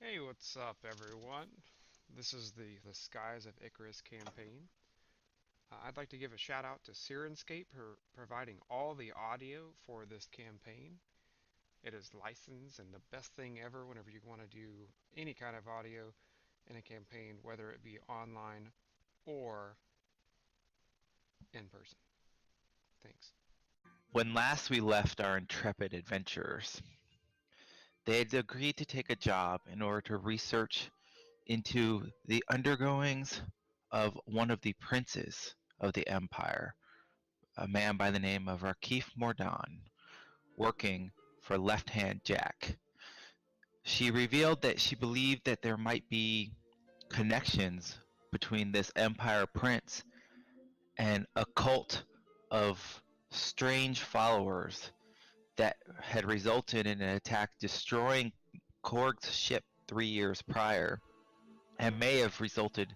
Hey, what's up, everyone? This is the Skies of Icarus campaign. I'd like to give a shout out to Syrinscape for providing all the audio for this campaign. It is licensed and the best thing ever whenever you want to do any kind of audio in a campaign, whether it be online or in person. Thanks. When last we left our intrepid adventurers, they had agreed to take a job in order to research into the undergoings of one of the princes of the empire, a man by the name of Rakif Mordan, working for Left Hand Jack. She revealed that she believed that there might be connections between this empire prince and a cult of strange followers that had resulted in an attack destroying Korg's ship 3 years prior, and may have resulted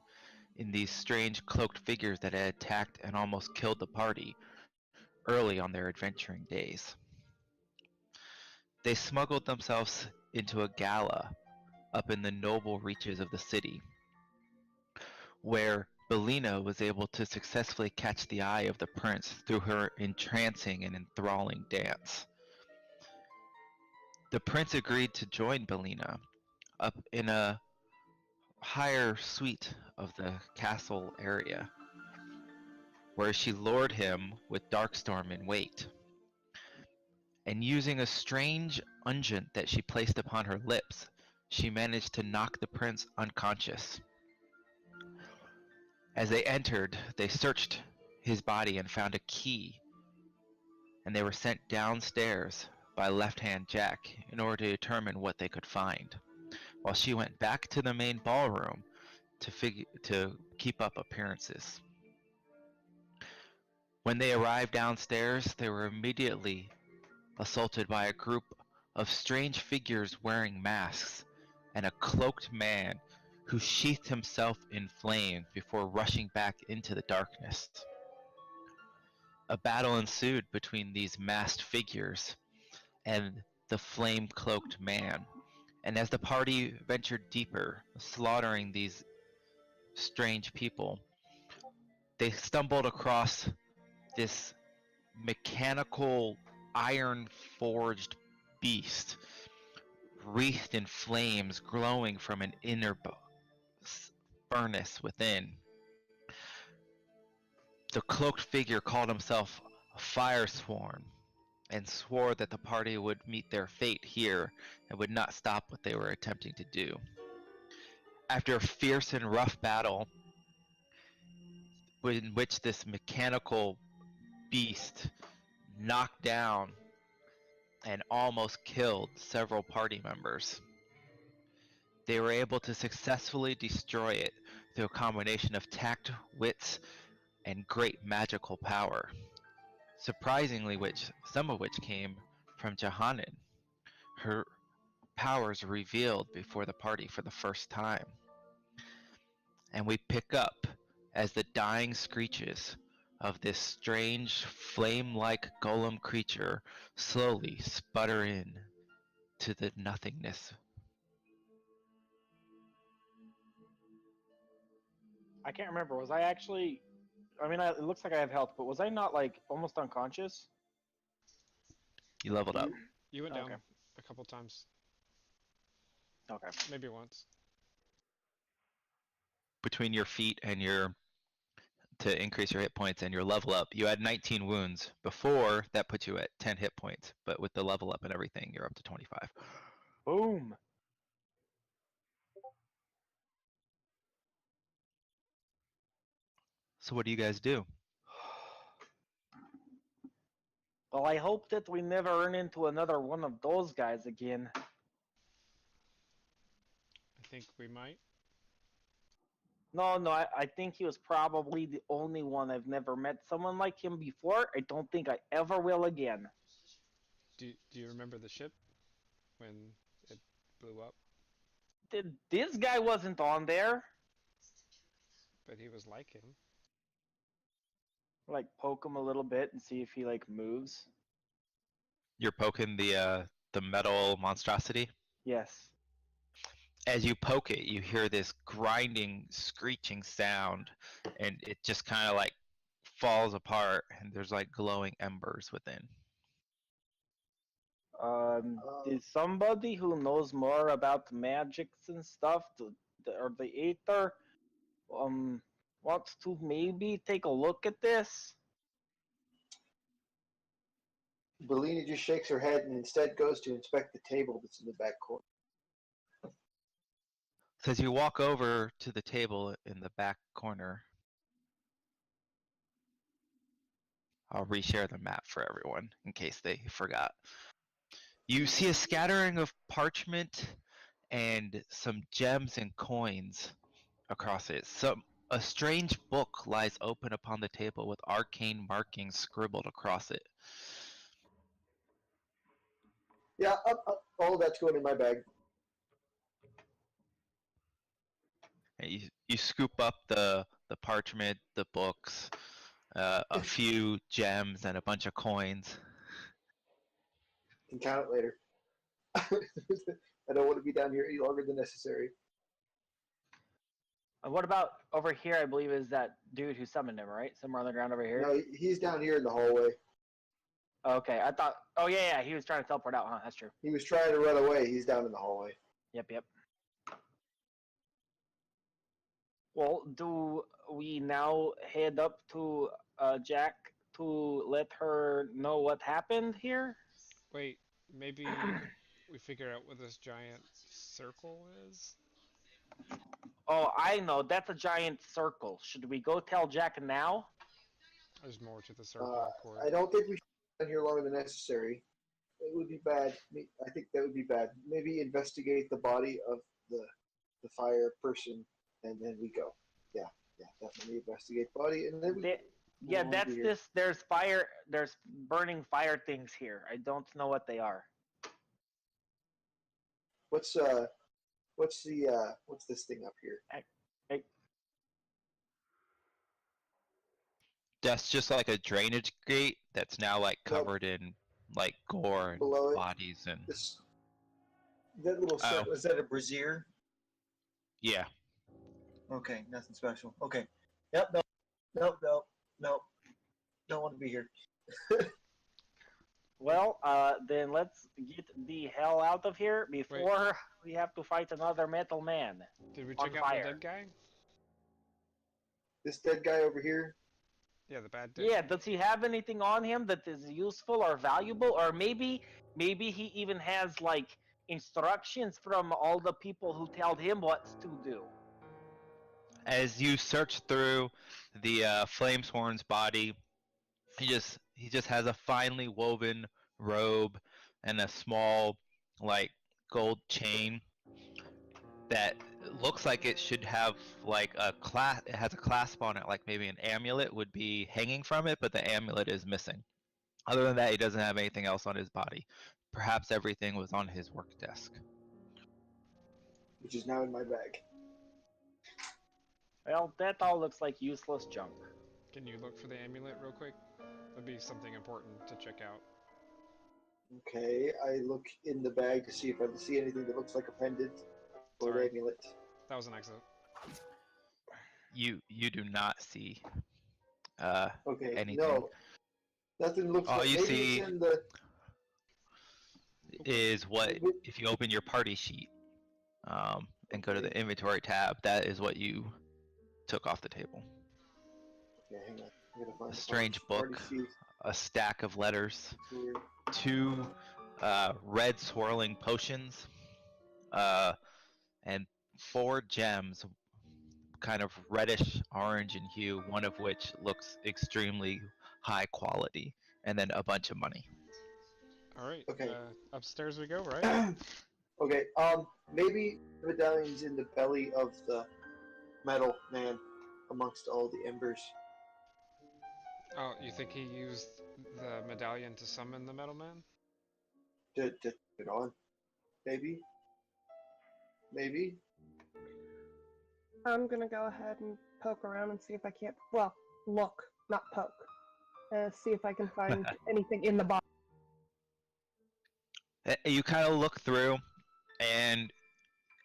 in these strange cloaked figures that had attacked and almost killed the party early on their adventuring days. They smuggled themselves into a gala up in the noble reaches of the city, where Belina was able to successfully catch the eye of the prince through her entrancing and enthralling dance. The prince agreed to join Belina up in a higher suite of the castle area, where she lured him with Darkstorm in wait, and using a strange unguent that she placed upon her lips, she managed to knock the prince unconscious. As they entered, they searched his body and found a key, and they were sent downstairs by Left Hand Jack in order to determine what they could find, while she went back to the main ballroom to keep up appearances. When they arrived downstairs, they were immediately assaulted by a group of strange figures wearing masks and a cloaked man who sheathed himself in flame before rushing back into the darkness. A battle ensued between these masked figures and the flame-cloaked man, and as the party ventured deeper, slaughtering these strange people, they stumbled across this mechanical iron forged beast wreathed in flames glowing from an inner furnace within. The cloaked figure called himself Firesworn and swore that the party would meet their fate here and would not stop what they were attempting to do. After a fierce and rough battle, in which this mechanical beast knocked down and almost killed several party members, they were able to successfully destroy it through a combination of tact, wits, and great magical power. Surprisingly, some of which came from Johannan, her powers revealed before the party for the first time. And we pick up as the dying screeches of this strange flame-like golem creature slowly sputter in to the nothingness. I can't remember. Was I actually? It looks like I have health, but was I not like almost unconscious? You leveled up. You went Okay. down a couple times, Okay. maybe once. Between your feet and your to increase your hit points and your level up, you had 19 wounds. Before, that put you at 10 hit points, but with the level up and everything, you're up to 25. Boom. So what do you guys do? Well, I hope that we never run into another one of those guys again. I think we might. No, I think he was probably the only one. I've never met someone like him before. I don't think I ever will again. Do you remember the ship when it blew up? This guy wasn't on there. But he was like him. Like poke him a little bit and see if he like moves. You're poking the metal monstrosity, Yes. as you poke it, you hear this grinding, screeching sound, and it just kind of like falls apart, and there's like glowing embers within. Is somebody who knows more about magics and stuff, or the Aether, wants to maybe take a look at this? Bellini just shakes her head and instead goes to inspect the table that's in the back corner. So as you walk over to the table in the back corner, I'll reshare the map for everyone in case they forgot. You see a scattering of parchment and some gems and coins across it. A strange book lies open upon the table with arcane markings scribbled across it. Yeah, all of that's going in my bag. And you scoop up the parchment, the books, a few gems, and a bunch of coins. Can count it later. I don't want to be down here any longer than necessary. What about over here? I believe is that dude who summoned him, right? Somewhere on the ground over here. No, he's down here in the hallway. Okay, I thought. Oh yeah, he was trying to teleport out, huh? That's true. He was trying to run away. He's down in the hallway. Yep. Well, do we now head up to Jack to let her know what happened here? Wait, maybe we figure out what this giant circle is? Oh, I know. That's a giant circle. Should we go tell Jack now? There's more to the circle, of course. I don't think we should be down here longer than necessary. It would be bad. I think that would be bad. Maybe investigate the body of the fire person, and then we go. Yeah, definitely investigate body, and then we. That's this. There's fire. There's burning fire things here. I don't know what they are. What's this thing up here? That's just like a drainage grate that's now like covered in like gore and Below it, bodies and. That little set, was that a brazier? Yeah. Okay, nothing special. Okay. Yep. No. Don't want to be here. Well, then let's get the hell out of here before we have to fight another metal man. Did we check out the dead guy? This dead guy over here? Yeah, the bad dead Yeah, guy. does he have anything on him that is useful or valuable? Or maybe he even has, like, instructions from all the people who told him what to do. As you search through the Flamesworn's body, he just has a finely woven robe and a small like gold chain that looks like it should have like it has a clasp on it, like maybe an amulet would be hanging from it, but the amulet is missing. Other than that, he doesn't have anything else on his body. Perhaps everything was on his work desk, which is now in my bag. Well, that all looks like useless junk. Can you look for the amulet real quick? That'd be something important to check out. Okay, I look in the bag to see if I see anything that looks like a pendant or an amulet. That was an accident. You do not see okay, anything. No. Nothing looks all like you see in the... is what, if you open your party sheet and go to the inventory tab, that is what you took off the table. Okay, hang on. I'm gonna find a strange book, a stack of letters, here. 2 red swirling potions, and 4 gems, kind of reddish orange in hue, one of which looks extremely high quality, and then a bunch of money. Alright, okay. Upstairs we go, right? Okay, maybe the medallion's in the belly of the metal man amongst all the embers. Oh, you think he used the medallion to summon the metal man? To it on? Maybe? Maybe? I'm gonna go ahead and poke around and see if I can't, well, look, not poke. See if I can find anything in the box. You kind of look through, and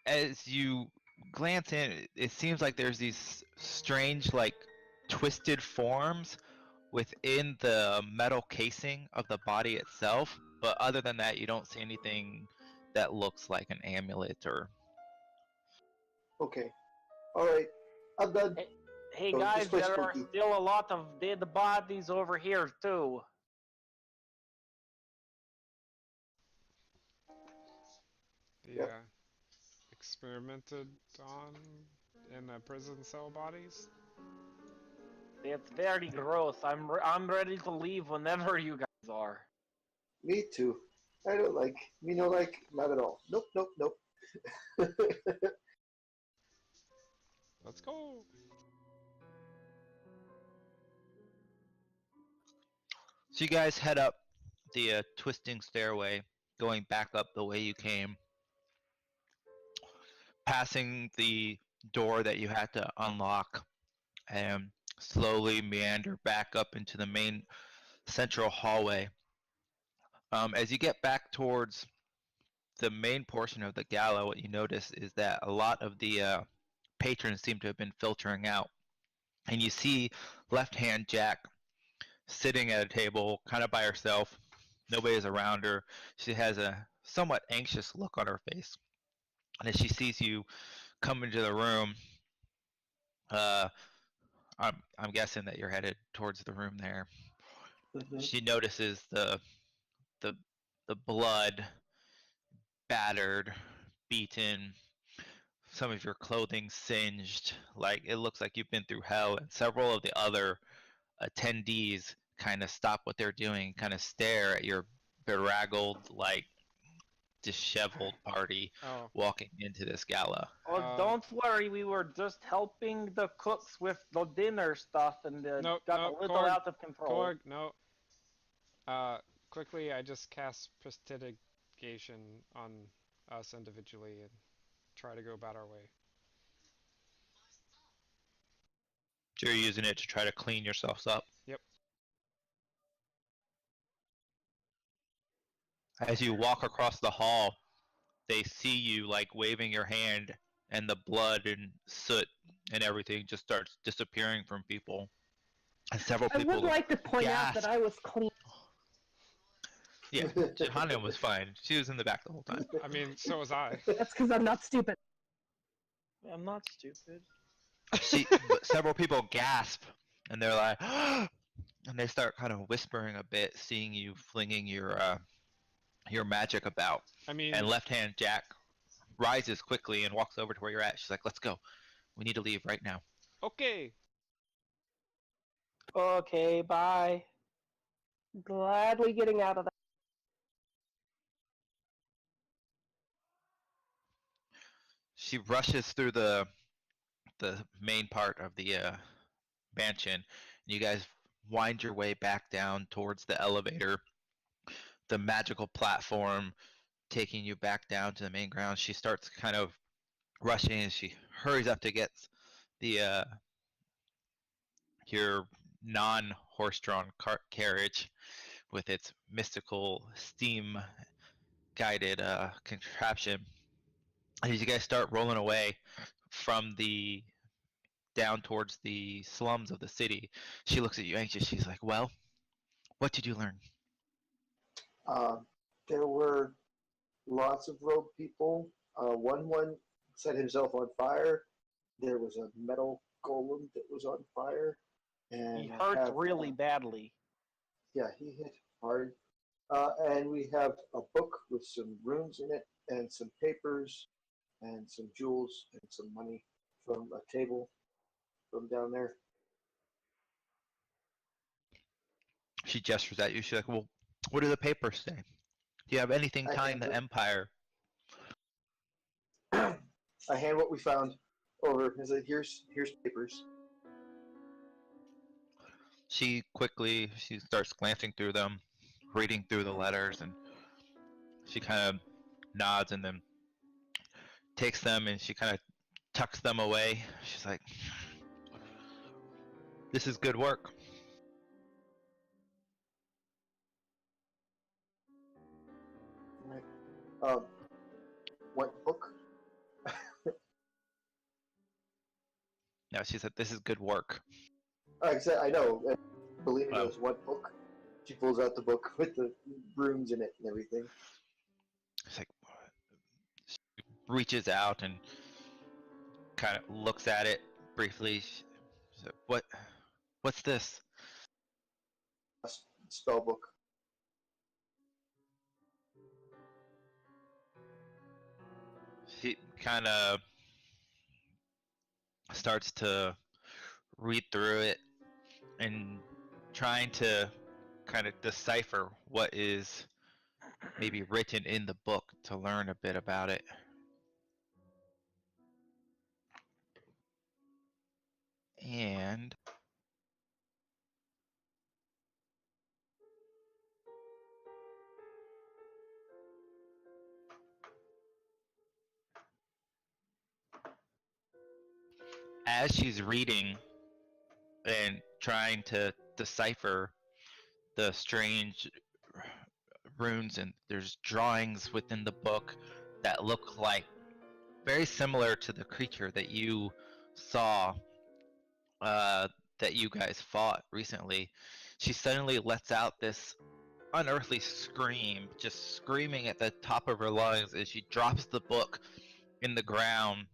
as you glance in, it seems like there's these strange, like, twisted forms within the metal casing of the body itself. But other than that, you don't see anything that looks like an amulet or. Okay. All right. I'm done. Hey Oh, guys, this place there are spooky. still a lot of dead bodies over here too. The Yep. experimented on in prison cell bodies. It's very gross. I'm ready to leave whenever you guys are. Me too. I don't like. Me no like. Not at all. Nope. Nope. Nope. Let's go. So you guys head up the twisting stairway, going back up the way you came, passing the door that you had to unlock, and slowly meander back up into the main central hallway. As you get back towards the main portion of the gala, what you notice is that a lot of the patrons seem to have been filtering out. And you see Left Hand Jack sitting at a table, kind of by herself. Nobody is around her. She has a somewhat anxious look on her face. And as she sees you come into the room, uh, I'm guessing that you're headed towards the room there. Mhm. She notices the the blood, battered, beaten, some of your clothing singed, like it looks like you've been through hell. And several of the other attendees kind of stop what they're doing, kind of stare at your bedraggled, like disheveled party Oh, walking into this gala. Oh, don't worry, we were just helping the cooks with the dinner stuff and nope, got nope. a little Korg, out of control. Korg, no. Quickly, I just cast prestidigitation on us individually and try to go about our way. So you're using it to try to clean yourselves up. Yep. As you walk across the hall, they see you like waving your hand, and the blood and soot and everything just starts disappearing from people. And several I people would like to point out that gasp. I was clean. Yeah, Johanna was fine. She was in the back the whole time. I mean, so was I. That's because I'm not stupid. I'm not stupid. But several people gasp, and they're like, and they start kind of whispering a bit, seeing you flinging your magic about. I mean, And Left Hand Jack rises quickly and walks over to where you're at. She's like, "Let's go. We need to leave right now." okay. Okay, bye. Gladly getting out of that. She rushes through the main part of the mansion, and you guys wind your way back down towards the elevator, the magical platform taking you back down to the main ground. She starts kind of rushing, and she hurries up to get the your non-horse-drawn carriage with its mystical steam guided contraption. And as you guys start rolling away from the down towards the slums of the city, she looks at you anxious. She's like, "Well, what did you learn?" Uh, there were lots of rogue people. One set himself on fire. There was a metal golem that was on fire, and He I hurt have, really badly. yeah, he hit hard. And we have a book with some runes in it, and some papers, and some jewels, and some money from a table from down there. She gestures at you. She's like, "Well, what do the papers say? Do you have anything I tying hand the her- Empire?" I hand what we found over. I said, "Here's papers." She starts glancing through them, reading through the letters, and she kind of nods and then takes them and she kind of tucks them away. She's like, "This is good work." Right. What book? No, she said, "This is good work." I know. Belina Oh. knows what book. She pulls out the book with the runes in it and everything. She's like, she reaches out and kind of looks at it briefly. She's like, what's this? A spell book. She kind of starts to read through it and trying to kind of decipher what is maybe written in the book to learn a bit about it. And as she's reading and trying to decipher the strange runes, and there's drawings within the book that look like very similar to the creature that you saw, that you guys fought recently. She suddenly lets out this unearthly scream, just screaming at the top of her lungs as she drops the book in the ground.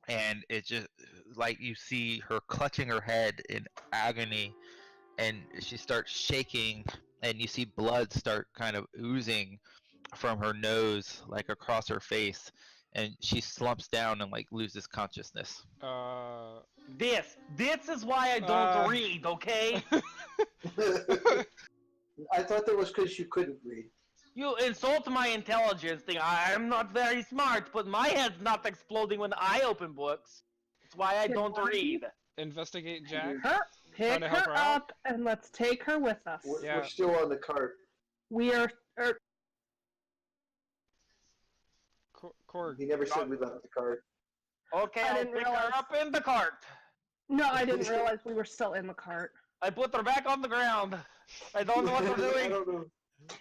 And it just, like, you see her clutching her head in agony, and she starts shaking, and you see blood start kind of oozing from her nose, like across her face, and she slumps down and like loses consciousness. This is why I don't read, okay? I thought that was because you couldn't read. You insult my intelligence thing. I'm not very smart, but my head's not exploding when I open books. That's why I don't read. Investigate Jack. Pick to help her her out? up and let's take her with us. Yeah. We're still on the cart. We are. Korg. He never said we left the cart. Okay, I I'll didn't pick realize- her up in the cart. No, I didn't realize we were still in the cart. I put her back on the ground. I don't know what we're I doing. don't know.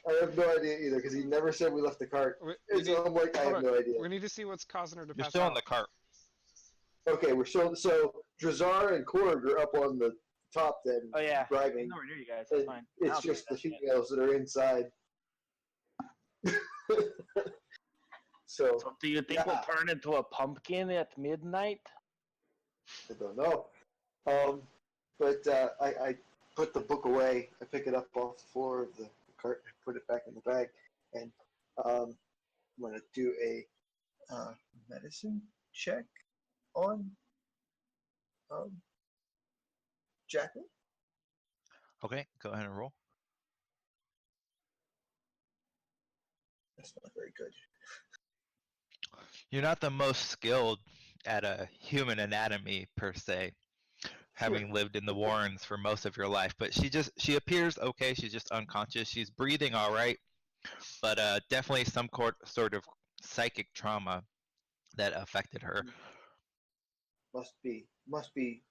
I have no idea either because he never said we left the cart. I'm like, I have no idea. We need to see what's causing her to You're pass still out. in the cart. Okay, we're still so Drazar and Korg are up on the top then, Oh yeah. driving. Nowhere near you guys. That's And fine. it's I'll do just the that shit. females that are inside. So So do you think we'll turn into a pumpkin at midnight? I don't know. But I put the book away. I pick it up off the floor of the cart and put it back in the bag. And I'm going to do a medicine check on Jacqueline. Okay, go ahead and roll. That's not very good. You're not the most skilled at a human anatomy per se, having lived in the Warrens for most of your life, but she appears okay. She's just unconscious. She's breathing all right, but definitely some sort of psychic trauma that affected her. Must be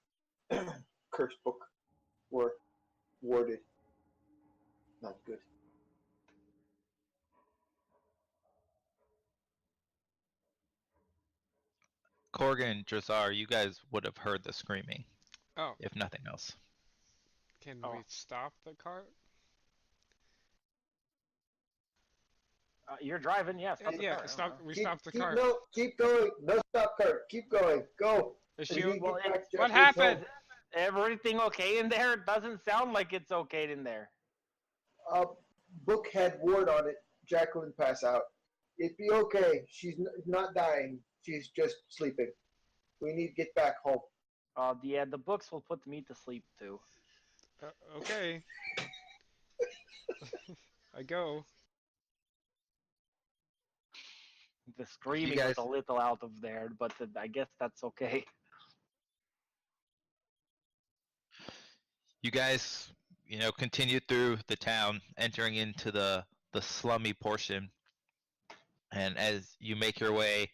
cursed book or warded. Not good. Corgan and Drazar, you guys would have heard the screaming, Oh, if nothing else. can Oh. we stop the cart? You're driving, yeah. Stop the Yeah, car. stop. We stopped the cart. No, keep going. No stop cart. Keep going. Go. Is And she? he Well, get back to What Jacqueline's happened? home. Everything okay in there? It doesn't sound like it's okay in there. Book had ward on it. Jacqueline pass out. It'd be okay. She's not dying. She's just sleeping. We need to get back home. Yeah, the books will put me to sleep too. Okay. I go. The screaming guys- was a little out of there, but I guess that's okay. You guys, continue through the town, entering into the slummy portion, and as you make your way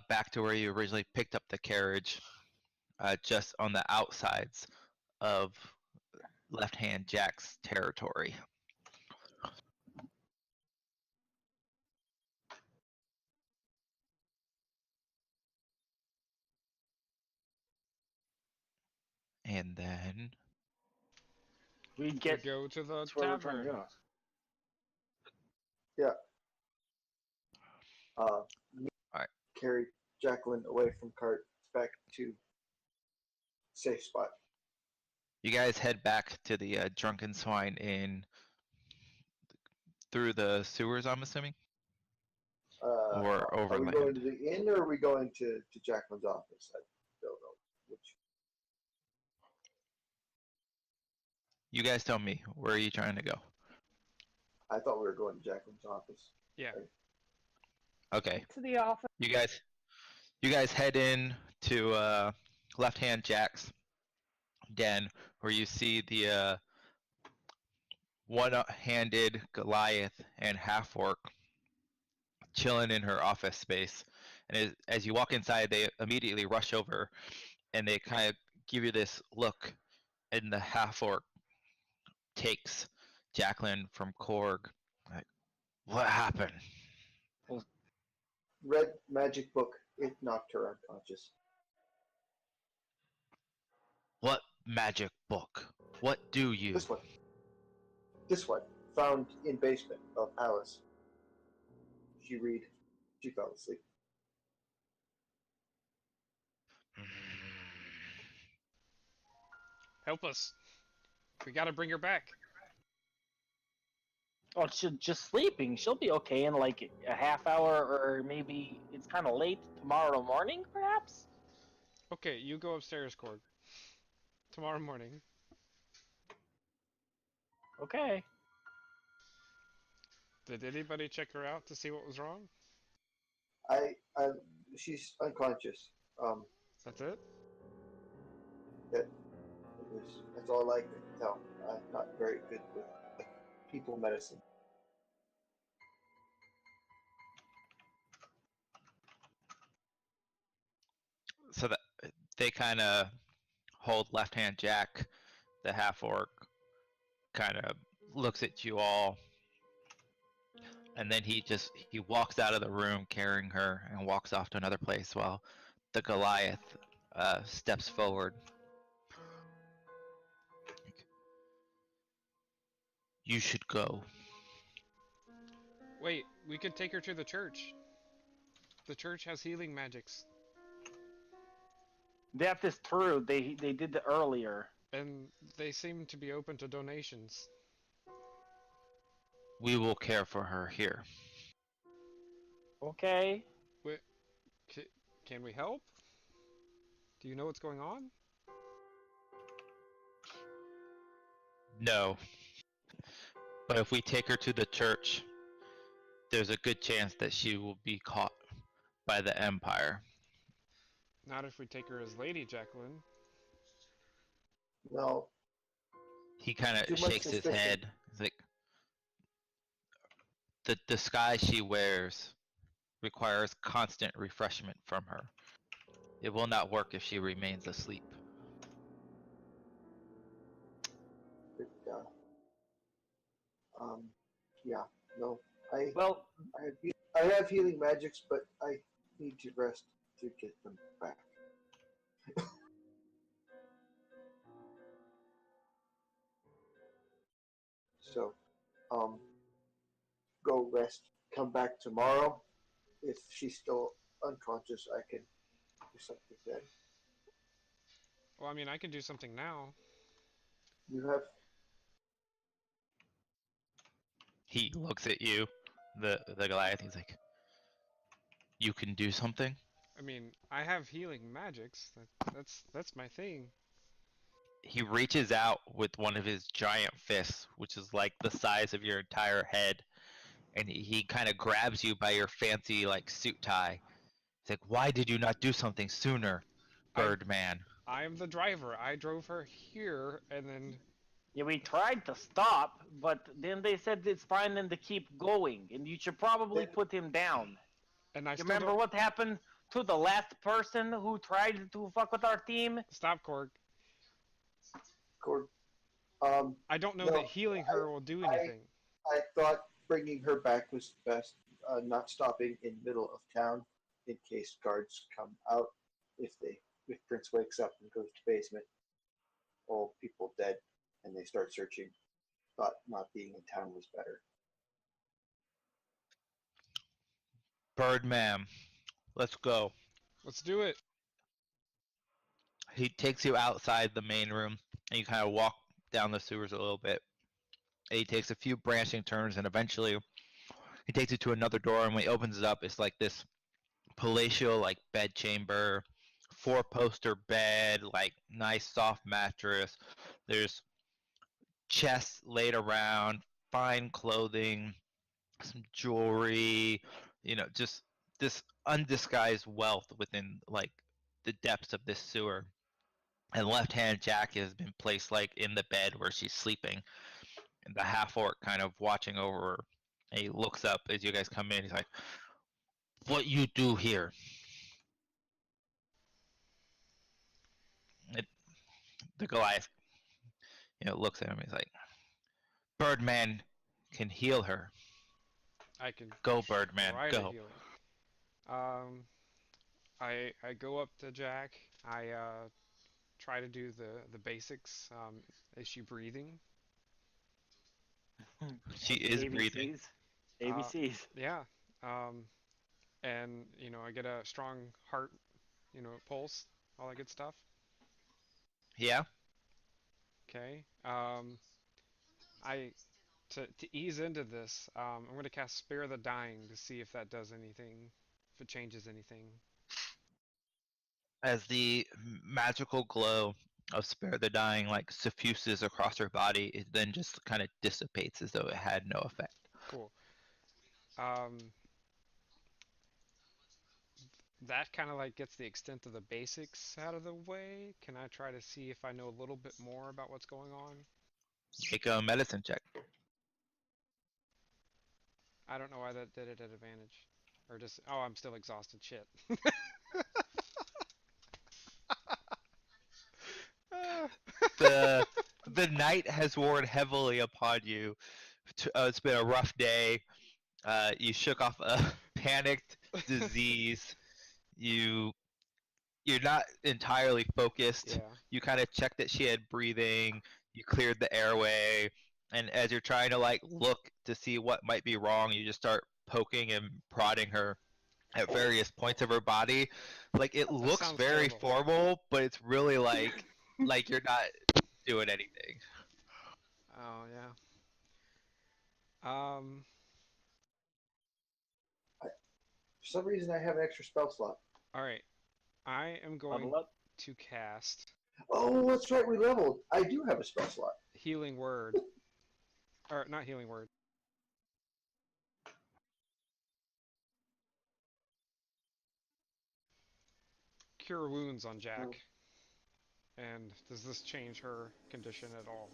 back to where you originally picked up the carriage, just on the outsides of left-hand Jack's territory. And then We We get go to the to where we're trying to tavern. go. Alright. Carry Jacqueline away from cart back to safe spot. you guys head back to the Drunken Swine Inn through the sewers, I'm assuming? Or Are we overland? going to the inn or are we going to Jacqueline's office? I don't know which. You guys tell me. Where are you trying to go? I thought we were going to Jacqueline's office. Yeah. Okay. To the office. You guys head in to left-hand Jack's den, where you see the one-handed Goliath and half-orc chilling in her office space. And as you walk inside, they immediately rush over and they kind of give you this look, and the half-orc takes Jacqueline from Korg. Like, what happened? Red magic book. It knocked her unconscious. What magic book? What do you? This one. This one. Found in basement of palace. She read. She fell asleep. Help us. We gotta bring her back. Oh, she's just sleeping. She'll be okay in like a half hour, or maybe it's kind of late tomorrow morning, perhaps. Okay, you go upstairs, Korg. Tomorrow morning. Okay. Did anybody check her out to see what was wrong? I she's unconscious. That's it? That's all I could tell. I'm not very good with people medicine. So that they kind of hold left-hand Jack, the half-orc, kind of looks at you all, and then he walks out of the room carrying her and walks off to another place while the Goliath steps forward. You should go. Wait, we could take her to the church. The church has healing magics. That is true. They did it earlier. And they seem to be open to donations. We will care for her here. Okay. Wait, can we help? Do you know what's going on? No. But if we take her to the church, there's a good chance that she will be caught by the Empire. Not if we take her as Lady Jacqueline. No. He kind Too of much shakes his suspicion. head. He's like, the disguise she wears requires constant refreshment from her. It will not work if she remains asleep. But, yeah. No. I Well, have healing magics, but I need to rest to get them back. So, go rest. Come back tomorrow. If she's still unconscious, I can do something then. Well, I mean, I can do something now. You have. He looks at you, the Goliath. He's like, "You can do something?" I mean, I have healing magics. That's my thing. He reaches out with one of his giant fists, which is like the size of your entire head, and he kind of grabs you by your fancy like suit tie. He's like, "Why did you not do something sooner, Birdman?" I am the driver. I drove her here, and then yeah, we tried to stop, but then they said it's fine and to keep going, and you should probably put him down. I You still remember don't... what happened to the last person who tried to fuck with our team? Stop, Korg. Cord. I don't know No, that healing her will do anything. I thought bringing her back was best. Not stopping in middle of town in case guards come out if Prince wakes up and goes to basement. old people dead, and they start searching. Thought not being in town was better. Birdman, let's go. Let's do it. He takes you outside the main room, and you kind of walk down the sewers a little bit. And he takes a few branching turns, and eventually he takes you to another door. And when he opens it up, it's like this palatial, like bed chamber, 4-poster bed, like nice soft mattress. There's chests laid around, fine clothing, some jewelry. Just this undisguised wealth within like the depths of this sewer. And left hand Jack has been placed like in the bed where she's sleeping, and the half orc kind of watching over her. And he looks up as you guys come in. He's like, "What you do here?" It, the Goliath, looks at him. He's like, "Birdman can heal her. I can Go, Birdman, try to go." heal her. I go up to Jack. I try to do the basics. Is she breathing? She is breathing. ABCs. Yeah. And I get a strong heart, pulse, all that good stuff. Yeah. Okay. I to ease into this, I'm gonna cast Spare the Dying to see if that does anything, if it changes anything. As the magical glow of Spare the Dying like suffuses across her body, it then just kind of dissipates as though it had no effect. Cool. That kind of like gets the extent of the basics out of the way. Can I try to see if I know a little bit more about what's going on? Make a medicine check. I don't know why that did it at advantage. Or just, oh, I'm still exhausted. Shit. The the night has worn heavily upon you. It's been a rough day. You shook off a panicked disease. You're not entirely focused. Yeah. You kind of checked that she had breathing. You cleared the airway, and as you're trying to like look to see what might be wrong, you just start poking and prodding her at various points of her body. Like it looks sounds very terrible. formal, but it's really like you're not doing anything. Oh, yeah. For some reason, I have an extra spell slot. Alright. I am going Level up. to cast Oh, that's right. We leveled. I do have a spell slot. Healing Word. Or, not Healing Word. Cure Wounds on Jack. And does this change her condition at all?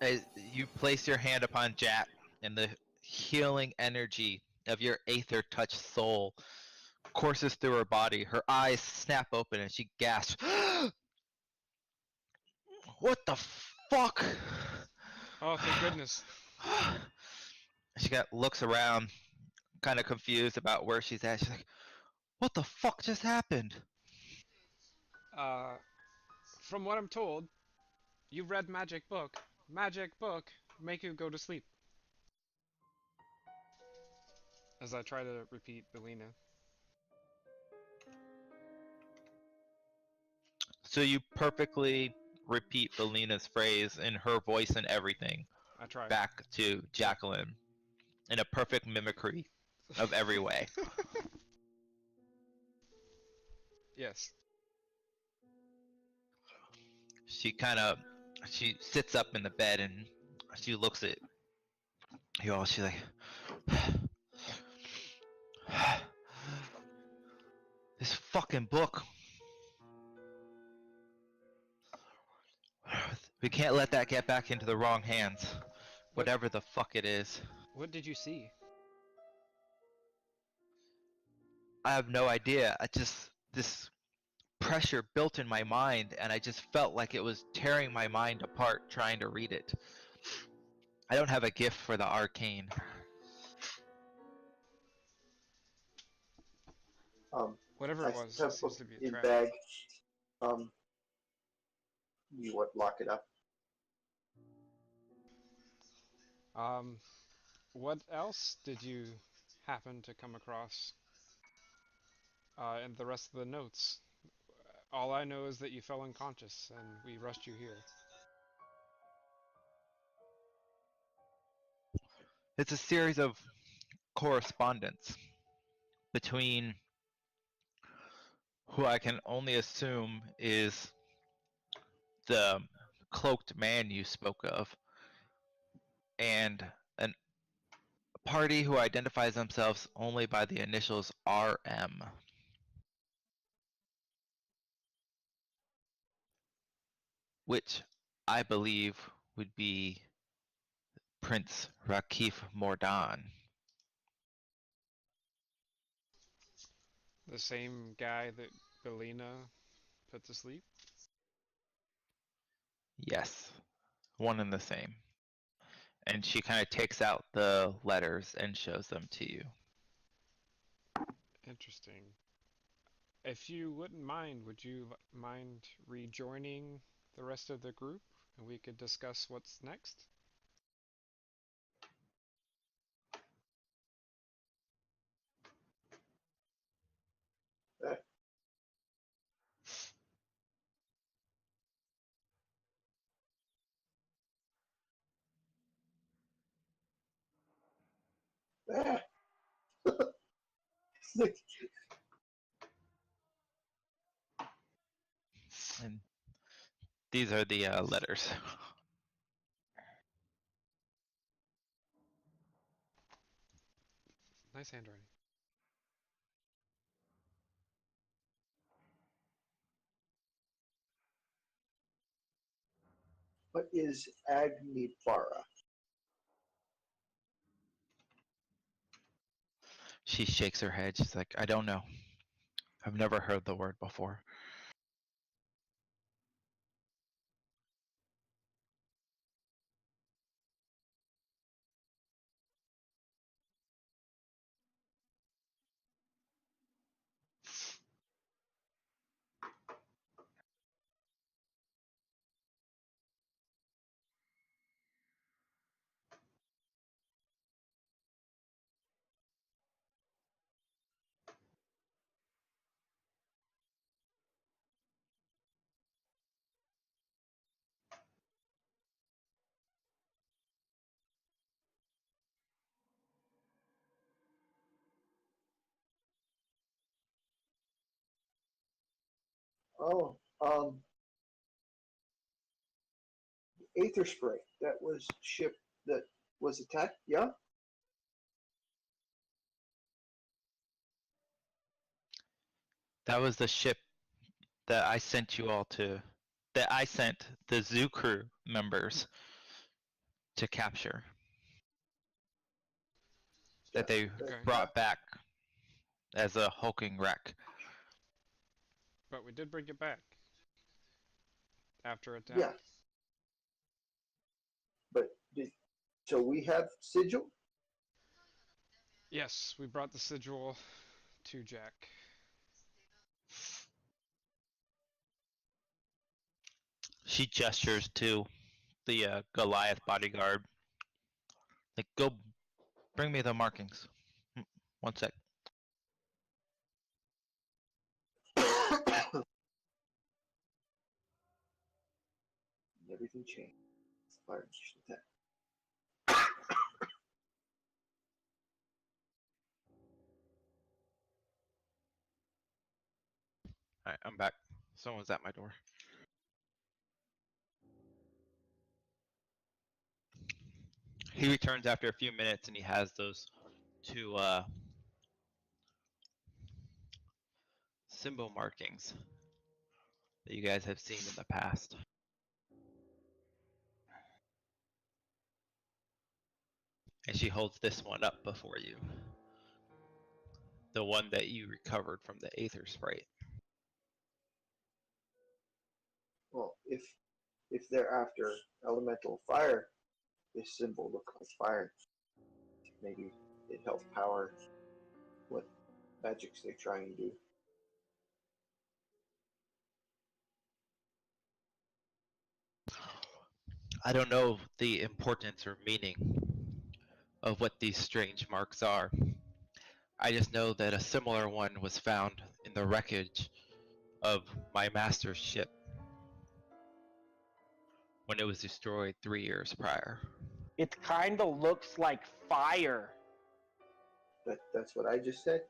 As you place your hand upon Jack, and the healing energy of your aether touched soul courses through her body. Her eyes snap open and she gasps, "What the fuck?" Oh, thank goodness. She looks around, kind of confused about where she's at. She's like, "What the fuck just happened?" From what I'm told, you've read Magic Book. Magic Book make you go to sleep. As I try to repeat Belina. So you perfectly repeat Belina's phrase in her voice and everything I try. back to Jacqueline in a perfect mimicry of every way. Yes. She sits up in the bed and she looks at you all. She's like, "This fucking book. We can't let that get back into the wrong hands. Whatever the fuck it is. What did you see? I have no idea. This pressure built in my mind, and I just felt like it was tearing my mind apart trying to read it. I don't have a gift for the arcane." Whatever I it was, have it seems to be a in trap. bag. You would lock it up. What else did you happen to come across in the rest of the notes? All I know is that you fell unconscious and we rushed you here. It's a series of correspondence between who I can only assume is the cloaked man you spoke of, and a party who identifies themselves only by the initials RM, which I believe would be Prince Rakif Mordan. The same guy that Belina put to sleep? Yes, one and the same. And she kind of takes out the letters and shows them to you. Interesting. If you wouldn't mind, would you mind rejoining the rest of the group and we could discuss what's next? Uh, ah. And these are the letters. Nice handwriting. What is Agnibara? She shakes her head. She's like, I don't know. I've never heard the word before. Oh, Aether spray. That was ship that was attacked. Yeah. That was the ship that I sent you all to, that I sent the zoo crew members to capture, that they Okay. brought back as a hulking wreck. But we did bring it back after attack. Yeah. But so we have sigil. Yes, we brought the sigil to Jack. She gestures to the Goliath bodyguard. Like, go bring me the markings. 1 sec. Everything changed. Fire mission attack. Alright, I'm back. Someone's at my door. He returns after a few minutes and he has those two symbol markings that you guys have seen in the past. And she holds this one up before you. The one that you recovered from the Aether Sprite. Well, if they're after elemental fire, this symbol looks like fire. Maybe it helps power what magics they're trying to do. I don't know the importance or meaning of what these strange marks are. I just know that a similar one was found in the wreckage of my master's ship when it was destroyed 3 years prior. It kind of looks like fire, That's what I just said.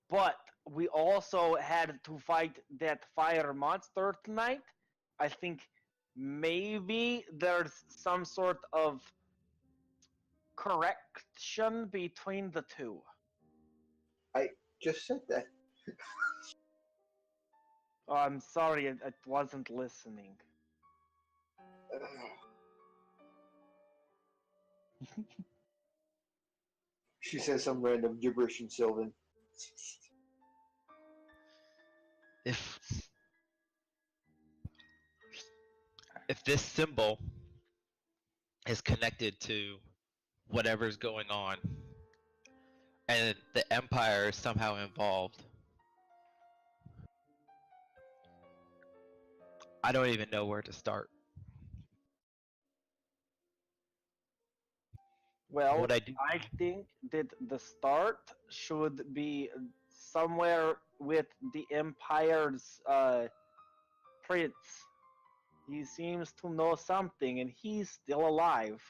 but we also had to fight that fire monster tonight. I think maybe there's some sort of correction between the two. I just said that. Oh, I'm sorry, I wasn't listening. She says some random gibberish in Sylvan. If this symbol is connected to whatever's going on, and the Empire is somehow involved, I don't even know where to start. Well, What I do, I think that the start should be somewhere with the Empire's prince. He seems to know something, and he's still alive.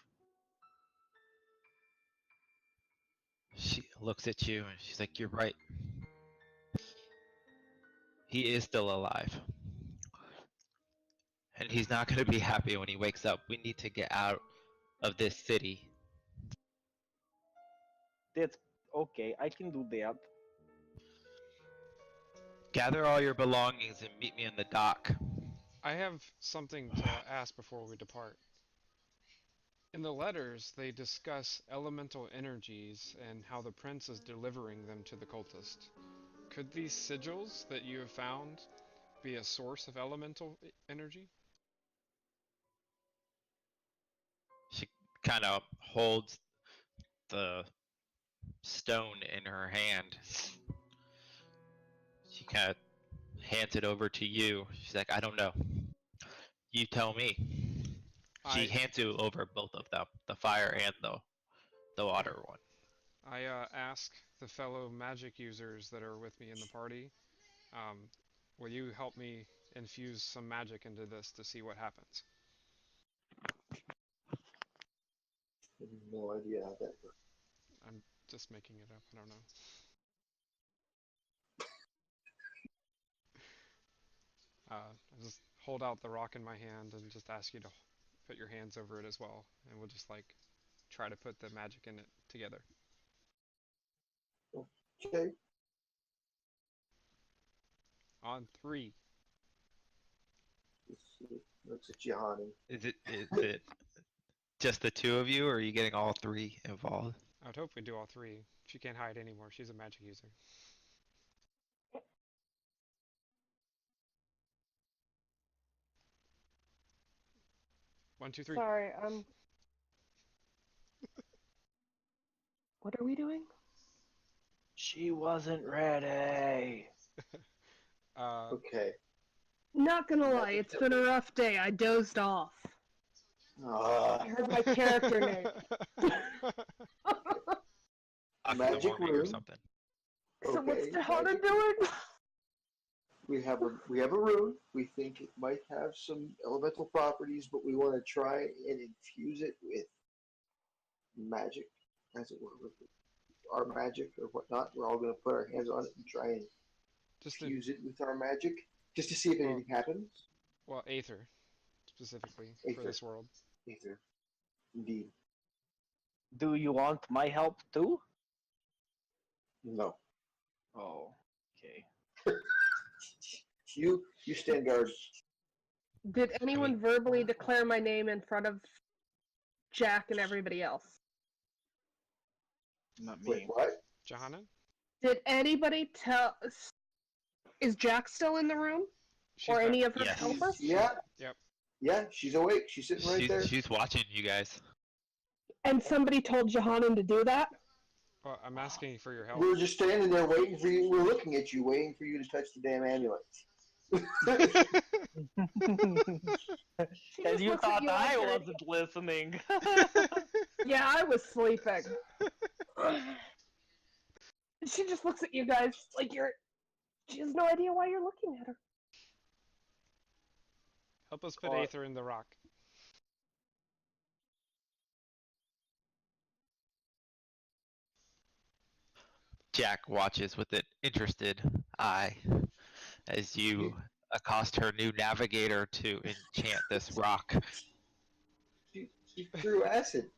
she looks at you and she's like, "You're right. He is still alive. And he's not going to be happy when he wakes up. We need to get out of this city." That's okay, I can do that. Gather all your belongings and meet me in the dock. I have something to ask before we depart. In the letters, they discuss elemental energies and how the prince is delivering them to the cultist. Could these sigils that you have found be a source of elemental energy? She kind of holds the stone in her hand. She kind of hands it over to you. She's like, "I don't know. You tell me." She hands you over both of them, the fire and the water one. I ask the fellow magic users that are with me in the party, will you help me infuse some magic into this to see what happens? I have no idea how that works. I'm just making it up, I don't know. I just hold out the rock in my hand and just ask you to put your hands over it as well, and we'll just like try to put the magic in it together. Okay. On 3. Looks at Johanny. Is it just the two of you, or are you getting all three involved? I would hope we do all 3. She can't hide anymore. She's a magic user. One, two, three. Sorry, What are we doing? She wasn't ready. Okay. Not gonna lie, it's been a rough day. I dozed off. I heard my character name. Magic Warming or room. something. So what's Okay, the Hunter magic- doing? We have a rune. We think it might have some elemental properties, but we want to try and infuse it with magic, as it were, with our magic or whatnot. We're all going to put our hands on it and try and Just infuse it with our magic, just to see if anything happens. well, Aether, specifically for Aether. this world. Aether. Indeed. Do you want my help too? No. Oh, okay. You stand guard. Did anyone verbally declare my name in front of Jack and everybody else? Not me. Wait, what? Johanna? Did anybody tell? Is Jack still in the room? She's Or back. any of her Yes. helpers? Yeah. Yep. Yeah, she's awake. She's sitting right there. She's watching you guys. And somebody told Johanna to do that? Well, I'm asking for your help. We're just standing there waiting for you. We're looking at you, waiting for you to touch the damn amulet. She And just you looks at thought you like I you're an wasn't listening. Yeah, I was sleeping. She just looks at you guys like you're. She has no idea why you're looking at her. Help us put Or- Aether in the rock. Jack watches with an interested eye as you accost her new navigator to enchant this rock. She threw acid.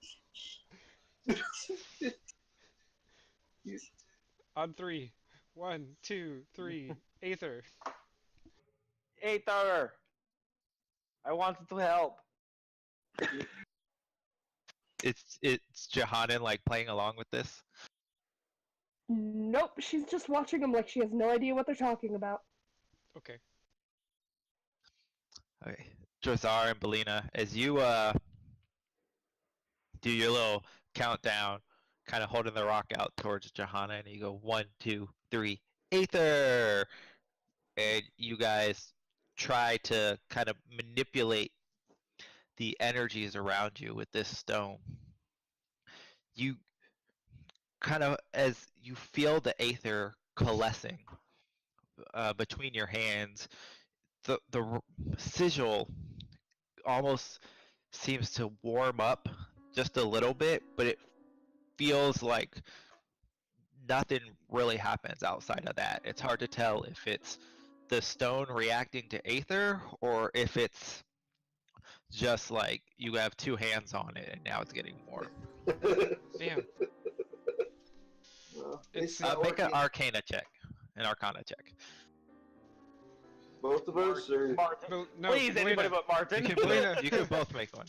You- On three. 1, 2, 3. Aether. Aether! I wanted to help. It's Johannan like playing along with this. Nope, she's just watching them like she has no idea what they're talking about. Okay. Okay, Drazar and Belina, as you do your little countdown, kind of holding the rock out towards Johanna, and you go 1, 2, 3, Aether, and you guys try to kind of manipulate the energies around you with this stone. You kind of, as you feel the Aether coalescing between your hands, the sigil almost seems to warm up just a little bit, but it feels like nothing really happens outside of that. It's hard to tell if it's the stone reacting to Aether or if it's just like you have two hands on it and now it's getting warm. Damn. Well, It's it's not Make an working. Arcana check, an Arcana check. Both of us, or Martin. No, Please, anybody Belina. but Martin. You can, Belina. you can both make one.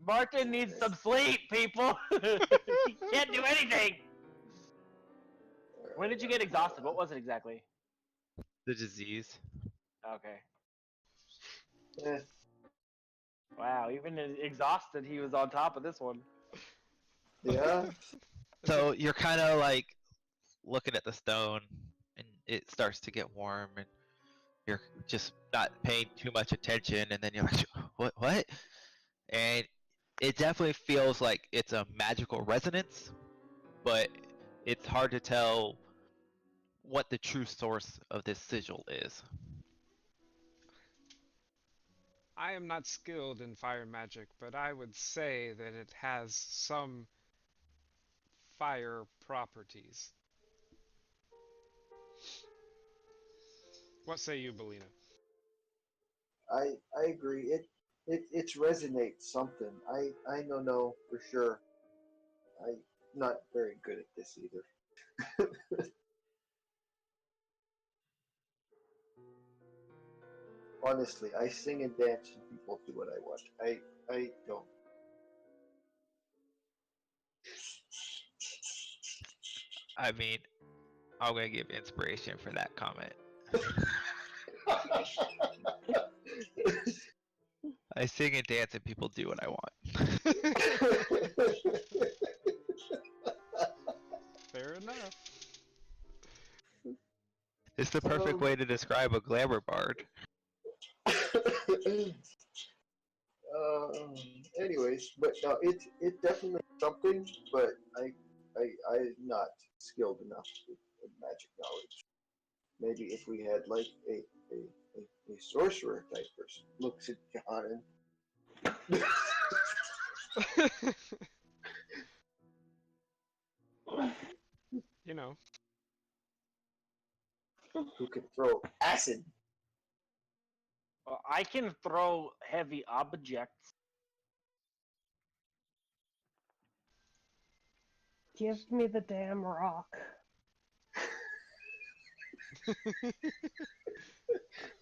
Martin needs some sleep, people. He can't do anything. When did you get exhausted? What was it exactly? The disease. Okay. eh, Wow, even exhausted, he was on top of this one. yeah. So you're kind of like looking at the stone and it starts to get warm and you're just not paying too much attention and then you're like, what? And it definitely feels like it's a magical resonance, but it's hard to tell what the true source of this sigil is. I am not skilled in fire magic, but I would say that it has some fire properties. What say you, Belina? I agree. It's resonates something. I don't know for sure. I'm not very good at this either. Honestly, I sing and dance and people do what I want. I don't. I mean, I'm gonna give inspiration for that comment. I sing and dance and people do what I want. Fair enough. It's the perfect way to describe a glamour bard. Anyways, but no, it definitely something, but I'm not skilled enough with magic knowledge. Maybe if we had like a sorcerer type person looks at John and You know, who could throw acid. Well, I can throw heavy objects. Give me the damn rock.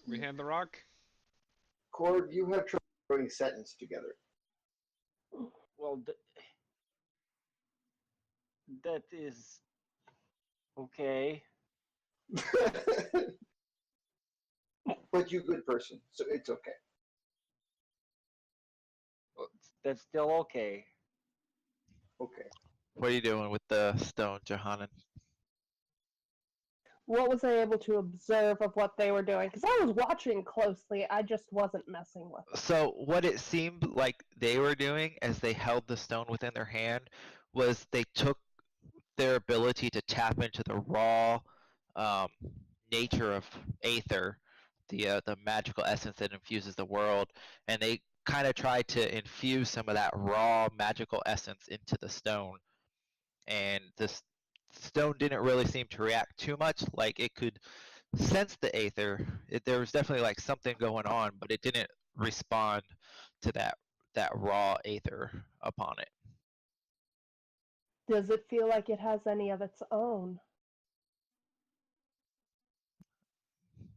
we hand the rock. Cord, you have trouble throwing sentence together. Well, that is okay. But you good person, so it's okay. That's still okay. Okay. What are you doing with the stone, Johannan? What was I able to observe of what they were doing? Because I was watching closely, I just wasn't messing with it. So what it seemed like they were doing as they held the stone within their hand was they took their ability to tap into the raw um, nature of Aether, the magical essence that infuses the world, and they kind of tried to infuse some of that raw magical essence into the stone, and the stone didn't really seem to react too much. Like it could sense the Aether. There was definitely like something going on, but it didn't respond to that raw Aether upon it. Does it feel like it has any of its own?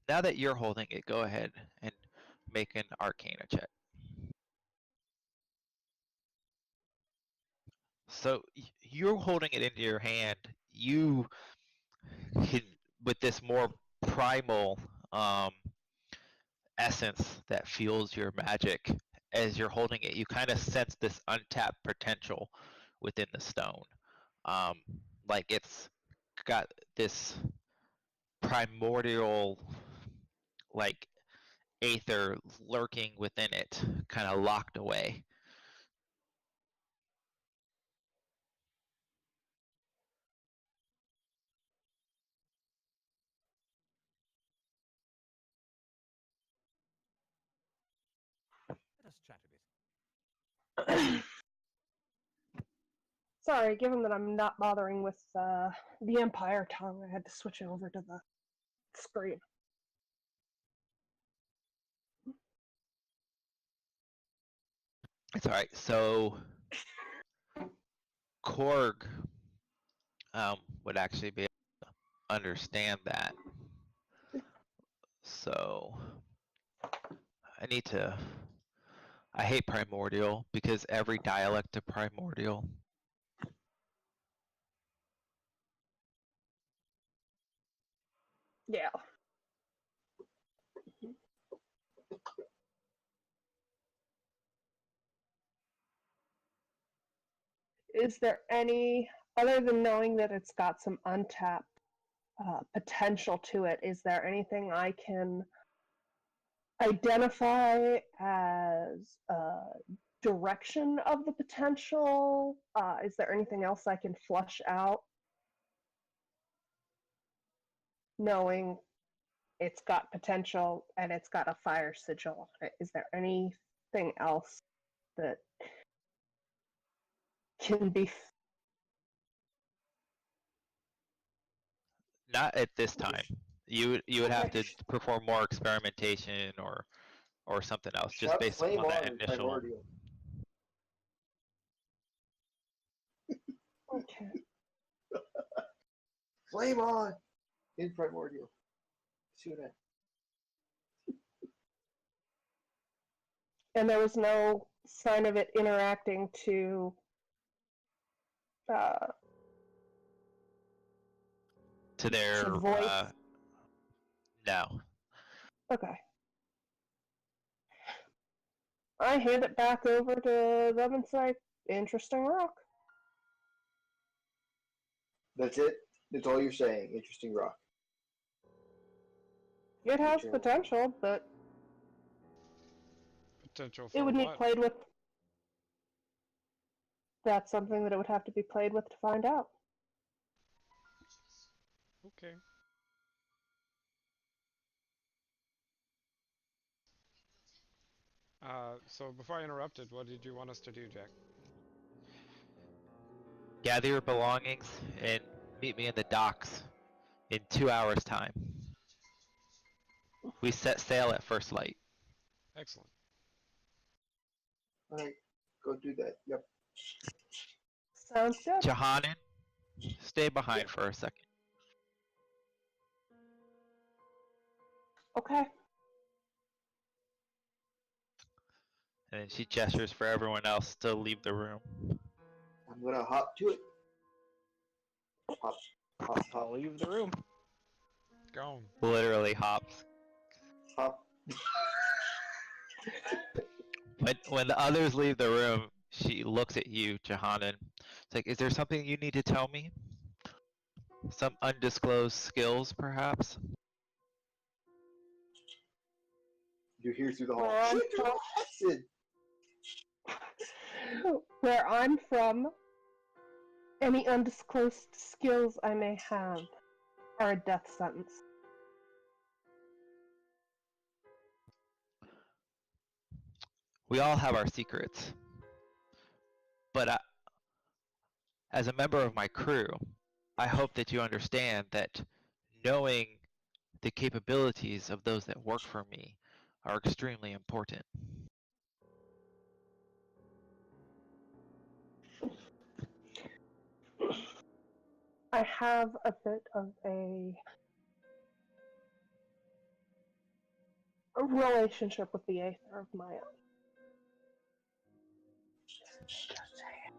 Now that you're holding it, go ahead and make an Arcana check. So you're holding it into your hand. You can, with this more primal essence that fuels your magic, as you're holding it, you kind of sense this untapped potential within the stone. Um, like it's got this primordial, like Aether lurking within it, kind of locked away. Let us chat a bit. Sorry, given that I'm not bothering with the Empire tongue, I had to switch over to the screen. It's all right. So Korg would actually be able to understand that. So I hate primordial because every dialect of primordial. Yeah. Is there any, other than knowing that it's got some untapped potential to it, is there anything I can identify as direction of the potential? Is there anything else I can flush out? Knowing it's got potential and it's got a fire sigil. Is there anything else that can be? Not at this time. You would have to perform more experimentation or something else, just Shout based flame upon on that in initial. primordial. Okay. Flame on in primordial. See what And there was no sign of it interacting to To their voice. no. Okay. I hand it back over to them and say, interesting rock. That's it? That's all you're saying. Interesting rock. It has potential, but Potential it for would need what? played with. That's something that it would have to be played with to find out. Okay. So before I interrupted, what did you want us to do, Jack? Gather your belongings and meet me in the docks in 2 hours' time. We set sail at first light. Excellent. Alright, go do that. Yep. Sounds good. Johannan, stay behind for a second. Okay. And then she gestures for everyone else to leave the room. I'm gonna hop to it. Hop, hop, hop, I'll leave the room. Gone. Literally hops. hop. When the others leave the room, she looks at you, Johannan. It's like, is there something you need to tell me? Some undisclosed skills, perhaps? You hear through the hall. Where I'm Shoot through from, acid! where I'm from, any undisclosed skills I may have are a death sentence. We all have our secrets. But as a member of my crew, I hope that you understand that knowing the capabilities of those that work for me are extremely important. I have a bit of a relationship with the Aether of my own.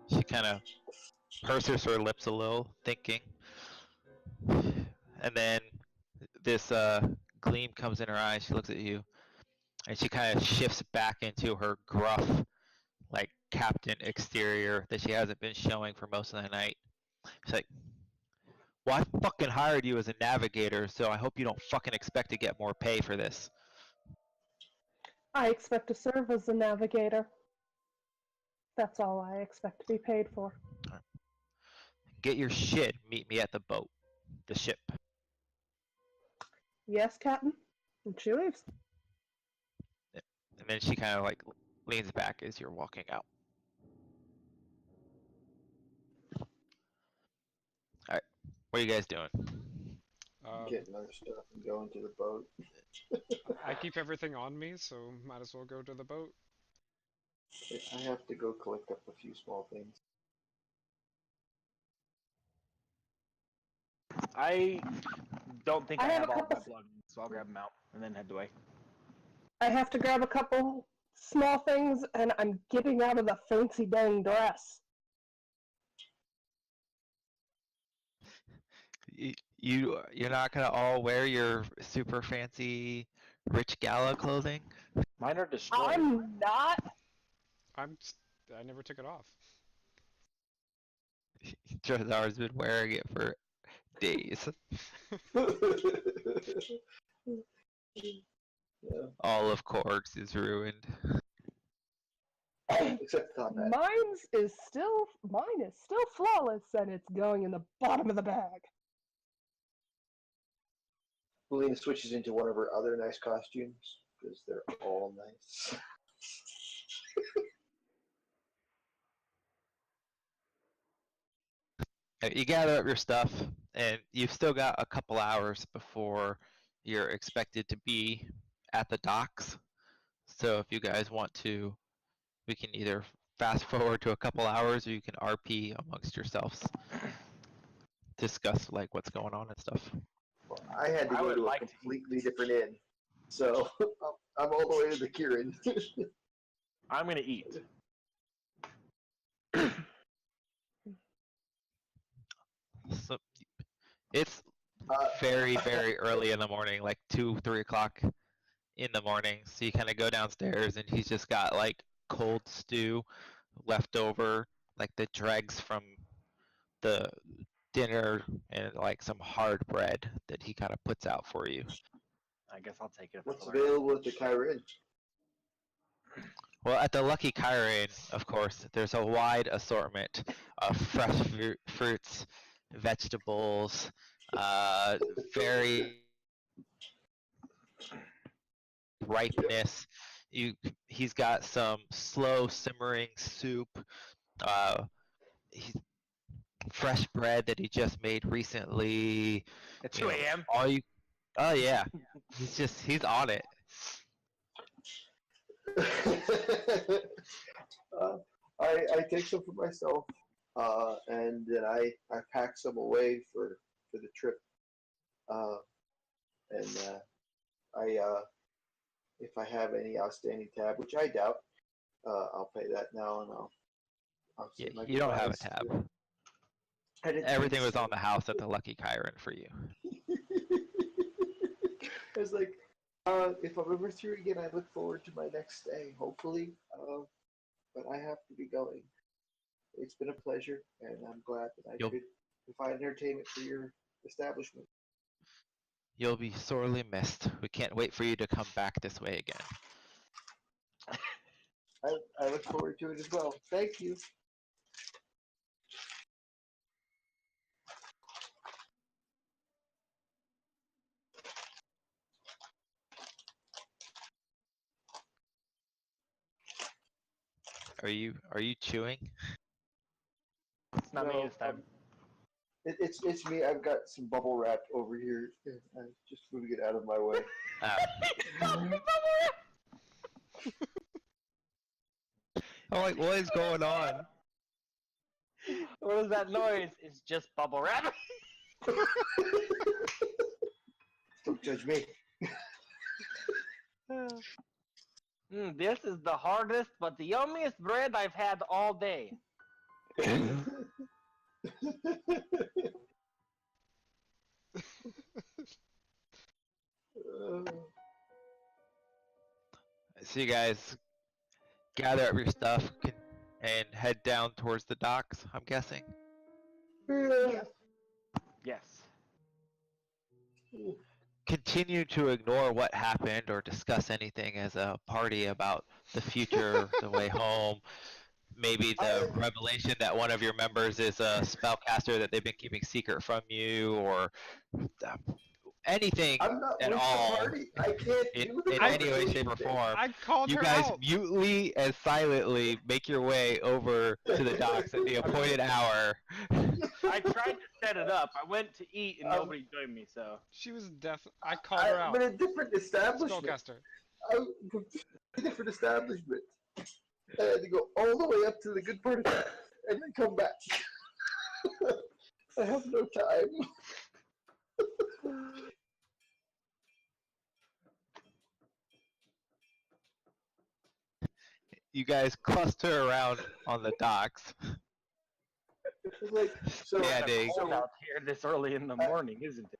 She kind of purses her lips a little, thinking. And then this gleam comes in her eyes. She looks at you, and she kind of shifts back into her gruff, like captain exterior that she hasn't been showing for most of the night. She's like, "Well, I fucking hired you as a navigator, so I hope you don't fucking expect to get more pay for this." I expect to serve as a navigator. That's all I expect to be paid for. Get your shit. Meet me at the boat, the ship. Yes, Captain? And she leaves. And then she kind of like leans back as you're walking out. All right, what are you guys doing? Getting our stuff and going to the boat. I keep everything on me, so might as well go to the boat. I have to go collect up a few small things. I don't think I I have have a all couple- my belongings, so I'll grab them out and then head away. I have to grab a couple small things, and I'm getting out of the fancy dang dress. You're not gonna all wear your super fancy rich gala clothing? Mine are destroyed. I'm not. I never took it off. Trezar's been wearing it for days. Yeah, All of Korg's is ruined. except combat. Mine is still flawless, and it's going in the bottom of the bag. Helena switches into one of her other nice costumes because they're all nice. You gather up your stuff, and you've still got a couple hours before you're expected to be at the docks. So if you guys want to, we can either fast forward to a couple hours, or you can RP amongst yourselves, discuss like what's going on and stuff. Well, I had to I go would to like a to completely different inn, so I'm all the way to the Kieran. I'm gonna eat. So it's Uh, very, very early in the morning, like 2, 3 o'clock in the morning. So you kind of go downstairs, and he's just got like cold stew left over, like the dregs from the dinner, and like some hard bread that he kind of puts out for you. I guess I'll take it. What's available at the Kieran? Well, at the Lucky Kyrian, of course, there's a wide assortment of fresh fruits, vegetables, very ripeness. He's got some slow simmering soup. He's fresh bread that he just made recently. At You 2 know, a.m. all you. Oh yeah, he's on it. uh, I take some for myself, and then I pack some away for the trip. And if I have any outstanding tab, which I doubt, I'll pay that now, and I'll Yeah, say my you don't have a goodbyes. tab. I didn't Everything think was so. on the house at the Lucky Kyrian for you. I was like, if I'm ever through again, I look forward to my next stay, hopefully. But I have to be going. It's been a pleasure, and I'm glad that I You'll could provide entertainment for your establishment. You'll be sorely missed. We can't wait for you to come back this way again. I look forward to it as well. Thank you. Are you chewing? It's not me No, this time. It's me. I've got some bubble wrap over here. I'm just moving it out of my way. I'm like, what is going on? What is that noise? It's just bubble wrap. Don't judge me. This is the hardest but the yummiest bread I've had all day. So you guys gather up your stuff and head down towards the docks, I'm guessing. Yes. Continue to ignore what happened or discuss anything as a party about the future, the way home. Maybe the revelation that one of your members is a spellcaster that they've been keeping secret from you, or anything I'm not at with all the party. I can't in do the any way, shape, or conversation thing. form. I called You her guys out. mutely and silently make your way over to the docks at the appointed hour. I tried to set it up. I went to eat and nobody joined me, so. She was I called her I'm out. in a different establishment. Spellcaster. I'm in a different establishment. I had to go all the way up to the good part of it and then come back. I have no time. You guys cluster around on the docks. Like, so, Yeah, they- Cold out here this early in the morning, isn't it?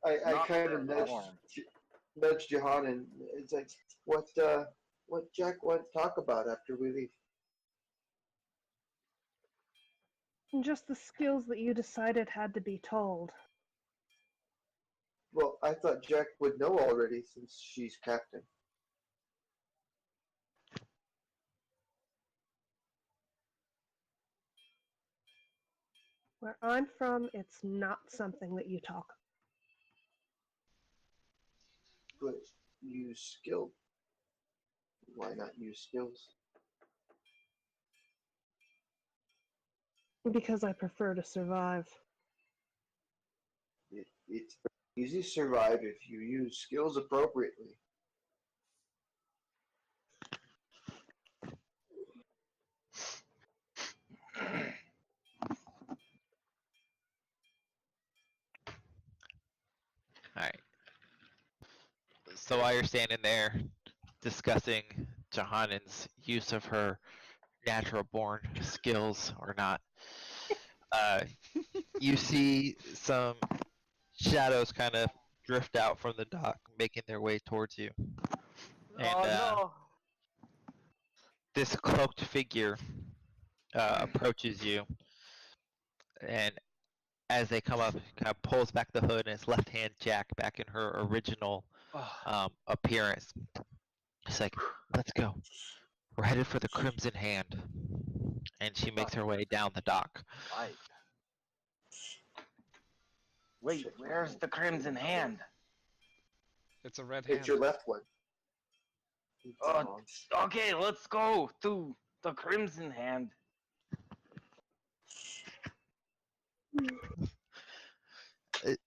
I Not kind very of nudged warm. Jahan, and it's like, what Jack wants to talk about after we leave. And just the skills that you decided had to be told. Well, I thought Jack would know already since she's captain. Where I'm from, it's not something that you talk But use skill. Why not use skills? because I prefer to survive. It's easy to survive if you use skills appropriately. Alright. So while you're standing there discussing Johannan's use of her natural born skills or not, you see some shadows kind of drift out from the dock, making their way towards you. And Oh this cloaked figure approaches you, and as they come up, kind of pulls back the hood, and it's left hand Jack back in her original no. appearance. It's like, let's go. We're headed for the Crimson Hand. And she makes her way down the dock. Right. Wait, where's the Crimson Hand? It's a red hand. It's your left one. Oh, okay, let's go to the Crimson Hand.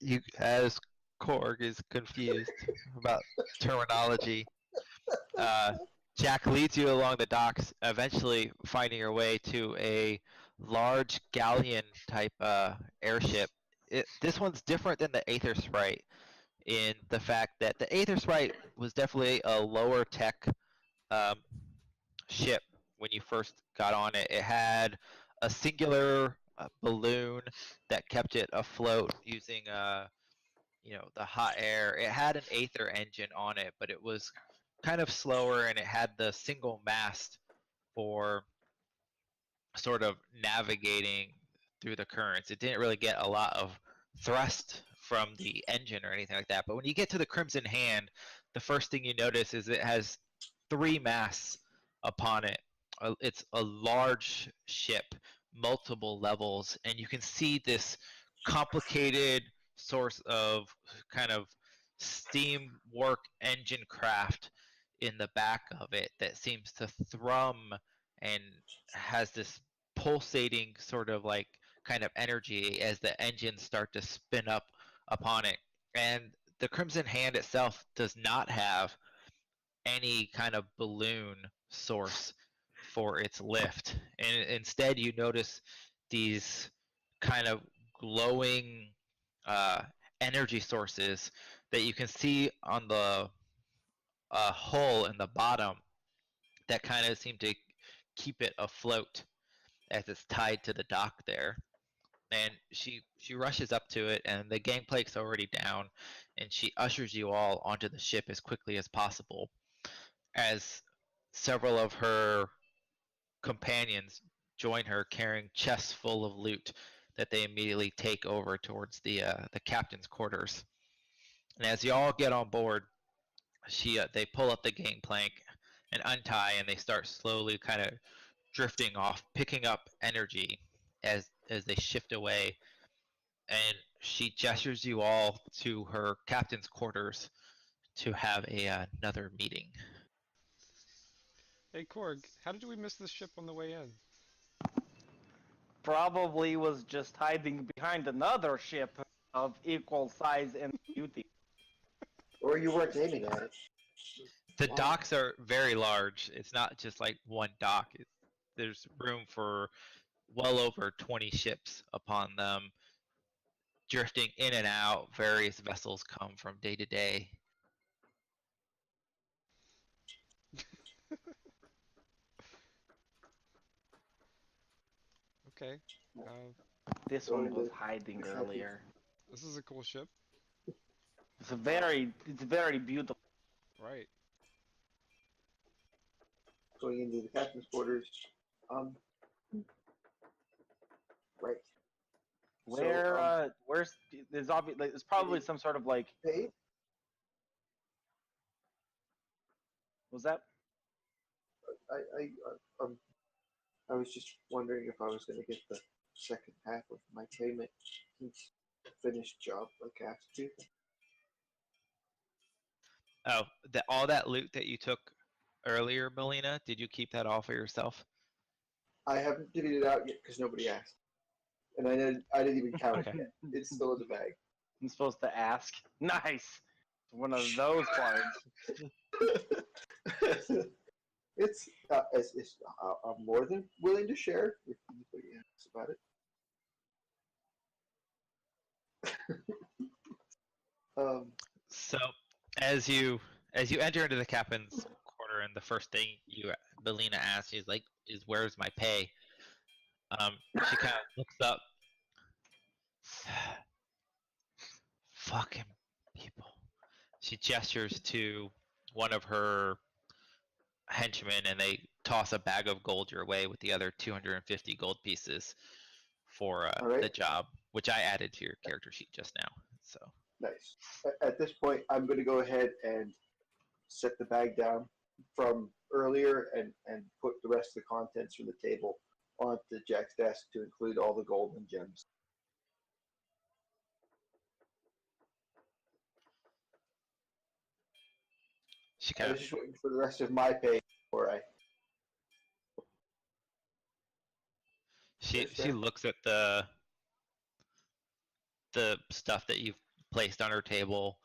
You, as Korg is confused about terminology, Jack leads you along the docks, eventually finding your way to a large galleon type airship. This one's different than the Aether Sprite in the fact that the Aether Sprite was definitely a lower tech ship when you first got on it. It had a singular balloon that kept it afloat using the hot air. It had an Aether engine on it, but it was kind of slower, and it had the single mast for sort of navigating through the currents. It didn't really get a lot of thrust from the engine or anything like that. But when you get to the Crimson Hand, the first thing you notice is it has 3 masts upon it. It's a large ship, multiple levels, and you can see this complicated source of kind of steam work engine craft in the back of it that seems to thrum and has this pulsating sort of like kind of energy as the engines start to spin up upon it. And the Crimson Hand itself does not have any kind of balloon source for its lift. And instead, you notice these kind of glowing energy sources that you can see on the hull in the bottom that kind of seem to keep it afloat as it's tied to the dock there. And she rushes up to it, and the gangplank's already down, and she ushers you all onto the ship as quickly as possible. As several of her companions join her, carrying chests full of loot that they immediately take over towards the captain's quarters. And as you all get on board, they pull up the gangplank and untie, and they start slowly kind of drifting off, picking up energy as they shift away. And she gestures you all to her captain's quarters to have another meeting. Hey Korg, how did we miss this ship on the way in? Probably was just hiding behind another ship of equal size and beauty. Or you weren't aiming at it. The docks are very large. It's not just like one dock. There's room for well over 20 ships upon them, drifting in and out. Various vessels come from day to day. Okay. This one was hiding earlier. This is a cool ship. It's very beautiful. Right. Going into the captain's quarters. Right. Where where's there's obviously there's probably some sort of like Hey, was that I was just wondering if I was going to get the second half of my payment since finished job like I have to. Oh, all that loot that you took earlier, Melina, did you keep that all for yourself? I haven't divvied it out yet because nobody asked, and I didn't even count it Okay. yet. It's still in the bag. I'm supposed to ask? Nice. One of those cards. It's I'm more than willing to share if anybody asks about it. So as you enter into the captain's quarter, and the first thing Melina asks you is where's my pay? She kind of looks up. Fucking people. She gestures to one of her henchmen, and they toss a bag of gold your way with the other 250 gold pieces for Alright. the job, which I added to your character sheet just now. So Nice. At this point, I'm going to go ahead and set the bag down from earlier and put the rest of the contents from the table onto Jack's desk to include all the gold and gems. she I kind was of just waiting for the rest of my pay before I. she looks at the stuff that you've placed on her table.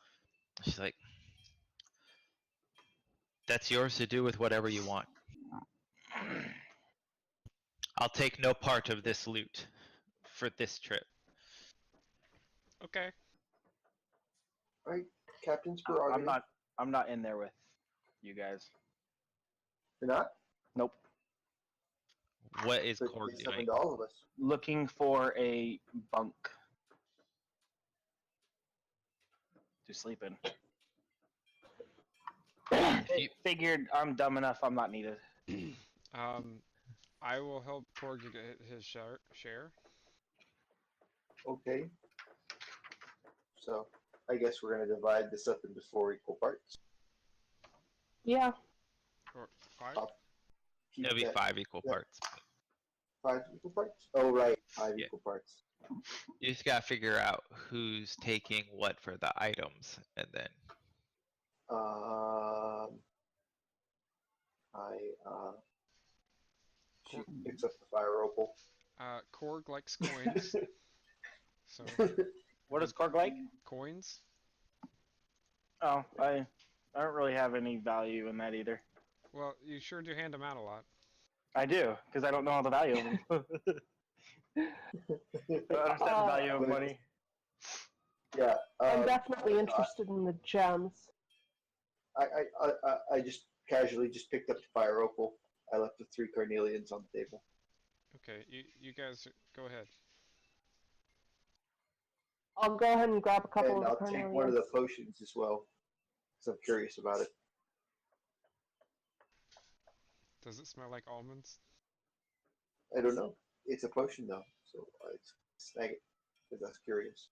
She's like, that's yours to do with whatever you want. I'll take no part of this loot for this trip. Okay. All right, Captain's prerogative. I'm not in there with you guys. You're not? Nope. What is But Korg it's doing? something to all of us. Looking for a bunk to sleep in. Figured I'm dumb enough. I'm not needed. I will help Korg to get his share. Okay. So I guess we're going to divide this up into 4 equal parts. Yeah. Or 5? I'll keep It'll be that- 5 equal that- parts. 5 equal parts? Oh, right. 5 Yeah. equal parts. You just gotta figure out who's taking what for the items, and then She picks up the fire opal. Korg likes coins. So, What does Korg like? coins? Oh, I don't really have any value in that either. Well, you sure do hand them out a lot. I do, because I don't know all the value of them. I don't understand the value of money. Yeah. I'm definitely interested in the gems. I just casually just picked up the fire opal. I left the 3 carnelians on the table. Okay, you guys go ahead. I'll go ahead and grab a couple And of the I'll take one of carnelians. the potions as well, because I'm curious about it. Does it smell like almonds? I don't know. It's a potion though, so I snag it because I was curious.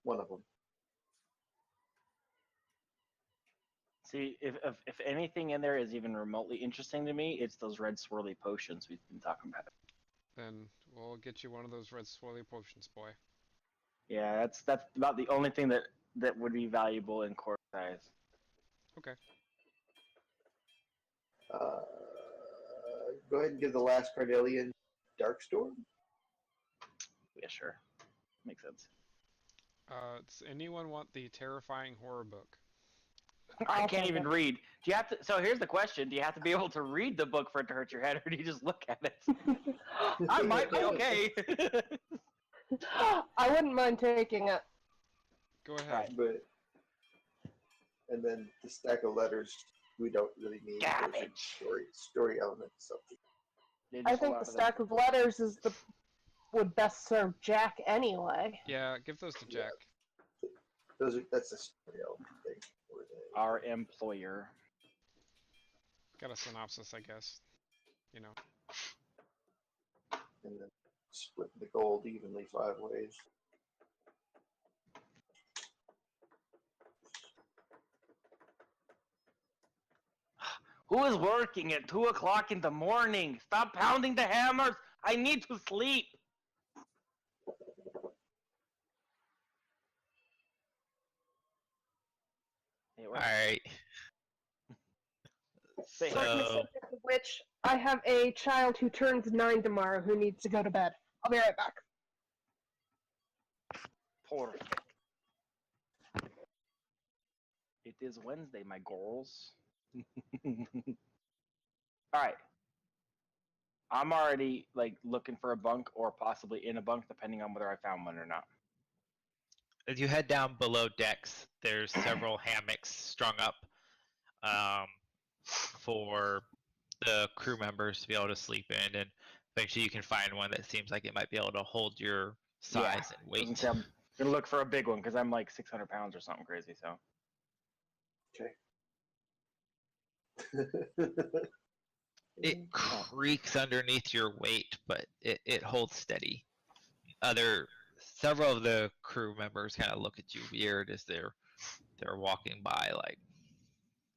One of them. See, if anything in there is even remotely interesting to me, it's those red swirly potions we've been talking about. Then we'll get you one of those red swirly potions, boy. Yeah, that's about the only thing that would be valuable in core size. Okay. Go ahead and give the last carnelian Darkstorm. Yeah, sure. Makes sense. Does anyone want the terrifying horror book? I I'll can't take even it. read. Do you have to? So here's the question: do you have to be able to read the book for it to hurt your head, or do you just look at it? I might be okay. I wouldn't mind taking it. Go ahead. Right. But and then the stack of letters we don't really need. Those are Garbage. story elements. Something. I think the stack of letters is would best serve Jack anyway. Yeah, give those to Jack. That's a story element thing. Our employer. Got a synopsis, I guess. You know. And then split the gold evenly 5 ways. Who is working at 2 o'clock in the morning? Stop pounding the hammers. I need to sleep. Hey, all right. Say- So Which I have a child who turns 9 tomorrow who needs to go to bed. I'll be right back. Perfect. It is Wednesday, my girls. Alright. I'm already like looking for a bunk or possibly in a bunk depending on whether I found one or not. as you head down below decks, there's several hammocks strung up for the crew members to be able to sleep in, and eventually you can find one that seems like it might be able to hold your size and I was gonna weight. say I'm gonna look for a big one because I'm like 600 pounds or something crazy. So It creaks underneath your weight, but it holds steady. Several of the crew members kind of look at you weird as they're walking by, like,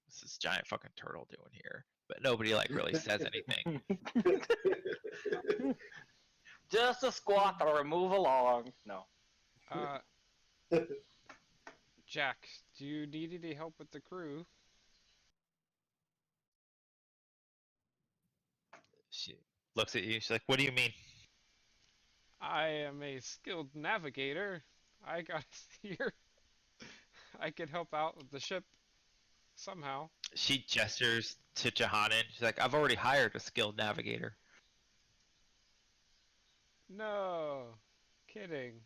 what's this giant fucking turtle doing here? But nobody like really says anything. just a squat or move along. No. Jack, do you need any help with the crew? She looks at you. She's like, "What do you mean?" I am a skilled navigator. I got here. I could help out with the ship somehow. She gestures to Johannan. She's like, "I've already hired a skilled navigator." No, kidding.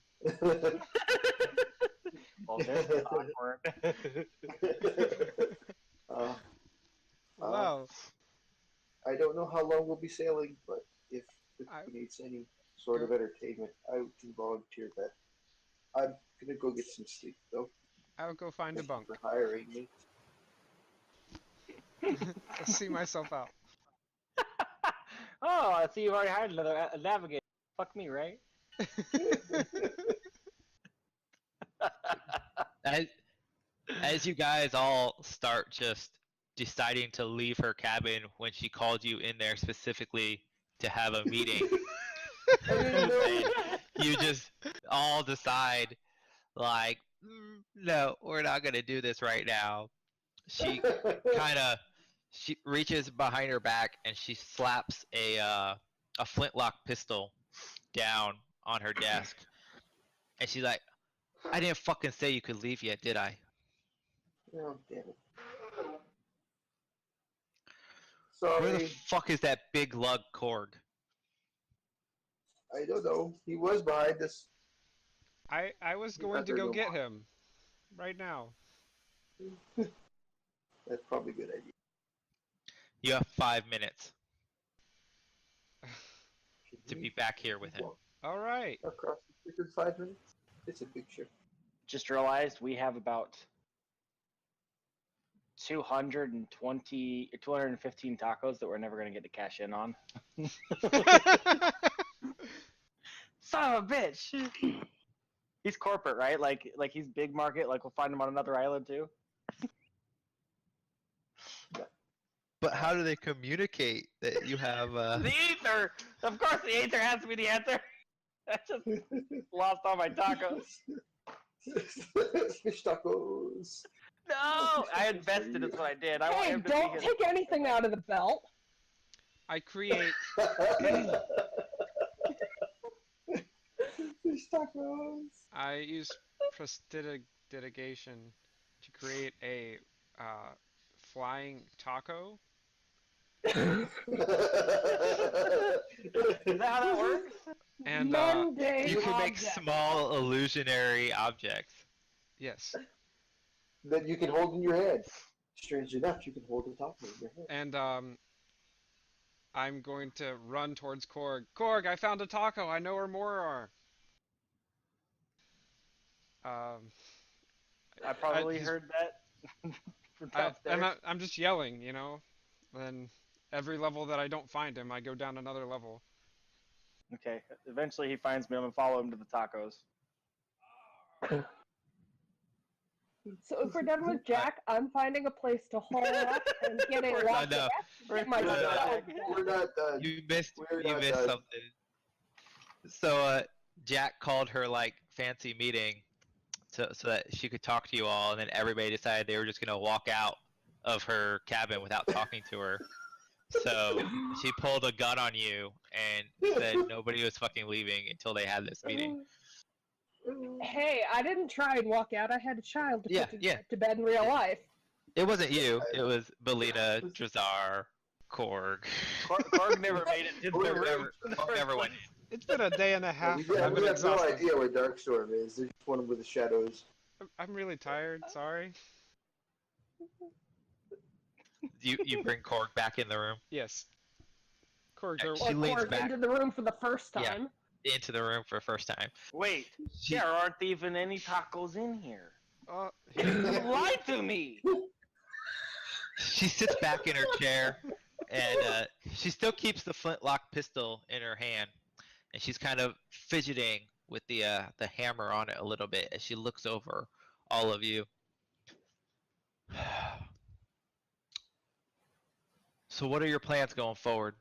Well, there's awkward. Well, I don't know how long we'll be sailing, but if the I- crew needs any sort of entertainment, I can volunteer that. I'm gonna go get some sleep, though. I'll go find a Thank you bunk. for hiring me. I'll see myself out. Oh, I see you've already hired another navigator. Fuck me, right? as you guys all start just deciding to leave her cabin when she called you in there specifically to have a meeting, and you just all decide like, no, we're not gonna do this right now. She she reaches behind her back and she slaps a flintlock pistol down on her desk, and she's like, I didn't fucking say you could leave yet, did I? Oh, damn it. Where the Sorry. fuck is that big lug Korg? I don't know. He was behind us. I was He's going not to there go no get more. him right now. That's probably a good idea. You have 5 minutes to be back here with him. Walk All right. across the street in 5 minutes. It's a big ship. Just realized we have about 215 tacos that we're never going to get to cash in on. Son of a bitch! He's corporate, right? Like he's big market. Like we'll find him on another island too. But how do they communicate that you have The ether, of course, the ether has to be the answer. I just lost all my tacos. Fish tacos. No, I invested. Is what I did. I want Hey, him to don't be his. take anything out of the belt. I create Fish tacos. I use prestidigitation to create a flying taco. Is that how that works? And Mundane you can make object. small illusionary objects. yes, that you can hold in your hand. Strangely enough, you can hold a taco in your hand. and I'm going to run towards Korg. Korg, I found a taco. I know where more are. I probably he's- heard that from downstairs. I'm just yelling, you know. Then every level that I don't find him, I go down another level. Okay. Eventually, he finds me. I'm gonna follow him to the tacos. So if we're done with Jack, I'm finding a place to haul up and getting We're locked not up. Get my done. salad We're back. not done. You missed We're you not missed done. something. So Jack called her like fancy meeting so that she could talk to you all, and then everybody decided they were just gonna walk out of her cabin without talking to her. So she pulled a gun on you and said nobody was fucking leaving until they had this meeting. Hey, I didn't try and walk out. I had a child to Yeah, put yeah. to bed in real life. It wasn't you. It was Belina, Drazar, Korg. Korg never made it to the Korg room. Never went. It's been a day and a half. We and I've have been no exhausted. idea where Darkstorm is. There's just one with the shadows. I'm really tired. Sorry. You bring Korg back in the room, Yes. Korg, She Or leans Korg back. into the room for the first Yeah. time. into the room for the first time. Wait, She, there aren't even any tacos in here. he- You lied to me. she sits back in her chair, and she still keeps the flintlock pistol in her hand, and she's kind of fidgeting with the hammer on it a little bit as she looks over all of you. So what are your plans going forward?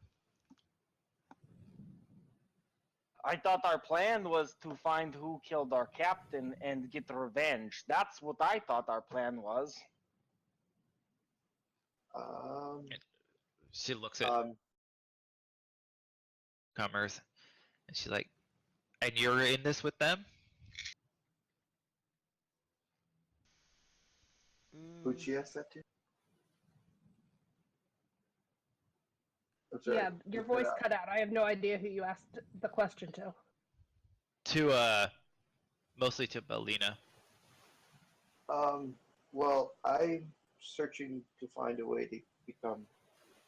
I thought our plan was to find who killed our captain and get revenge. That's what I thought our plan was. She looks at comers, and she's like, and you're in this with them? Who'd she ask that to? I'm sorry. Yeah, your voice cut out. I have no idea who you asked the question to. To mostly to Belina. Well, I'm searching to find a way to become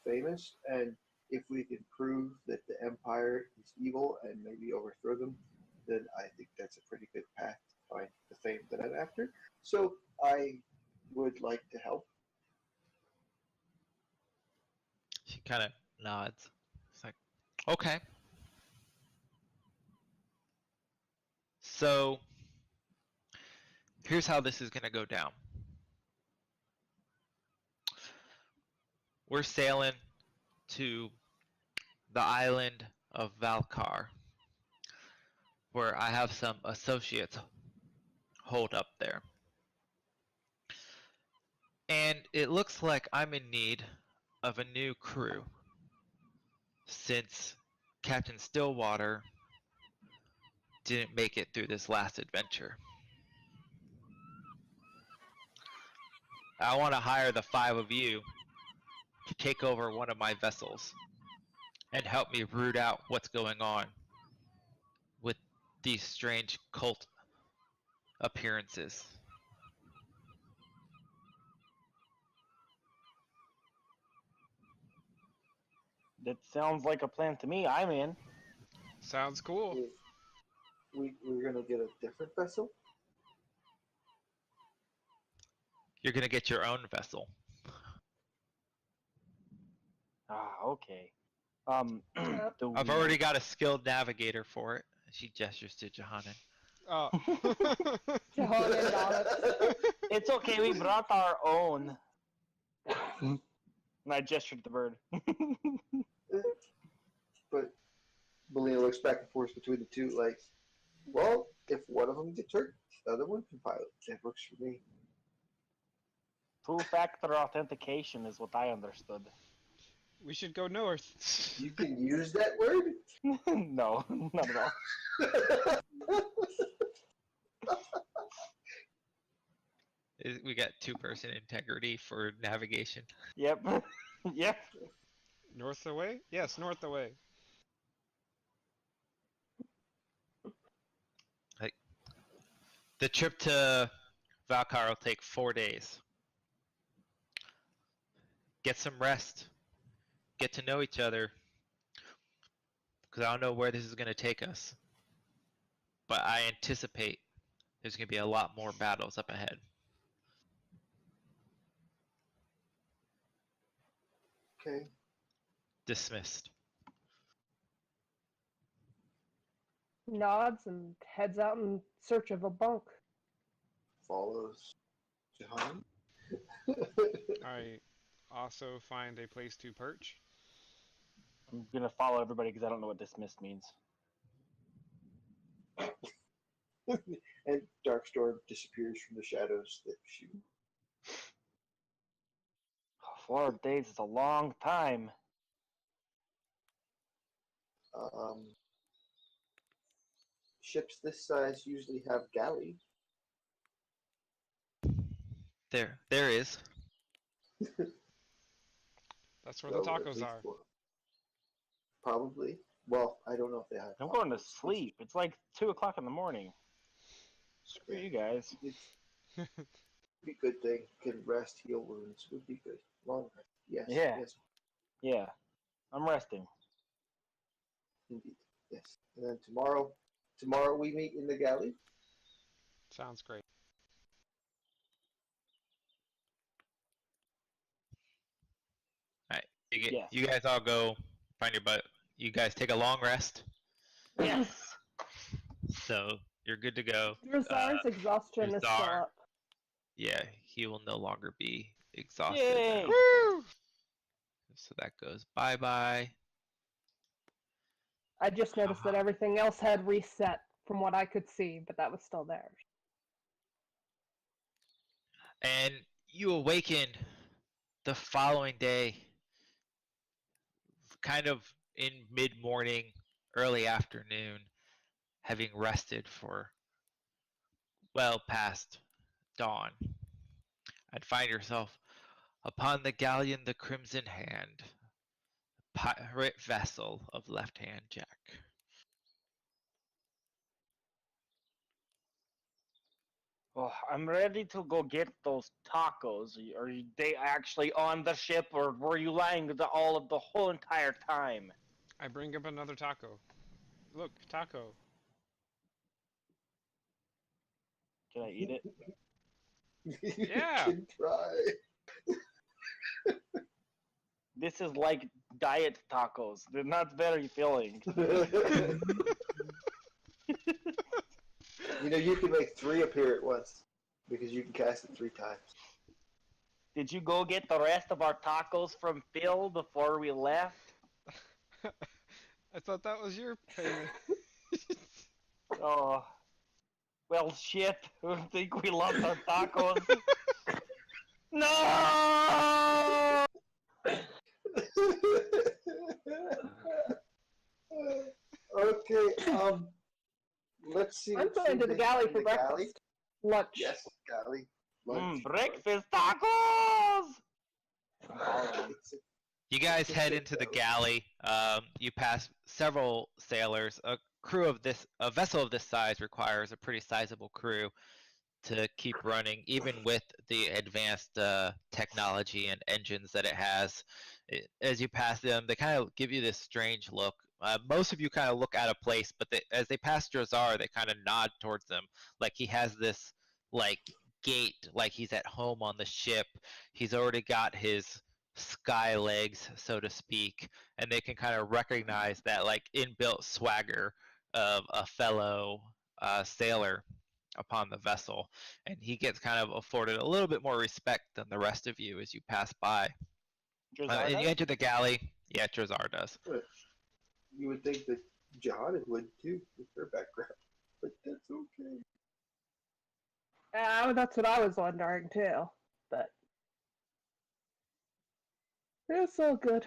famous, and if we can prove that the Empire is evil and maybe overthrow them, then I think that's a pretty good path to find the fame that I'm after. So I would like to help. She kind of nods. It's like, okay. So here's how this is going to go down. We're sailing to the island of Valkar, where I have some associates holed up there. And it looks like I'm in need of a new crew, since Captain Stillwater didn't make it through this last adventure. I want to hire the 5 of you to take over one of my vessels and help me root out what's going on with these strange cult appearances. That sounds like a plan to me. I'm in. Sounds cool. If we're gonna get a different vessel. You're going to get your own vessel. Ah, okay. Do I've we- already got a skilled navigator for it. She gestures to Johanna. Oh. Johanna nods. It's okay. We brought our own. And I gestured to the bird. But Melina looks back and forth between the two, like, well, if one of them gets hurt, the other one can pilot. That works for me. Two-factor authentication is what I understood. We should go north. You can use that word? No, not at all. We got 2-person integrity for navigation. Yep. Yep. North away? Yes, north away. The trip to Valkar will take 4 days. Get some rest. Get to know each other. Because I don't know where this is going to take us. But I anticipate there's going to be a lot more battles up ahead. Okay. Dismissed. Nods and heads out in search of a bunk. Follows Jahan. I also find a place to perch. I'm gonna follow everybody because I don't know what dismissed means. And Darkstorm disappears from the shadows that shoot. 4 days is a long time. Ships this size usually have galley. There is. That's where the So at tacos least are. Probably. Well, I don't know if they have. I'm going to tacos. sleep. It's like 2 o'clock in the morning. Screw you guys. It's be a good thing. Can rest, heal wounds. Would be good. Long rest. Yes. Yeah. Yes. Yeah, I'm resting. Indeed. Yes. And then tomorrow we meet in the galley. Sounds great. Alright. Yes. You guys all go find your butt. You guys take a long rest. Yes. So you're good to go. Drazar's exhaustion is still Drazar. up. Yeah, he will no longer be exhausted. Yay! now. Woo! So that goes bye-bye. I just noticed that everything else had reset from what I could see, but that was still there. And you awaken the following day, kind of in mid-morning, early afternoon, having rested for well past dawn. And find yourself upon the galleon the Crimson Hand, pirate vessel of Left Hand Jack. Well, I'm ready to go get those tacos. Are they actually on the ship, or were you lying the whole entire time? I bring up another taco. Look, taco. Can I eat it? Yeah. You can try. This is like diet tacos. They're not very filling. You know, you can make 3 appear at once. because you can cast it 3 times. Did you go get the rest of our tacos from Phil before we left? I thought that was your payment. Oh. Well, shit. I think we lost our tacos. No! Okay, let's see. I'm what going to food the they galley have in for the breakfast. galley. Lunch. Yes, galley. Lunch. Breakfast tacos! You guys Just head a into the galley. galley. You pass several sailors. A vessel of this size requires a pretty sizable crew to keep running, even with the advanced technology and engines that it has. As you pass them, they kind of give you this strange look. Most of you kind of look out of place, but as they pass Drazar, they kind of nod towards them, like he has this like gait, like he's at home on the ship. He's already got his sky legs, so to speak, and they can kind of recognize that like inbuilt swagger of a fellow sailor upon the vessel, and he gets kind of afforded a little bit more respect than the rest of you as you pass by. And you enter the galley. Yeah, Drazar does. But you would think that Johanna would too, with her background, but that's okay. That's what I was wondering too. But it's all good.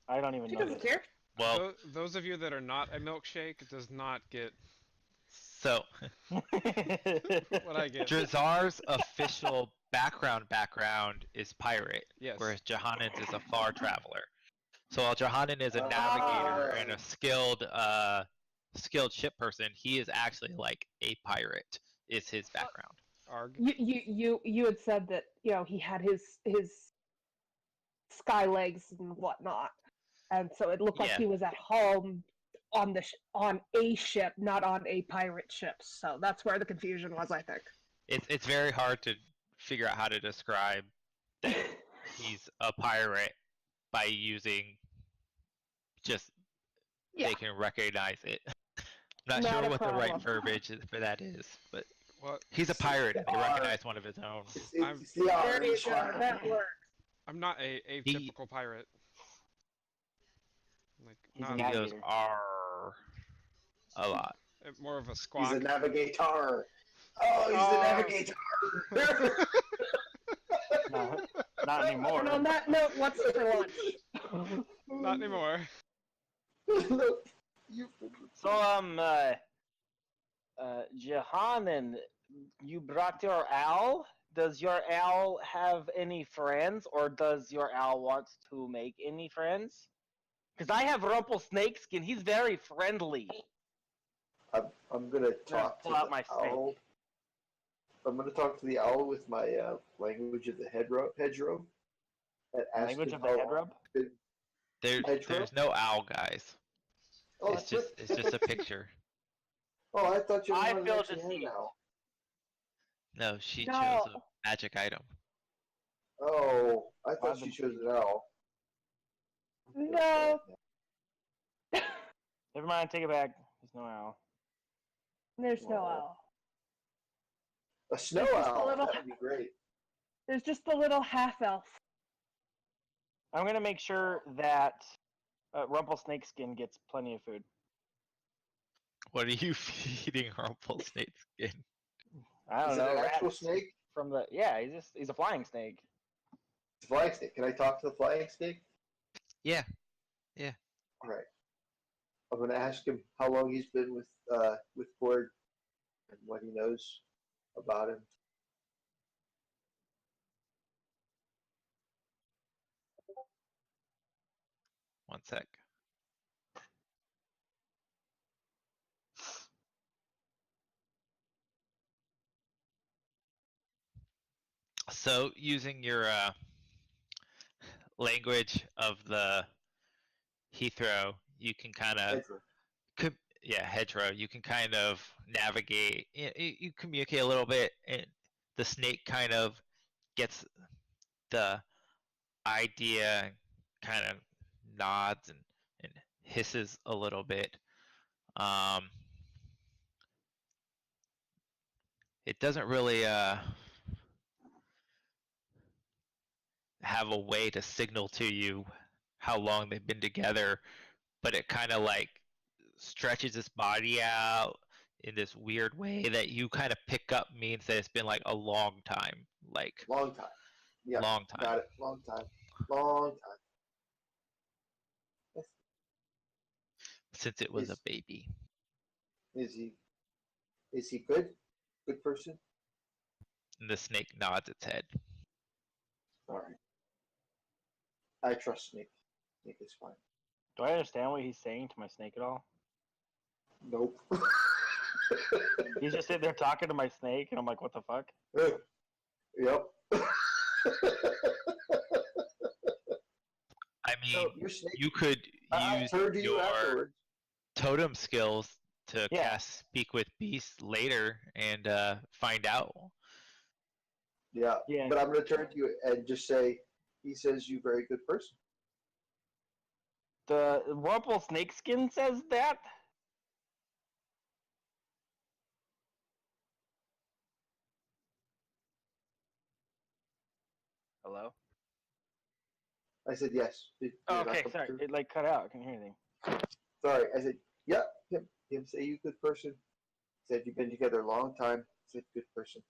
I don't even She know doesn't this. care. Well, Those of you that are not a milkshake does not get so what I get. Drazar's official background is pirate, Yes. whereas Johannan's is a far traveler. So while Johannan is a navigator and a skilled ship person, he is actually like a pirate. Is his background. Arg. You had said that he had his sky legs and whatnot, and so it looked like Yeah. he was at home on on a ship, not on a pirate ship. So that's where the confusion was, I think. It's very hard to figure out how to describe that he's a pirate by using just Yeah. they can recognize it. I'm not Not sure a what the right problem. verbiage for that is, but What? he's a pirate and they recognize one of his own. It's the There you orange go. line. That works. I'm not a typical pirate. Like He's not a He goes navigator. R a lot. more of a He's squawk. a navigator. Oh, he's the navigator. No, not anymore. And on that note, what's for lunch? Not anymore. Look, you. So, Johannan, you brought your owl? Does your owl have any friends, or does your owl want to make any friends? Because I have Snakeskin. He's very friendly. I'm gonna talk to pull out the my owl. I'm gonna talk to the owl with my language of the hedgerow. And ask Language him of the how head rub? long Hedgerow? There's no owl, guys. Oh, It's just a picture. Oh, I thought you I wanted feel to actually have an deceived. owl. No, she No. chose a magic item. Oh, I thought I've she been chose cheating. an owl. No. Never mind, take it back. There's no owl. There's no Wow. owl. A snow It's just a owl. little- That would be great. There's just a little half elf. I'm gonna make sure that Snakeskin gets plenty of food. What are you feeding Rumpelstiltskin? I don't Is know. it an actual rats snake? From the he's a flying snake. It's a flying snake. Can I talk to the flying snake? Yeah. All right. I'm gonna ask him how long he's been with Ford and what he knows about him. One sec. So using your language of the Heathrow, you can kind of hedgerow. You can kind of navigate. You communicate a little bit, and the snake kind of gets the idea, and kind of nods and hisses a little bit. It doesn't really have a way to signal to you how long they've been together, but it kind of like stretches its body out in this weird way that you kind of pick up means that it's been like a long time, like Long time. Yeah. long time. Got it. Long time. Long time. Yes. Since it was a Is baby. is he is he good? Good person? And the snake nods its head. All right. I trust Snake. Snake is fine. Do I understand what he's saying to my snake at all? Nope. He's just sitting there talking to my snake, and I'm like, what the fuck? Yep. I mean, So your snake. you could I use turned to you your afterwards. totem skills to Yeah. cast Speak with Beasts later and find out. Yeah. Yeah. But I'm going to turn to you and just say, he says you very good person. The Rumple Snakeskin says that? Hello? I said yes. Did Oh, that okay, come sorry. through? It like cut out. I couldn't hear anything. Sorry. I said, yep. Him say you good person. Said you've been together a long time. Said good person.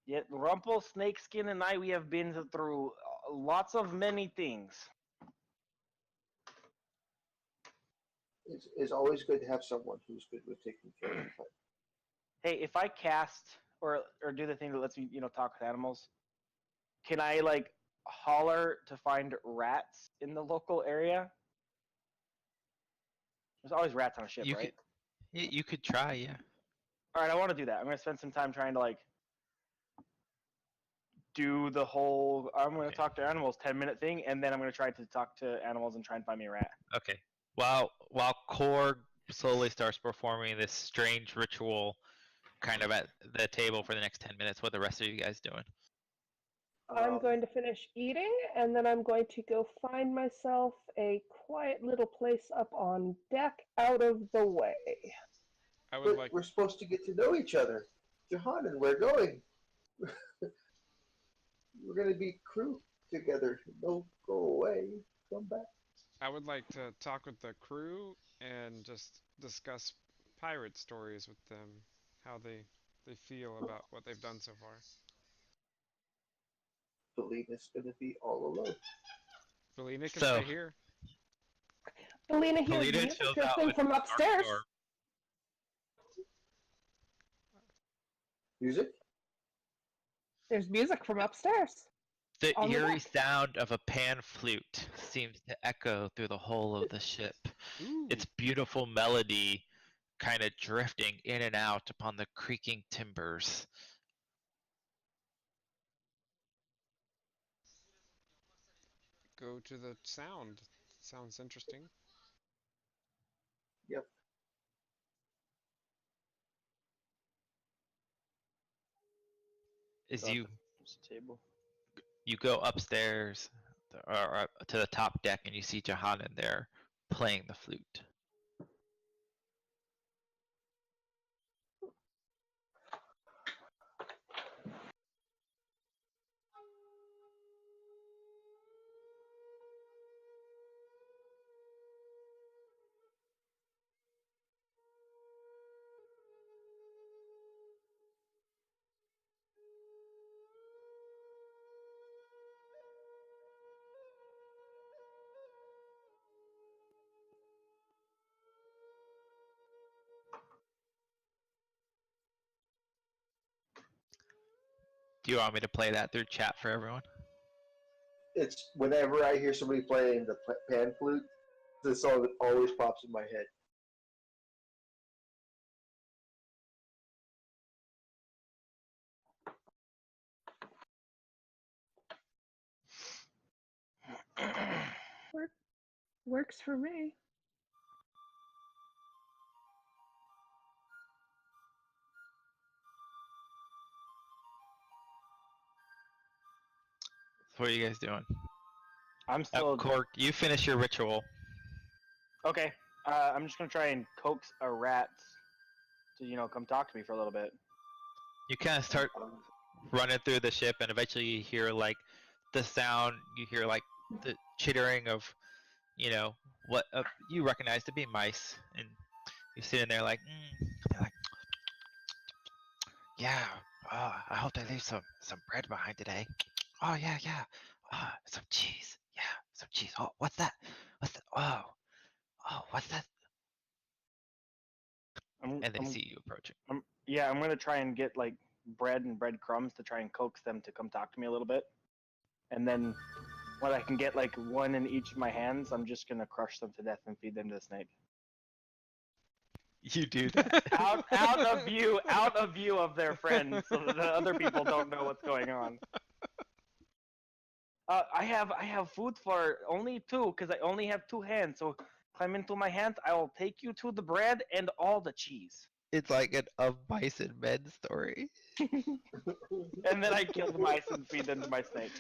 Yet Rumple Snakeskin and I, we have been through lots of many things. It's always good to have someone who's good with taking care of your pet. Hey, if I cast or do the thing that lets me, talk with animals, can I like holler to find rats in the local area? There's always rats on a ship, You right? you could try, yeah. All right, I want to do that. I'm going to spend some time trying to like do the whole I'm going to talk to animals 10-minute thing, and then I'm going to try to talk to animals and try and find me a rat. Okay. While Korg slowly starts performing this strange ritual kind of at the table for the next 10 minutes, what are the rest of you guys doing? I'm going to finish eating, and then I'm going to go find myself a quiet little place up on deck out of the way. I would But like. we're supposed to get to know each other. Jahan and we're going. We're going to be crew together. Don't go away. Come back. I would like to talk with the crew and just discuss pirate stories with them, how they feel about what they've done so far. Felina's going to be all alone. Felina can So- stay here. Felina hears Felina music chills out drifting with from the upstairs. Dark Music? There's music from upstairs. The On the eerie deck. sound of a pan flute seems to echo through the whole of the ship. Ooh. Its beautiful melody kind of drifting in and out upon the creaking timbers. Go to the sound. Sounds interesting. Yep. As Got you the table. you go upstairs or to the top deck and you see Jahan in there playing the flute. Do you want me to play that through chat for everyone? It's whenever I hear somebody playing the pan flute, this song always pops in my head. Works for me. So what are you guys doing? I'm still Korg, you finish your ritual. okay. I'm just gonna try and coax a rat to come talk to me for a little bit. You kind of start running through the ship and eventually you hear like the sound. You hear like the chittering of, what you recognize to be mice, and you're sitting there like, they're like, yeah. Oh, I hope they leave some bread behind today. Oh yeah, yeah. Some cheese. Yeah, some cheese. Oh, what's that? What's that? Oh, what's that? And they see you approaching. I'm gonna try and get like bread and breadcrumbs to try and coax them to come talk to me a little bit, and then when I can get like one in each of my hands, I'm just gonna crush them to death and feed them to the snake. You do that. out of view of their friends, so that the other people don't know what's going on. I have food for only two because I only have two hands. So climb into my hands. I will take you to the bread and all the cheese. It's like a mice and men story. And then I kill the mice and feed them to my snake.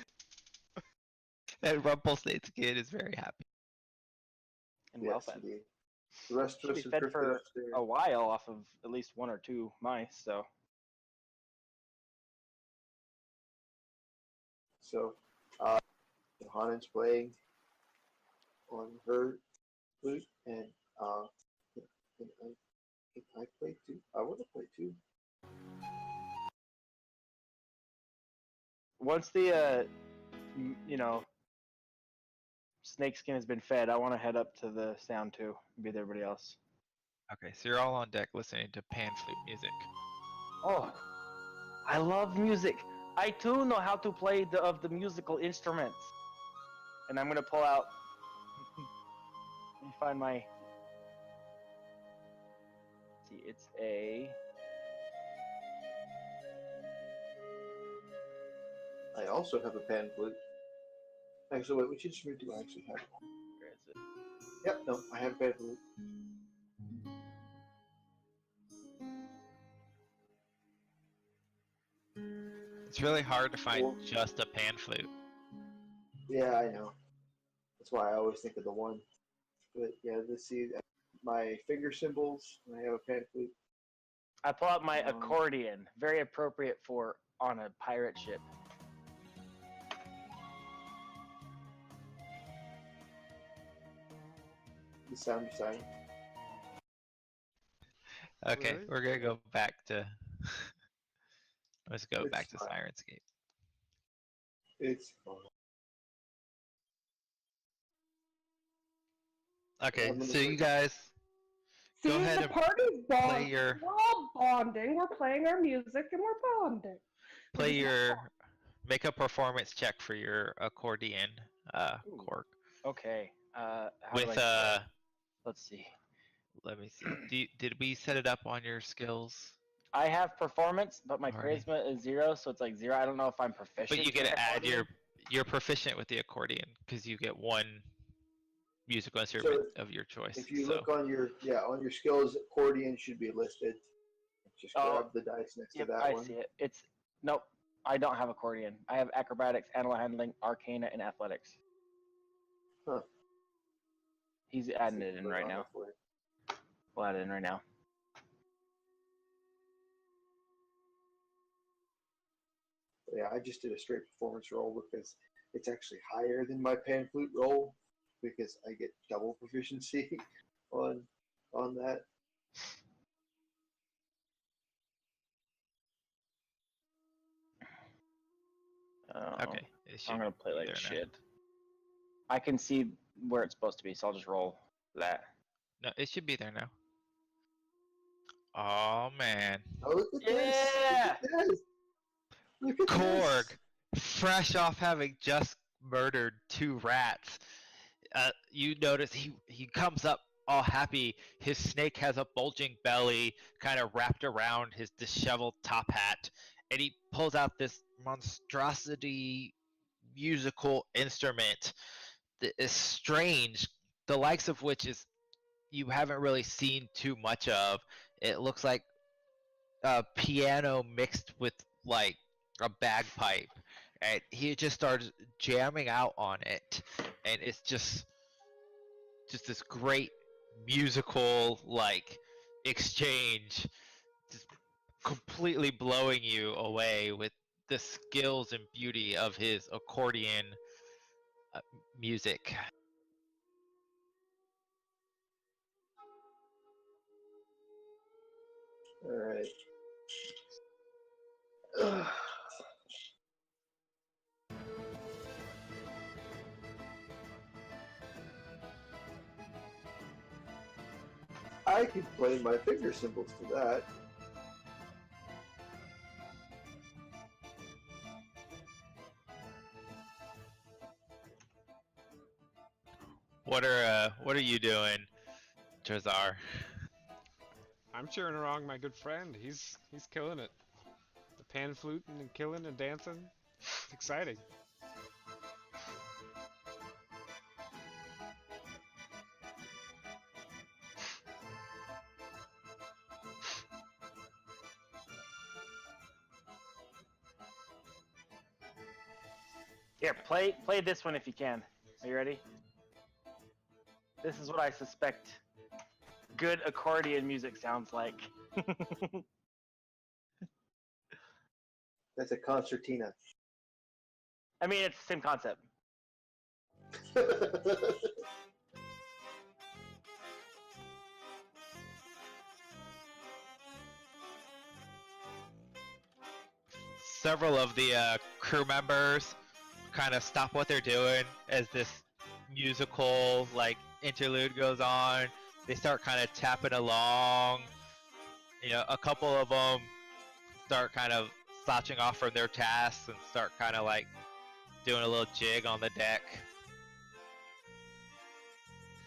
And Rumpelstiltskin is very happy. And well fed. Indeed. The rest of us Should be fed for a while off of at least one or two mice. So, Johanna's playing on her flute, and I play too. I want to play too. Once the snakeskin has been fed, I want to head up to the sound too and be with everybody else. Okay, so you're all on deck listening to pan flute music. Oh, I love music. I too know how to play the musical instruments. And I'm gonna pull out. Let me find my. Let's see, it's a. I also have a pan flute. Actually, wait, which instrument do I actually have? Where is it? Yep, no, I have a pan flute. It's really hard to find just a pan flute. Yeah, I know. That's why I always think of the one. But yeah, let's see. My finger cymbals. I have a pan flute. I pull out my accordion, very appropriate for on a pirate ship. The sound design. Okay, Really? we're gonna go back to. Let's go It's back to fine. Syrinscape. It's fun. Okay, I'm gonna so you break- guys See, Go ahead the and party's bonding. your- We're all bonding. We're playing our music and we're bonding. play your make a performance check for your accordion Ooh. cork Okay. How with do I let's see. let me see. Did we set it up on your skills? I have performance, but my Alrighty. charisma is 0, so it's like 0. I don't know if I'm proficient. But you get with to add accordion. you're proficient with the accordion because you get one musical instrument of your choice. If you so. look on your skills, accordion should be listed. Just grab the dice next Yep, to that I one. see it. It's nope. I don't have accordion. I have acrobatics, animal handling, arcana, and athletics. Huh. He's adding it in right now. We'll add it in right now. Yeah, I just did a straight performance roll because it's actually higher than my pan flute roll because I get double proficiency on that. Okay. It should I'm gonna play be like there now. shit. I can see where it's supposed to be, so I'll just roll that. No, it should be there now. Oh man. Oh, look at Yeah! this! Look at this! Look at Korg, this! fresh off having just murdered 2 rats, you notice he comes up all happy. His snake has a bulging belly, kind of wrapped around his disheveled top hat, and he pulls out this monstrosity musical instrument that is strange, the likes of which is you haven't really seen too much of. It looks like a piano mixed with like a bagpipe, and he just starts jamming out on it, and it's just this great musical like exchange, just completely blowing you away with the skills and beauty of his accordion music. All right. I could play my finger symbols to that. What are you doing, Trazar? I'm cheering along my good friend. He's killing it. The pan fluting and killing and dancing. It's exciting. Here, play this one if you can. Are you ready? This is what I suspect good accordion music sounds like. That's a concertina. I mean, it's the same concept. Several of the crew members kind of stop what they're doing as this musical like interlude goes on. They start kind of tapping along. You know, a couple of them start kind of slouching off from their tasks and start kind of like doing a little jig on the deck.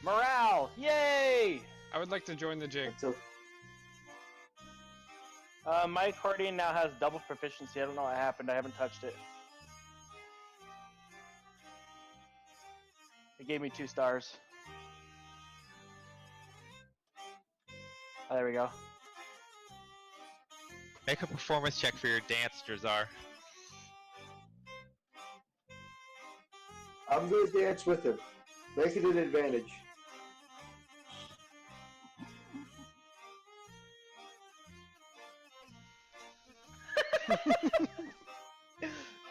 Morale! Yay! I would like to join the jig. So, My accordion now has double proficiency. I don't know what happened. I haven't touched it. It gave me 2 stars. Oh, there we go. Make a performance check for your dance, Drazar. I'm going to dance with him. Make it an advantage.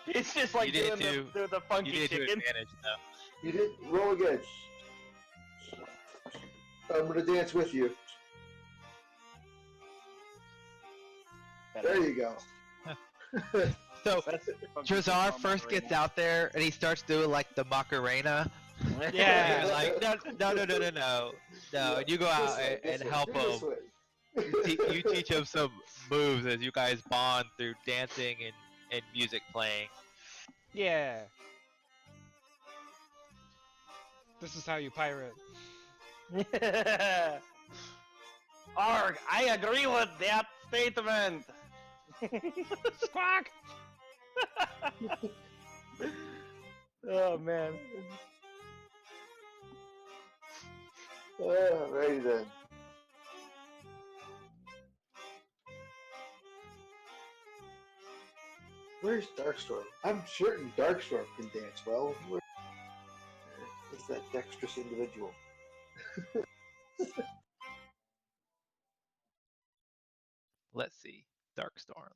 It's just like You doing did the funky You did to chicken. advantage though. You did roll again. I'm going to dance with you. There you go. So That's Drazar first gets out there and he starts doing like the Macarena. Yeah. You're like, no. And you go out and help him. You teach him some moves as you guys bond through dancing and music playing. Yeah. This is how you pirate. Arg, I agree with that statement. Squawk! Oh man. Righty then. Where's Darkstorm? I'm certain Darkstorm can dance well. Where is that dexterous individual? Let's see. Darkstorm.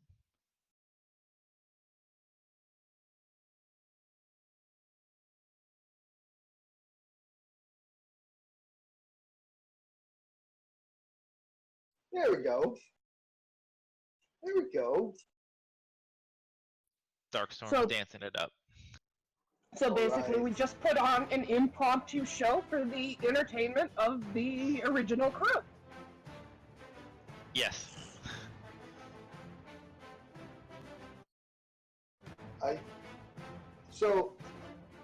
There we go. There we go. Darkstorm's So- dancing it up. So basically, Alright. we just put on an impromptu show for the entertainment of the original crew. Yes. So,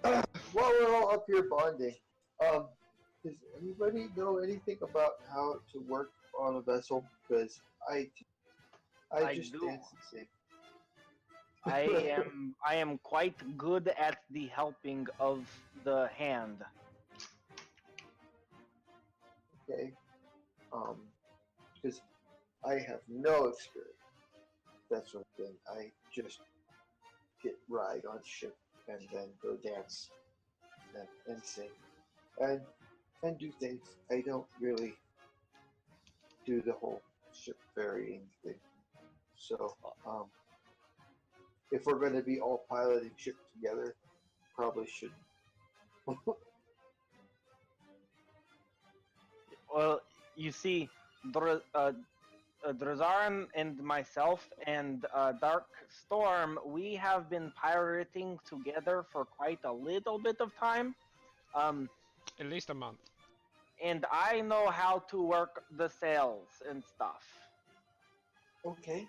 while we're all up here bonding, does anybody know anything about how to work on a vessel? Because I just do. dance and sing. I am quite good at the helping of the hand. Okay. Because I have no experience. That sort of thing. I just ride on ship and then go dance and sing and do things. I don't really do the whole ship ferrying thing. So if we're going to be all piloting ship together, probably shouldn't. Well, you see, Drazaran and myself and Dark Storm, we have been pirating together for quite a little bit of time. At least a month. And I know how to work the sails and stuff. Okay.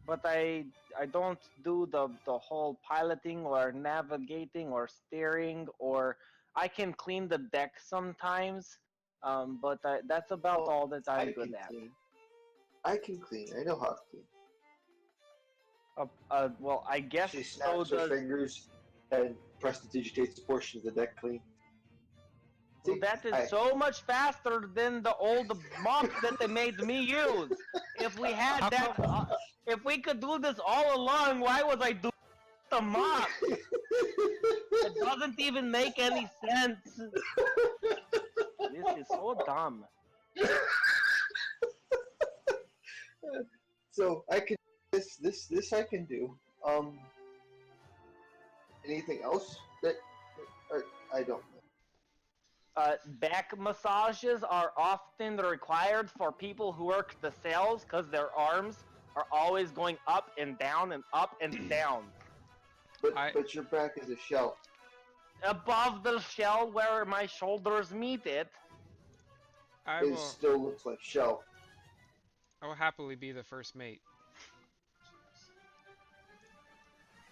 But I don't do the whole piloting or navigating or steering, or I can clean the deck sometimes. But that's about Well, all that I'm I good can at. clean. I can clean. I know how to clean. Well, I guess She so snaps her does. fingers and prestidigitates a portion of the deck clean. Well, See, that is so much faster than the old mop that they made me use. If we had How that, come- if we could do this all along, why was I doing the mop? It doesn't even make any sense. This is so dumb. So I can this I can do. Anything else that I don't know. Back massages are often required for people who work the sails because their arms are always going up and down and up and down. But your back is a shell. Above the shell where my shoulders meet it. It still looks like shell. I will happily be the first mate.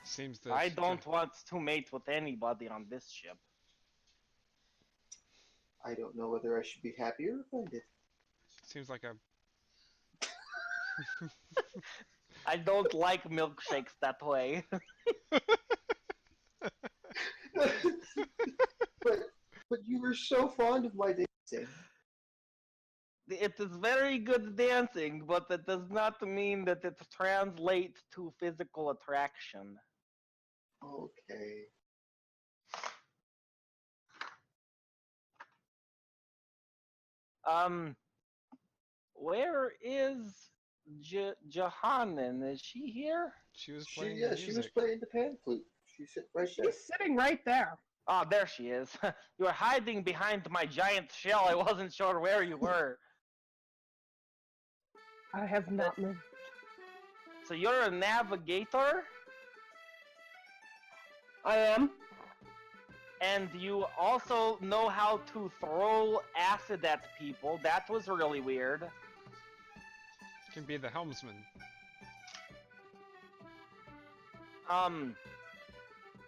Seems that I don't want to mate with anybody on this ship. I don't know whether I should be happy or offended. Seems like a. I don't like milkshakes that way. but you were so fond of my dancing. It is very good dancing, but that does not mean that it translates to physical attraction. Okay. Where is Johannan? Is she here? She was playing She was music. playing the pan flute. She's sitting right there. She's sitting right there. Oh, there she is. You were hiding behind my giant shell. I wasn't sure where you were. I have not moved. So you're a navigator? I am. And you also know how to throw acid at people. That was really weird. Can be the helmsman.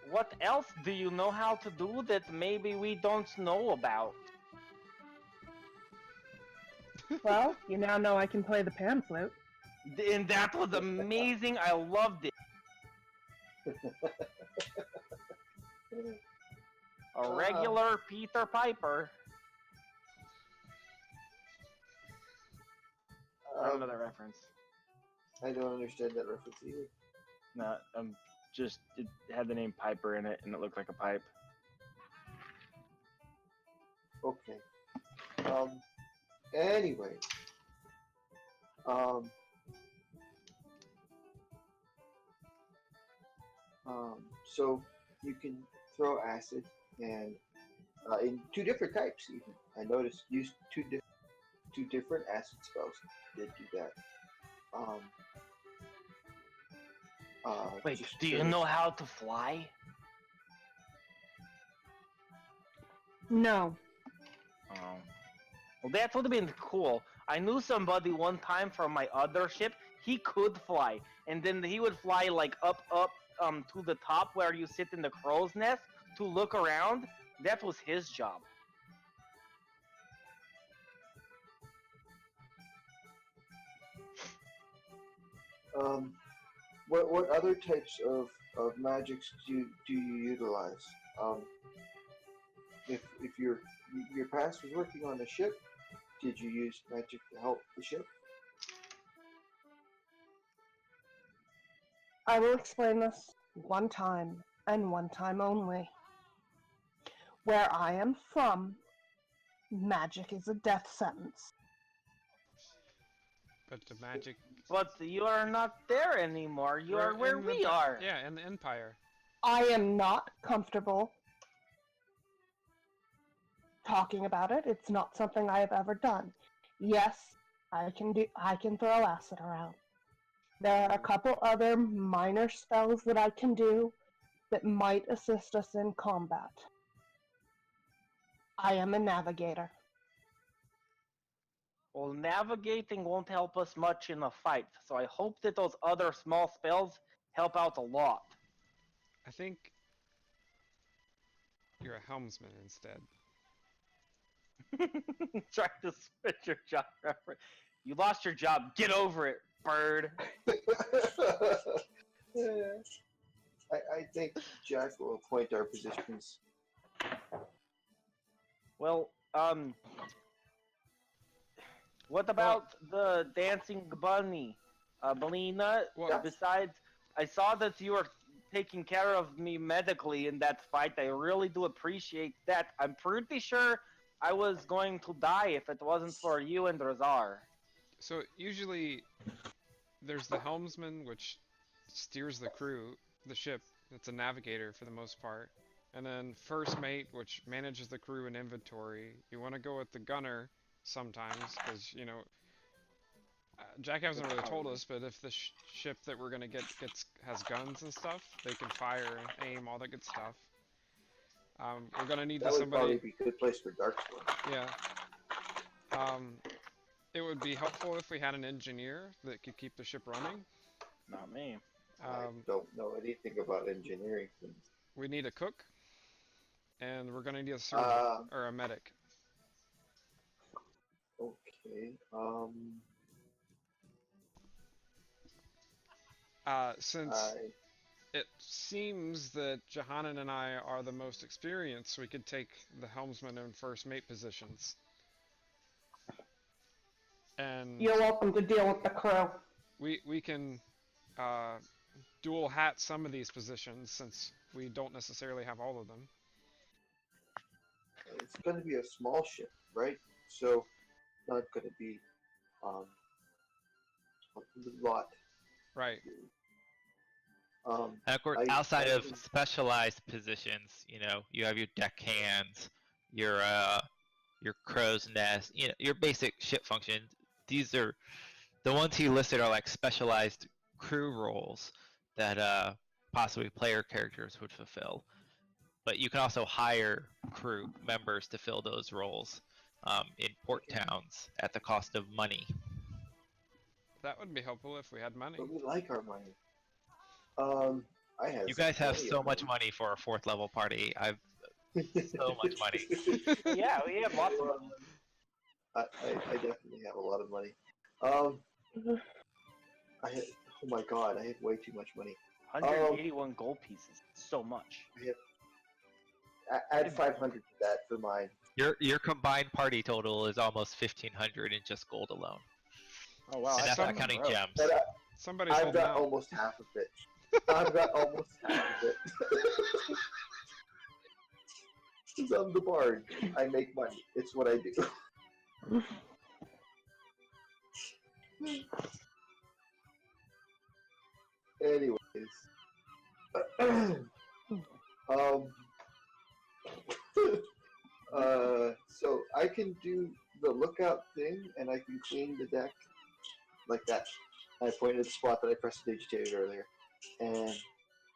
What else do you know how to do that maybe we don't know about? Well, you now know I can play the pan flute. And that was amazing. I loved it. A regular Peter Piper. I don't know that reference. I don't understand that reference either. No, just it had the name Piper in it, and it looked like a pipe. Okay. Anyway. So you can throw acid and in two different types even. I noticed use two different acid spells. Did do that. Wait, just do you curious. know how to fly? No. Oh. Well, that would have been cool. I knew somebody one time from my other ship. He could fly, and then he would fly like up, to the top where you sit in the crow's nest to look around. That was his job. What other types of magics do you utilize? If your past was working on a ship, did you use magic to help the ship? I will explain this one time, and one time only. Where I am from, magic is a death sentence. But the magic But you are not there anymore. You We're are where in the we are. Yeah, in the Empire. I am not comfortable talking about it. It's not something I have ever done. Yes, I can throw acid around. There are a couple other minor spells that I can do that might assist us in combat. I am a navigator. Well, navigating won't help us much in a fight, so I hope that those other small spells help out a lot. I think you're a helmsman instead. Trying to switch your job reference. You lost your job. Get over it, bird. I think Jack will appoint our positions. Well, what about the dancing bunny, Belina? Well, Besides, I saw that you were taking care of me medically in that fight. I really do appreciate that. I'm pretty sure I was going to die if it wasn't for you and Razar. so usually there's the helmsman, which steers the crew, the ship. It's a navigator for the most part. And then first mate, which manages the crew and inventory. You want to go with the gunner sometimes, because Jack hasn't really told us, but if the ship that we're gonna get has guns and stuff, they can fire, aim, all that good stuff. We're gonna need That would somebody. probably be a good place for Darkstorm. Yeah. It would be helpful if we had an engineer that could keep the ship running. Not me. I don't know anything about engineering things. We need a cook, and we're gonna need a surgeon or a medic. Okay. Since it seems that Johannan and I are the most experienced, we could take the helmsman and first mate positions. And You're welcome to deal with the crew. we can dual hat some of these positions since we don't necessarily have all of them. It's going to be a small ship, right? So not going to be a lot. Right. And of course, outside of specialized positions, you have your deckhands, your crow's nest, your basic ship functions. These are the ones he listed are like specialized crew roles that possibly player characters would fulfill. But you can also hire crew members to fill those roles in port towns at the cost of money. That would be helpful if we had money. But we like our money. I have. You guys have so much money for a 4th level party. I've so much money. Yeah, we have lots of money. I definitely have a lot of money. I had, oh my god, I have way too much money. 181 gold pieces. So much. Add 500 to that for mine. Your combined party total is almost 1,500 in just gold alone. Oh wow, And that's not counting gems. But I've got almost half of it. I've got almost half of it. Because I'm the bard. I make money. It's what I do. Anyways. So I can do the lookout thing, and I can clean the deck like that. I pointed at the spot that I prestidigitated earlier, and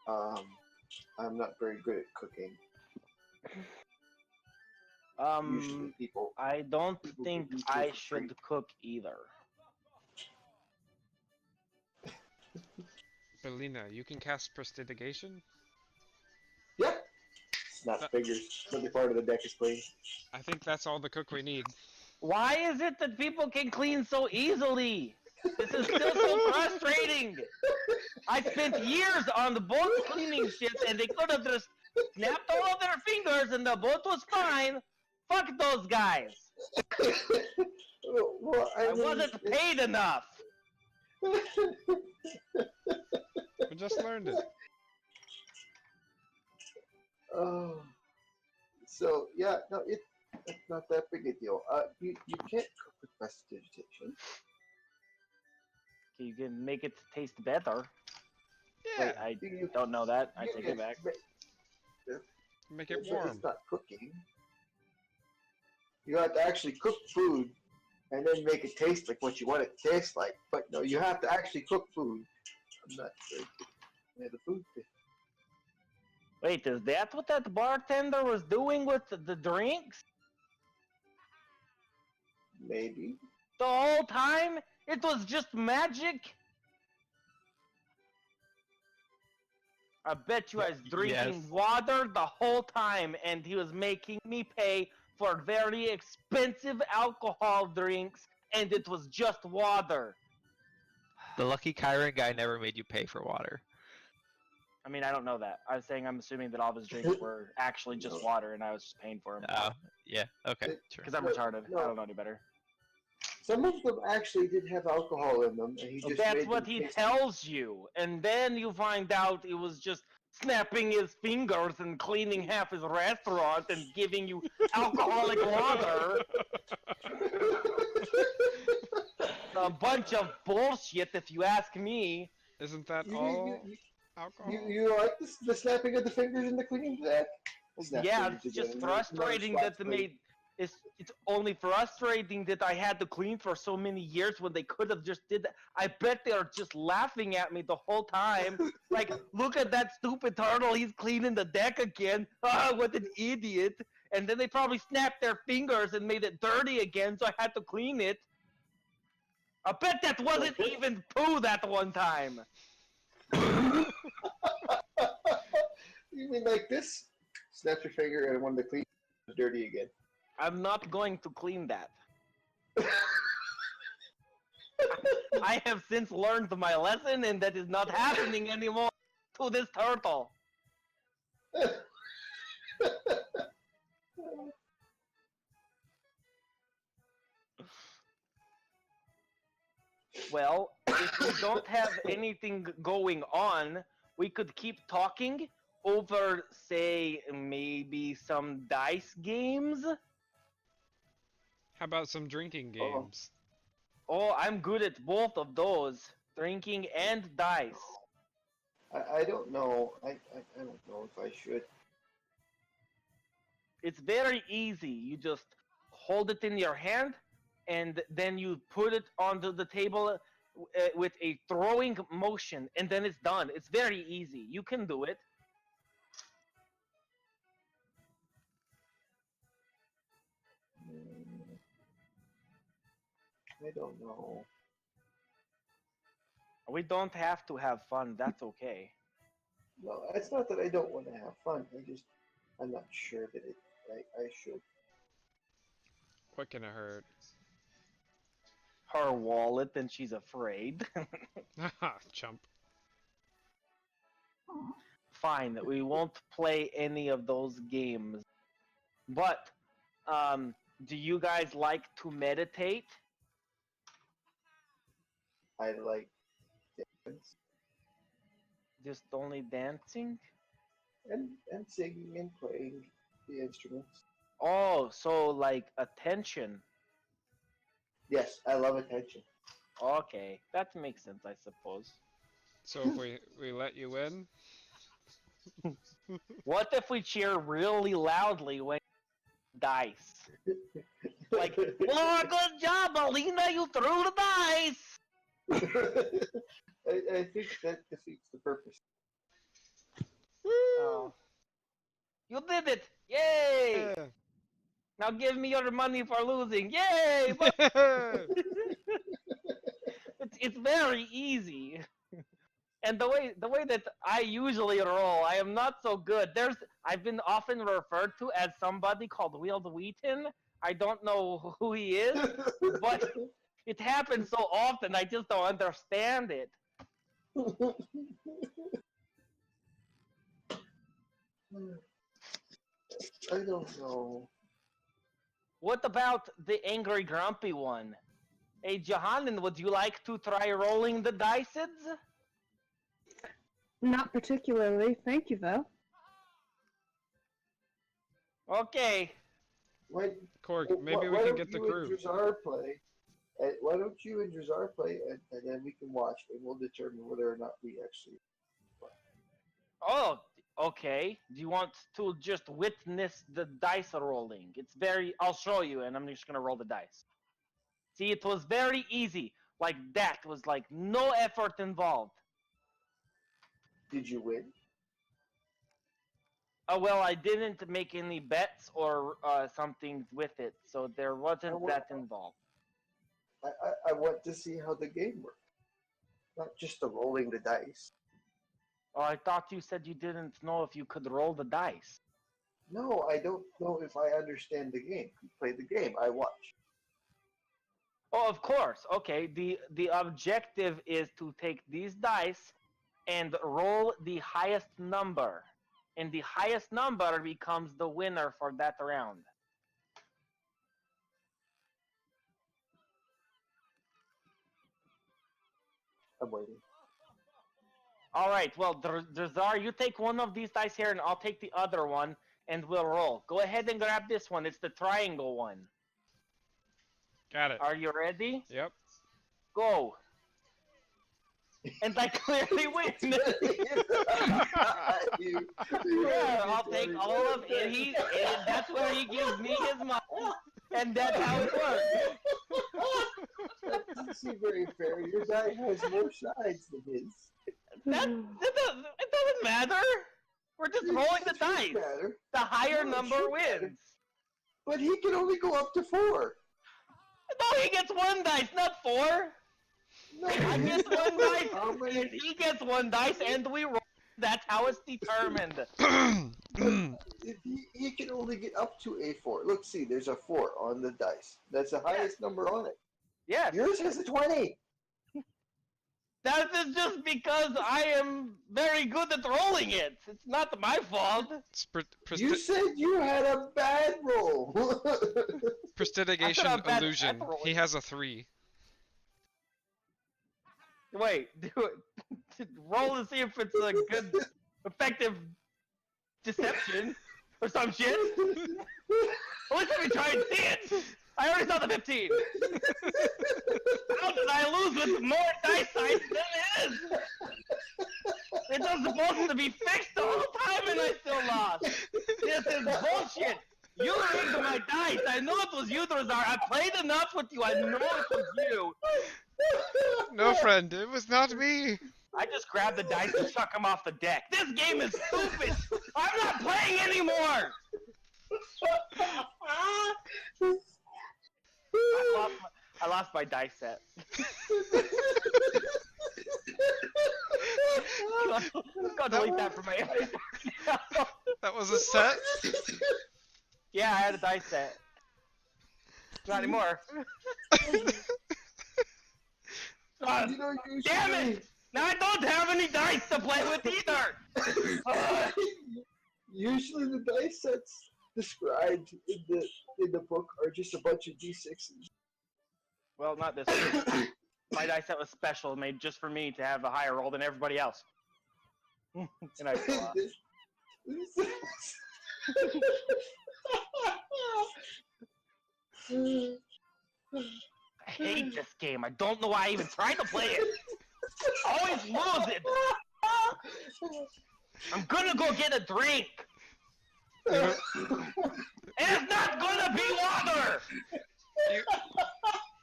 I'm not very good at cooking. Usually people. I don't think I should cook either. Belina, you can cast prestidigitation? Yep. Snap fingers. Another part of the deck is clean. I think that's all the cook we need. Why is it that people can clean so easily? This is still so frustrating. I spent years on the boat cleaning shit, and they could have just snapped all of their fingers, and the boat was fine. Fuck those guys. Well, I wasn't paid enough. We just learned it. So yeah, no, it's not that big a deal. You can't cook with prestidigitation. You can make it taste better. Yeah, Wait, I don't know that. I take it back. make it It's warm. not cooking. You have to actually cook food and then make it taste like what you want it to taste like. But no, you have to actually cook food. I'm not sure. Yeah, the food. Wait, is that what that bartender was doing with the drinks? Maybe. The whole time? It was just magic? I bet you I was drinking Yes. water the whole time, and he was making me pay for very expensive alcohol drinks, and it was just water. The lucky Kyron guy never made you pay for water. I mean, I don't know that. I was saying I'm assuming that all of his drinks were actually just water, and I was just paying for them. Oh, yeah. Okay, sure. Because I'm retarded. No. I don't know any better. Some of them actually did have alcohol in them, and he just That's made what them he taste- tells you, and then you find out it was just snapping his fingers and cleaning half his restaurant and giving you alcoholic water. A bunch of bullshit, if you ask me. Isn't that You- all you- alcohol? You like the snapping of the fingers and the cleaning of that? Snap Yeah, fingers it's just again. frustrating Another that they slap made. It's only frustrating that I had to clean for so many years when they could have just did that. I bet they're just laughing at me the whole time. Like, look at that stupid turtle, he's cleaning the deck again. Ah, what an idiot. And then they probably snapped their fingers and made it dirty again, so I had to clean it. I bet that wasn't even poo that one time. You mean like this? Snap your finger and one of the clean is dirty again. I'm not going to clean that. I have since learned my lesson, and that is not happening anymore to this turtle. Well, if we don't have anything going on, we could keep talking over, say, maybe some dice games. How about some drinking Oh. games? Oh, I'm good at both of those, drinking and dice. I don't know. I don't know if I should. It's very easy. You just hold it in your hand, and then you put it onto the table with a throwing motion, and then it's done. It's very easy. You can do it. I don't know. We don't have to have fun. That's okay. No, it's not that I don't want to have fun. I'm not sure that I should. What can it hurt? Her wallet, and she's afraid. Haha, chump. Fine, we won't play any of those games. But, do you guys like to meditate? I like dance Just only dancing? and singing and playing the instruments. Oh, so like attention. Yes, I love attention. Okay, that makes sense, I suppose. So if we let you in, What if we cheer really loudly when dice? Like, oh, good job, Alina, you threw the dice! I think that defeats the purpose. Oh. You did it! Yay! yeah. Now give me your money for losing. Yay! But it's very easy. And the way that I usually roll, I am not so good. I've been often referred to as somebody called Wield Wheaton. I don't know who he is, but it happens so often I just don't understand it. I don't know. What about the angry grumpy one? Hey Johannan, would you like to try rolling the dices? Not particularly, thank you though. Okay. Why, Cork, maybe why we can don't get the you and crew. Drazar play? And why don't you and Drazar play, and then we can watch, and we'll determine whether or not we actually play. Oh, okay. Do you want to just witness the dice rolling? It's very. I'll show you, and I'm just gonna roll the dice. See, it was very easy. Like that it was like no effort involved. Did you win? Oh well, I didn't make any bets or something with it, so there wasn't that involved. I want to see how the game works, not just the rolling the dice. Oh, I thought you said you didn't know if you could roll the dice. No, I don't know if I understand the game. You play the game, I watch. Oh, of course. Okay. The objective is to take these dice and roll the highest number. And the highest number becomes the winner for that round. I'm waiting. All right. Well, Drazar, you take one of these dice here, and I'll take the other one, and we'll roll. Go ahead and grab this one. It's the triangle one. Got it. Are you ready? Yep. Go. And I clearly win. Yeah, I'll take all of it. That's where he gives me his money, and that's how it works. That doesn't seem very fair. Your die has more sides than his. It doesn't matter. We're just rolling the dice. Matter. The higher No, it number should wins. matter. But he can only go up to 4. No, he gets one dice, not 4. No, I get one dice, How many? and he gets one dice, and we roll. That's how it's determined. If he can only get up to a 4. Look, see, there's a 4 on the dice. That's the highest number on it. Yes. Yours has a 20. That is just because I am very good at rolling it. It's not my fault. It's You said you had a bad roll. prestidigitation I'm bad at illusion. rolling. He has a 3. Wait, do it. Roll to see if it's a good, effective deception or some shit. Well, let's let me try and see it. I already saw the 15. How did I lose with more dice size than it is? It was supposed to be fixed the whole time and I still lost. This is bullshit. You rigged my dice. I know it was you, Drazar. I played enough with you. I know it was you. No, friend, it was not me. I just grabbed the dice and chuck them off the deck. This game is stupid. I'm not playing anymore. I lost my dice set. Go delete that from my inventory. That was a set? Yeah, I had a dice set. Not anymore. You know, Damn it! Now I don't have any dice to play with either. Usually the dice sets described in the book are just a bunch of D6s. Well, not this one. My dice set was special, made just for me to have a higher roll than everybody else. And I still lost. I hate this game. I don't know why I even tried to play it. I always lose it. I'm gonna go get a drink. And it's not gonna be water.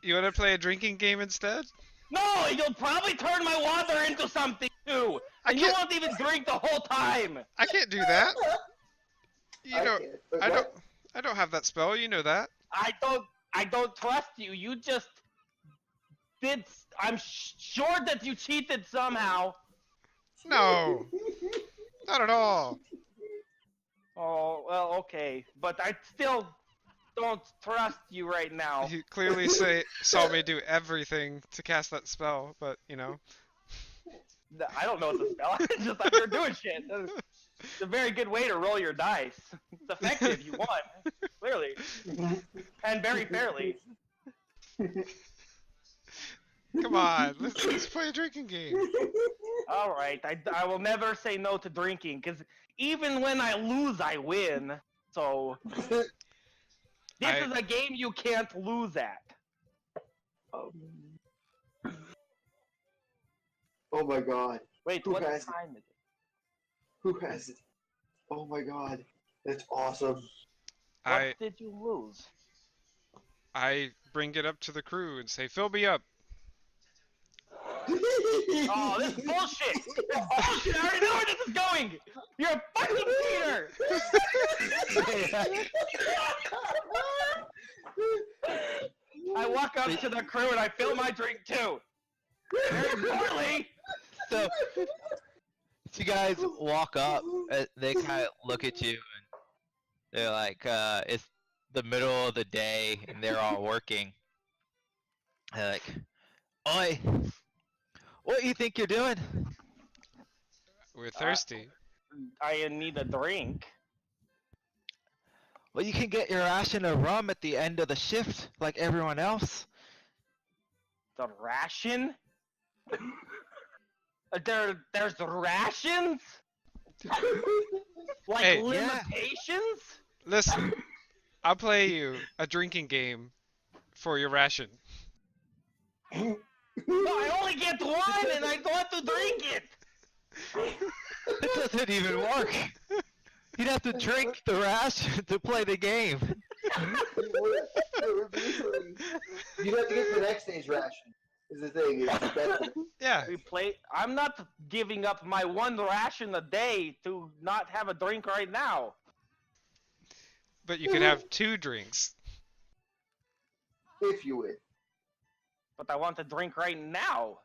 You want to play a drinking game instead? No, you'll probably turn my water into something too. And you can't- won't even drink the whole time. I can't do that. You know, can't, but I what? don't have that spell. You know that. I don't trust you. You just did. I'm sure that you cheated somehow. No, not at all. Oh, well, okay. But I still don't trust you right now. You clearly saw me do everything to cast that spell, but you know. I don't know it's a spell. I just thought you were doing shit. It's a very good way to roll your dice. It's effective. You won. Clearly. And very fairly. Come on, let's play a drinking game. Alright, I will never say no to drinking, because even when I lose, I win. So, this is a game you can't lose at. Oh my god. Wait, Who what has it? time is it? Who has it? Oh my god. That's awesome. What I did you lose? I bring it up to the crew and say, "Fill me up." Oh, this is bullshit! This is bullshit! I already know where this is going! You're a fucking cheater! I walk up to the crew and I fill my drink too! Very poorly! So you guys walk up, they kind of look at you, and they're like, it's the middle of the day, and they're all working. They're like, "Oi, what do you think you're doing?" We're thirsty. I need a drink. "Well, you can get your ration of rum at the end of the shift, like everyone else." The ration? There's rations? Like Hey, limitations? Listen, I'll play you a drinking game for your ration. No, I only get one and I want to drink it! It doesn't even work. You'd have to drink the ration to play the game. You'd have to get the next day's ration. Is the thing. It's better. Yeah, I'm not giving up my one ration a day to not have a drink right now. but you could have 2 drinks. If you win. But I want to drink right now.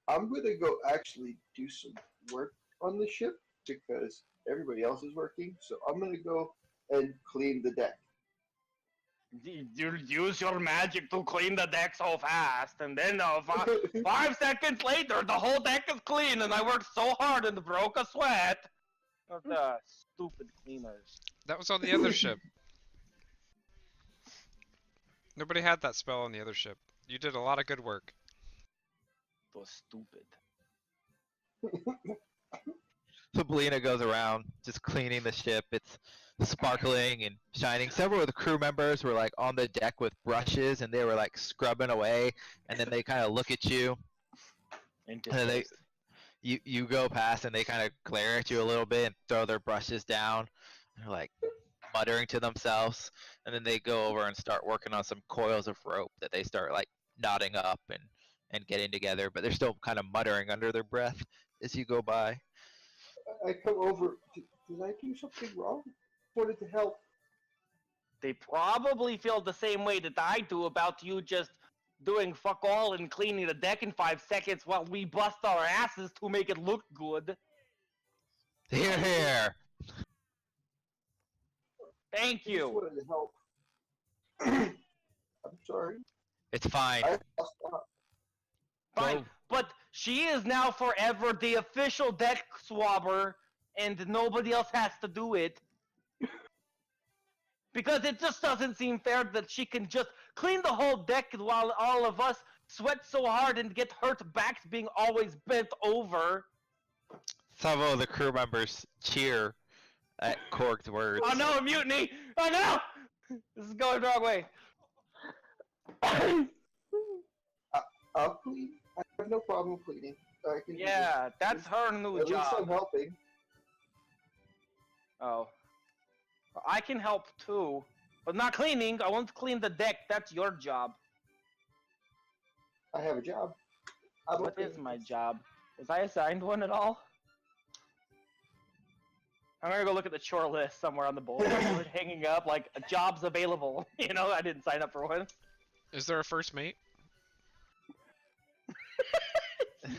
I'm gonna go actually do some work on the ship because everybody else is working. So I'm gonna go and clean the deck. You use your magic to clean the deck so fast, and then 5 seconds later, the whole deck is clean, and I worked so hard and broke a sweat. The stupid cleaners. That was on the other ship. Nobody had that spell on the other ship. You did a lot of good work. So stupid. So Belina goes around just cleaning the ship. It's sparkling and shining. Several of the crew members were like on the deck with brushes and they were like scrubbing away. And then they kind of look at you. And then you go past and they kind of glare at you a little bit and throw their brushes down. And they're like muttering to themselves. And then they go over and start working on some coils of rope that they start like knotting up and getting together. But they're still kind of muttering under their breath as you go by. I come over. Did I do something wrong? Wanted to help. They probably feel the same way that I do about you just doing fuck all and cleaning the deck in 5 seconds while we bust our asses to make it look good. Here, here. Thank I just you. wanted to help. I'm sorry. It's fine. I lost out. Fine, Go. but she is now forever the official deck swabber, and nobody else has to do it. Because it just doesn't seem fair that she can just clean the whole deck while all of us sweat so hard and get hurt backs being always bent over. Several of the crew members cheer at Korg's words. Oh no, mutiny! Oh no! This is going the wrong way. I'll clean. I have no problem cleaning. I can do Yeah, that's her this. new At least I'm job. helping. Oh. I can help too, but not cleaning. I want to clean the deck. That's your job. I have a job. I'm What okay is with my this. job? Was I assigned one at all? I'm gonna go look at the chore list somewhere on the board, hanging up like jobs available. You know, I didn't sign up for one. Is there a first mate?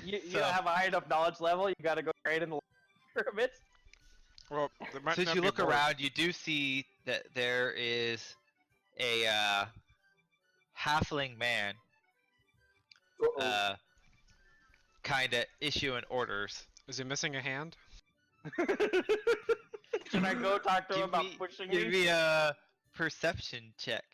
You So- don't have a high enough knowledge level. You gotta go trade in the pyramids. Well, there might So as not you be look more. around, you do see that there is a halfling man Uh-oh. kind of issuing orders. Is he missing a hand? Should I go talk to him about pushing give me? me a perception check.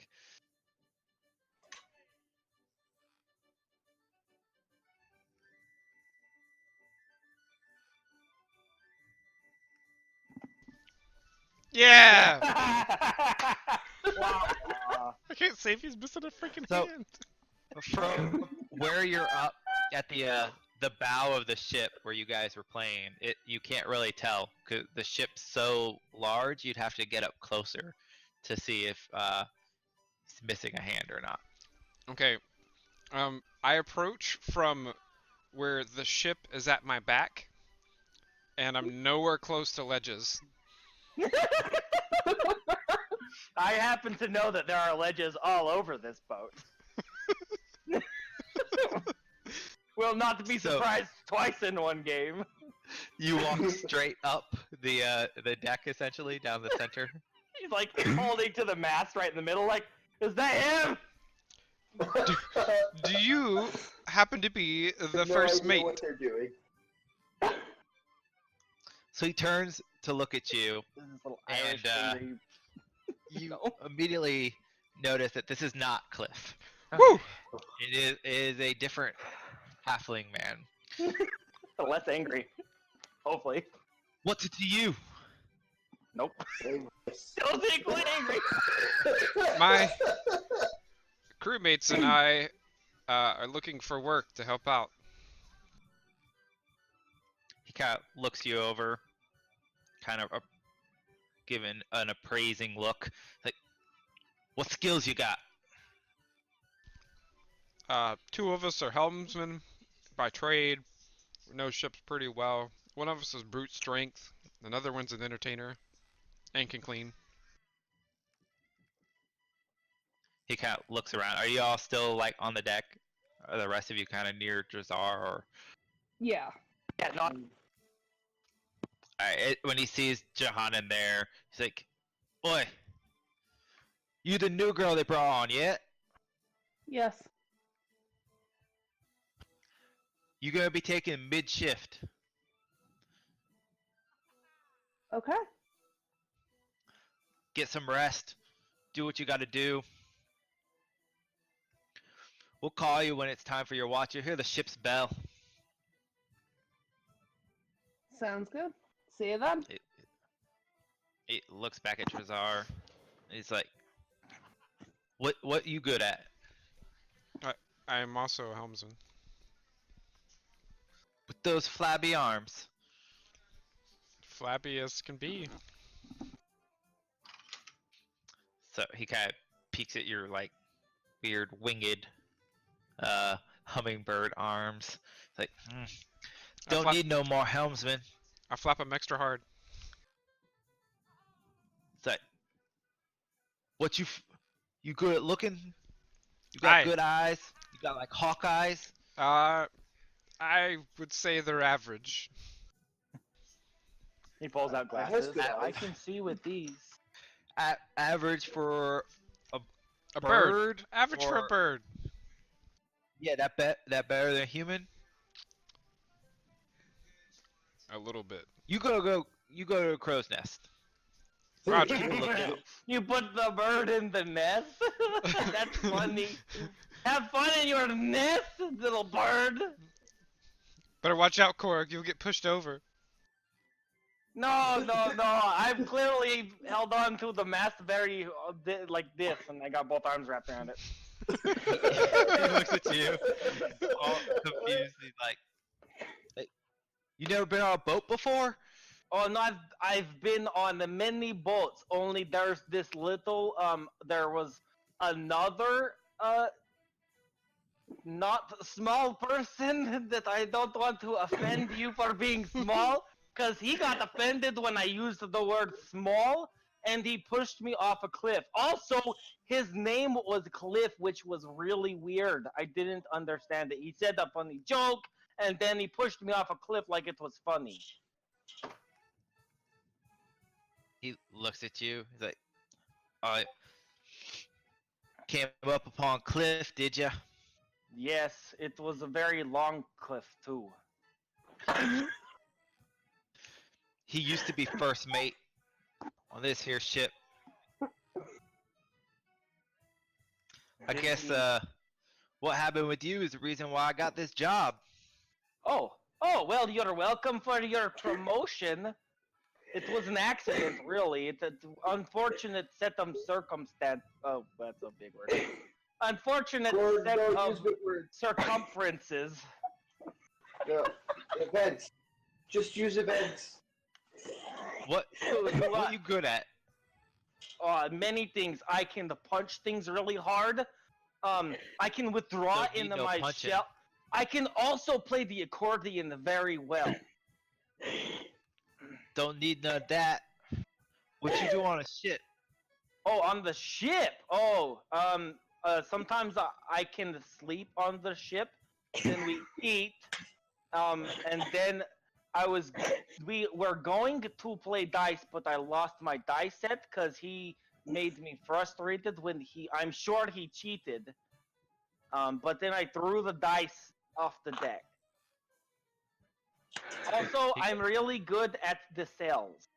Yeah! Wah, wah. can't save. He's missing a freaking So- hand. From where you're up at the bow of the ship where you guys were playing, you can't really tell because the ship's so large. You'd have to get up closer to see if he's missing a hand or not. Okay. I approach from where the ship is at my back, and I'm nowhere close to ledges. I happen to know that there are ledges all over this boat. Well, not to be So- surprised twice in one game. You walk straight up the deck, essentially down the center. He's like holding to the mast right in the middle, like, is that him? Do you happen to be the no first idea mate? what they're doing. So he turns to look at you. This little And, Irish thing You No. immediately notice that this is not Cliff. Woo! It is a different halfling man. that less angry. Hopefully. What's it to you? Nope. Same. Still equally angry. My crewmates and I are looking for work to help out. He kind of looks you over, kind of giving an appraising look. Like, what skills you got? Two of us are helmsmen by trade. We know ships pretty well. One of us is brute strength. Another one's an entertainer and can clean. He kind of looks around. Are you all still like on the deck? Are the rest of you kind of near Drazar? Or Yeah. Yeah, not. Alright, when he sees Jahanan there, he's like, "Boy, you the new girl they brought on yet? Yes. You gonna be taking mid shift? Okay. Get some rest. Do what you got to do. We'll call you when it's time for your watch. You'll hear the ship's bell." Sounds good. See you then. He looks back at Drazar. He's like, "What you good at?" I am also a helmsman. With those flabby arms. Flappy as can be. So he kind of peeks at your like weird winged hummingbird arms. It's like, I don't flap- need no more helmsmen. I flap them extra hard. It's like, what you good at looking? You got Aye. good eyes. You got like hawk eyes. I would say they're average. He pulls out I has glasses. good I eyes. can see with these. Average for A bird Average for a or- bird. yeah, that better than human. A little bit. You go to a crow's nest. Roger. Keep a lookout. You put the bird in the nest? That's funny. Have fun in your nest, little bird. Better watch out, Korg. You'll get pushed over. No. I've clearly held on to the mast very like this, and I got both arms wrapped around it. He looks at you, all confused. He's like, you never been on a boat before? Oh no, I've been on many boats. Only there's this little there was another not small person that I don't want to offend you for being small, because he got offended when I used the word small, and he pushed me off a cliff. Also, his name was Cliff, which was really weird. I didn't understand it. He said a funny joke, and then he pushed me off a cliff like it was funny. He looks at you. He's like, "I came up upon Cliff, did ya?" Yes, it was a very long cliff too. He used to be first mate on this here ship. I Did guess he- what happened with you is the reason why I got this job. Oh, well, you're welcome for your promotion. It was an accident, really. It's an unfortunate set of circumstance. Oh, that's a big word. Unfortunate Or set no, of use big words. circumferences. No, events. Just use events. What you good at? Many things. I can punch things really hard. I can withdraw Don't need into no my punching. shell. I can also play the accordion very well. Don't need none of that. What you do on a ship? Oh, on the ship. Sometimes I can sleep on the ship. Then we eat. And then we were going to play dice, but I lost my dice set because he made me frustrated when I'm sure he cheated. But then I threw the dice off the deck. Also, I'm really good at the sails.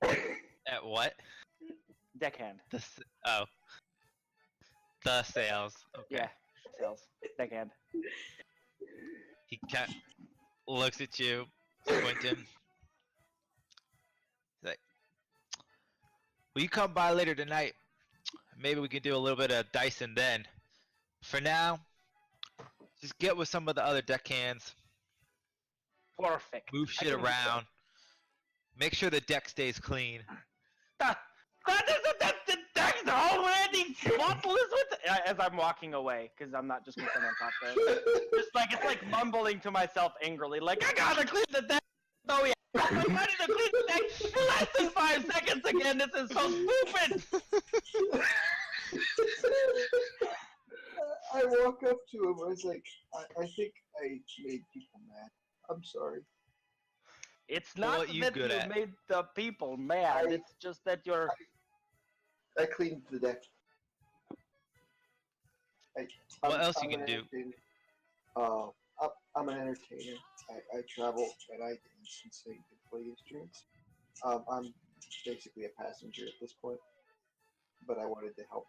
At what? Deckhand. The sails. Okay. Yeah, sails. Deckhand. He looks at you, squinting. He's like, "Will you come by later tonight? Maybe we can do a little bit of dicing then. For now, just get with some of the other deckhands, Perfect. move shit around, make sure the deck stays clean." That's already spotless with as I'm walking away, because I'm not just gonna stand on top of it. Just like it's like mumbling to myself angrily, like I gotta clean the deck. Oh yeah, I'm ready to clean the deck in less than 5 seconds again. This is so stupid. I walk up to him. I was like, I think I made people mad. I'm sorry. It's not What you that good you at? made the people mad. It's just that you're. I cleaned the deck. What else you I'm can an do? entertainer. I'm an entertainer. I travel and I dance and sing and play instruments. I'm basically a passenger at this point, but I wanted to help.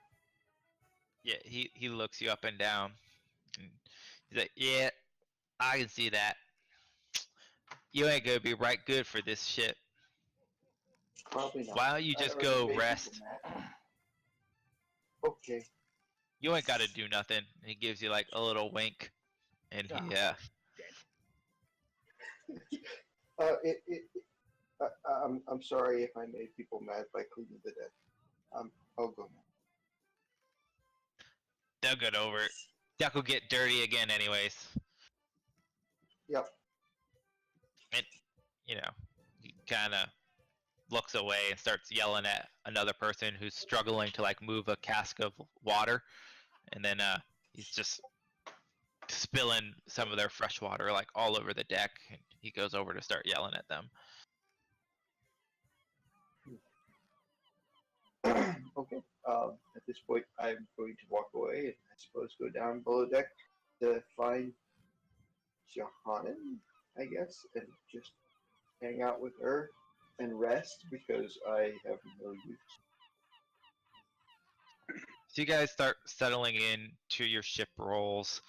Yeah, he looks you up and down. And he's like, "Yeah, I can see that. You ain't gonna be right good for this shit. Probably not. Why don't you I just already go made people rest? mad. Okay. You ain't gotta do nothing." And he gives you like a little wink, and he I'm sorry if I made people mad by cleaning the deck. I'll go now. they'll get over it. Deck will get dirty again, anyways. Yep. And you know, he kind of looks away and starts yelling at another person who's struggling to like move a cask of water, and then he's just spilling some of their fresh water like all over the deck, and he goes over to start yelling at them. Okay. At this point, I'm going to walk away and I suppose go down below deck to find Johannan, I guess, and just hang out with her and rest because I have no use. So you guys start settling in to your ship roles,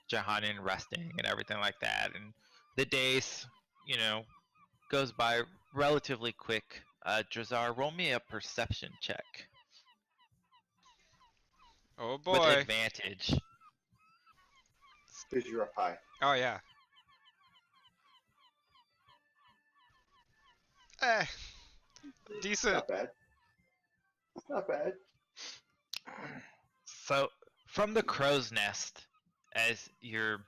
Johannan resting and everything like that, and the days, goes by relatively quick. Drazar, roll me a perception check Oh with boy. advantage. Because you're up high. Oh yeah. Eh. Decent. Not bad. Not bad. So, from the crow's nest, as you're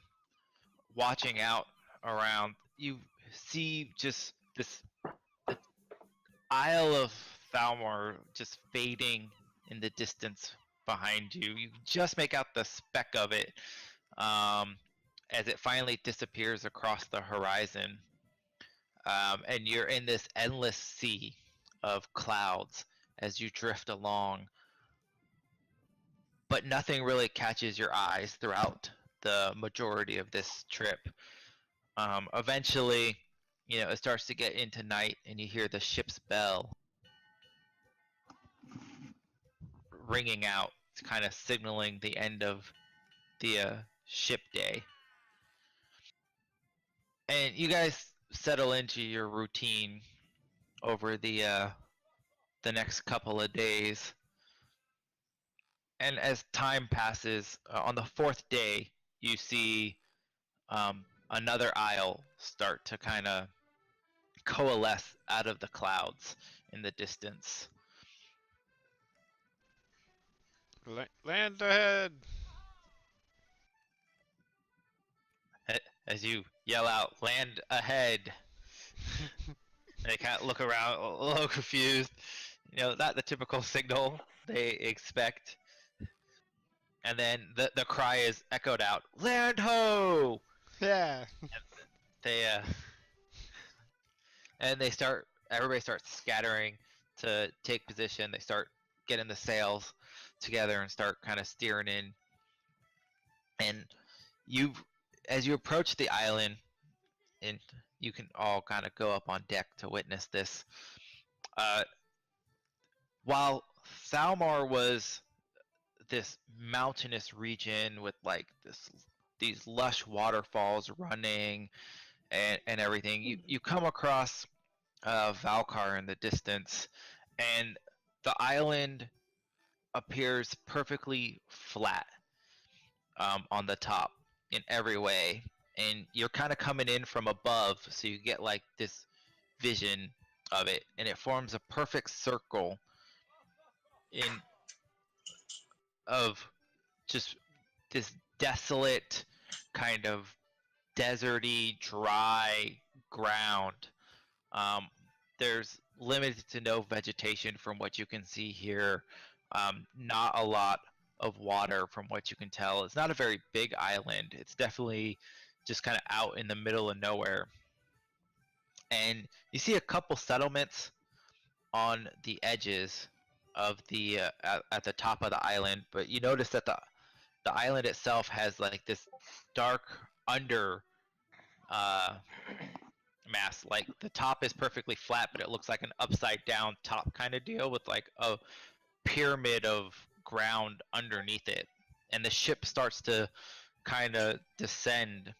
watching out around, you see just this the Isle of Thalmor just fading in the distance behind you. You just make out the speck of it as it finally disappears across the horizon. And you're in this endless sea of clouds as you drift along. But nothing really catches your eyes throughout the majority of this trip. Eventually, it starts to get into night, and you hear the ship's bell ringing out, kind of signaling the end of the ship day. And you guys settle into your routine over the next couple of days. And as time passes, on the fourth day, you see another isle start to kind of coalesce out of the clouds in the distance. Land ahead! As you yell out, "Land ahead!" They kind of look around, a little confused. Not the typical signal they expect. And then the cry is echoed out, "Land ho!" Yeah. They and everybody starts scattering to take position. They start getting the sails together and start kind of steering in. And as you approach the island, and you can all kind of go up on deck to witness this. While Thalmar was this mountainous region with like these lush waterfalls running and everything, you come across Valkar in the distance, and the island appears perfectly flat on the top in every way, and you're kind of coming in from above, so you get like this vision of it, and it forms a perfect circle of just this desolate kind of deserty, dry ground. There's limited to no vegetation from what you can see here. Not a lot of water from what you can tell. It's not a very big island. It's definitely just kind of out in the middle of nowhere. And you see a couple settlements on the edges of the at the top of the island, but you notice that the island itself has like this dark under mass. Like the top is perfectly flat, but it looks like an upside down top kind of deal with like a pyramid of ground underneath it. And the ship starts to kind of descend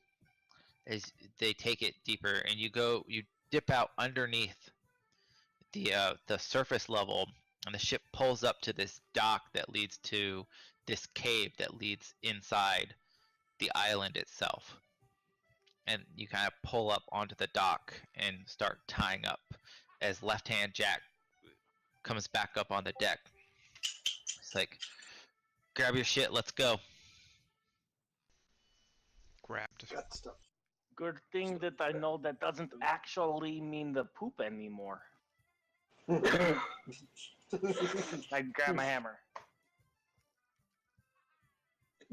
as they take it deeper, and you dip out underneath the surface level, and the ship pulls up to this dock that leads to this cave that leads inside the island itself. And you kind of pull up onto the dock and start tying up as Left Hand Jack comes back up on the deck. It's like, grab your shit, let's go. Grabbed. Got stuff. Good thing that I know that doesn't actually mean the poop anymore. I grab my hammer.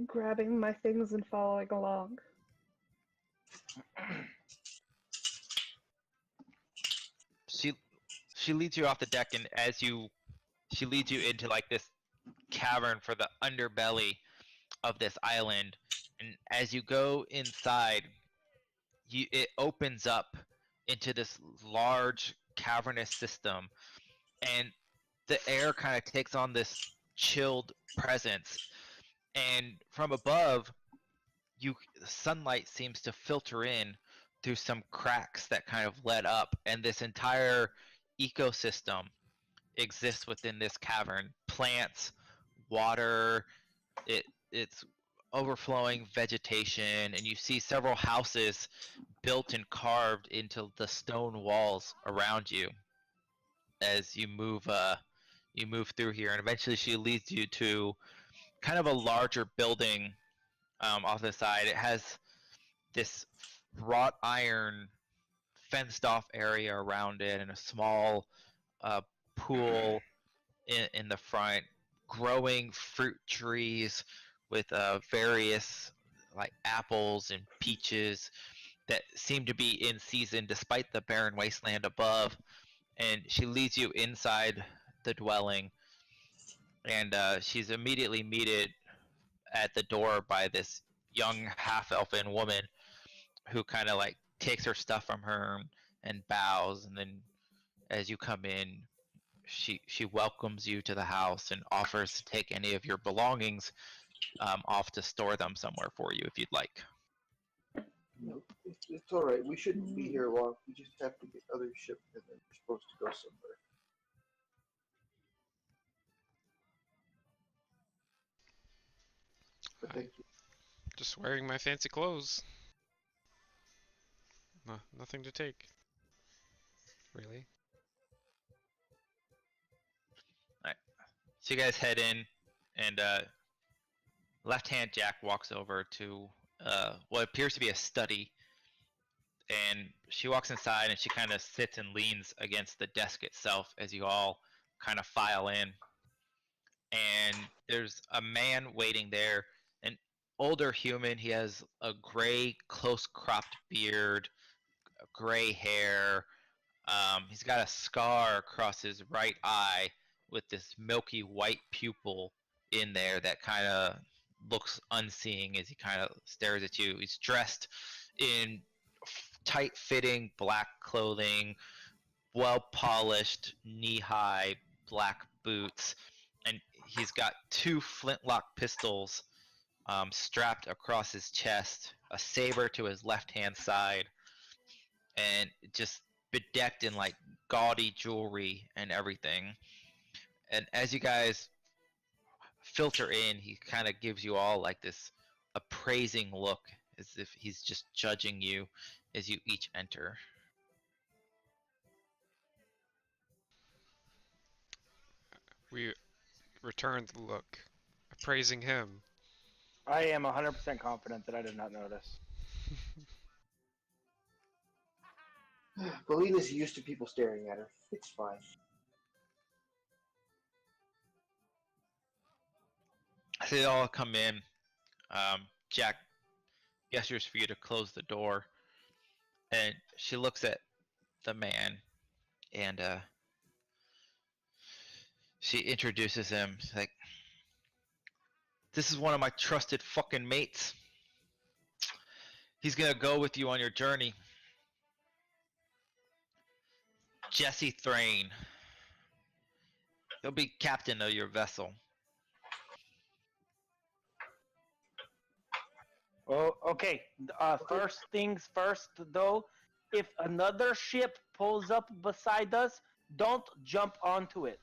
Grabbing my things and following along. She leads you off the deck, and she leads you into like this cavern for the underbelly of this island. And as you go inside, it opens up into this large cavernous system, and the air kind of takes on this chilled presence. And from above, sunlight seems to filter in through some cracks that kind of led up, and this entire ecosystem exists within this cavern. Plants, water, it's overflowing vegetation, and you see several houses built and carved into the stone walls around you as you move through here. And eventually she leads you to kind of a larger building off the side. It has this wrought iron fenced off area around it, and a small pool in the front, growing fruit trees with various like apples and peaches that seem to be in season despite the barren wasteland above. And she leads you inside the dwelling, and she's immediately meted at the door by this young half-elfin woman who kind of like takes her stuff from her and bows, and then as you come in, she welcomes you to the house and offers to take any of your belongings off to store them somewhere for you if you'd like. No, it's all right. We shouldn't be here long. We just have to get other ship, and then we're supposed to go somewhere. But thank you. Just wearing my fancy clothes. No, nothing to take. Really? So you guys head in, and left-hand Jack walks over to what appears to be a study, and she walks inside and she kind of sits and leans against the desk itself as you all kind of file in. And there's a man waiting there, an older human. He has a gray, close-cropped beard, gray hair. He's got a scar across his right eye with this milky white pupil in there that kind of looks unseeing as he kind of stares at you. He's dressed in tight-fitting black clothing, well-polished knee-high black boots, and he's got two flintlock pistols strapped across his chest, a saber to his left-hand side, and just bedecked in like gaudy jewelry and everything. And as you guys filter in, he kind of gives you all like this appraising look as if he's just judging you as you each enter. We returned the look, appraising him. I am 100% confident that I did not notice. Belina's used to people staring at her. It's fine. So they all come in. Jack gestures for you to close the door, and she looks at the man, and she introduces him. She's like, "This is one of my trusted fucking mates. He's gonna go with you on your journey. Jesse Thrain. He'll be captain of your vessel." Oh, okay. First things first, though. If another ship pulls up beside us, don't jump onto it.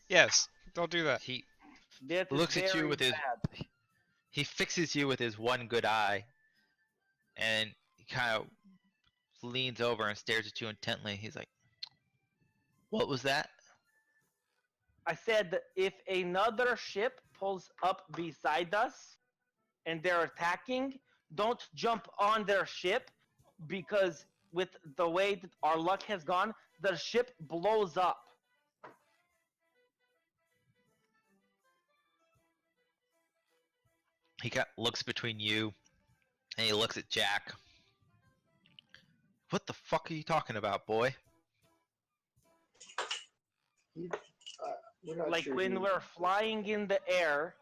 Yes, don't do that. He That is looks at you very with his. bad. He fixes you with his one good eye, and he kind of leans over and stares at you intently. He's like, "What was that?" I said that if another ship pulls up beside us and they're attacking, don't jump on their ship because with the way that our luck has gone, the ship blows up. He looks between you, and he looks at Jack. "What the fuck are you talking about, boy?" We're not Like sure when who- we're flying in the air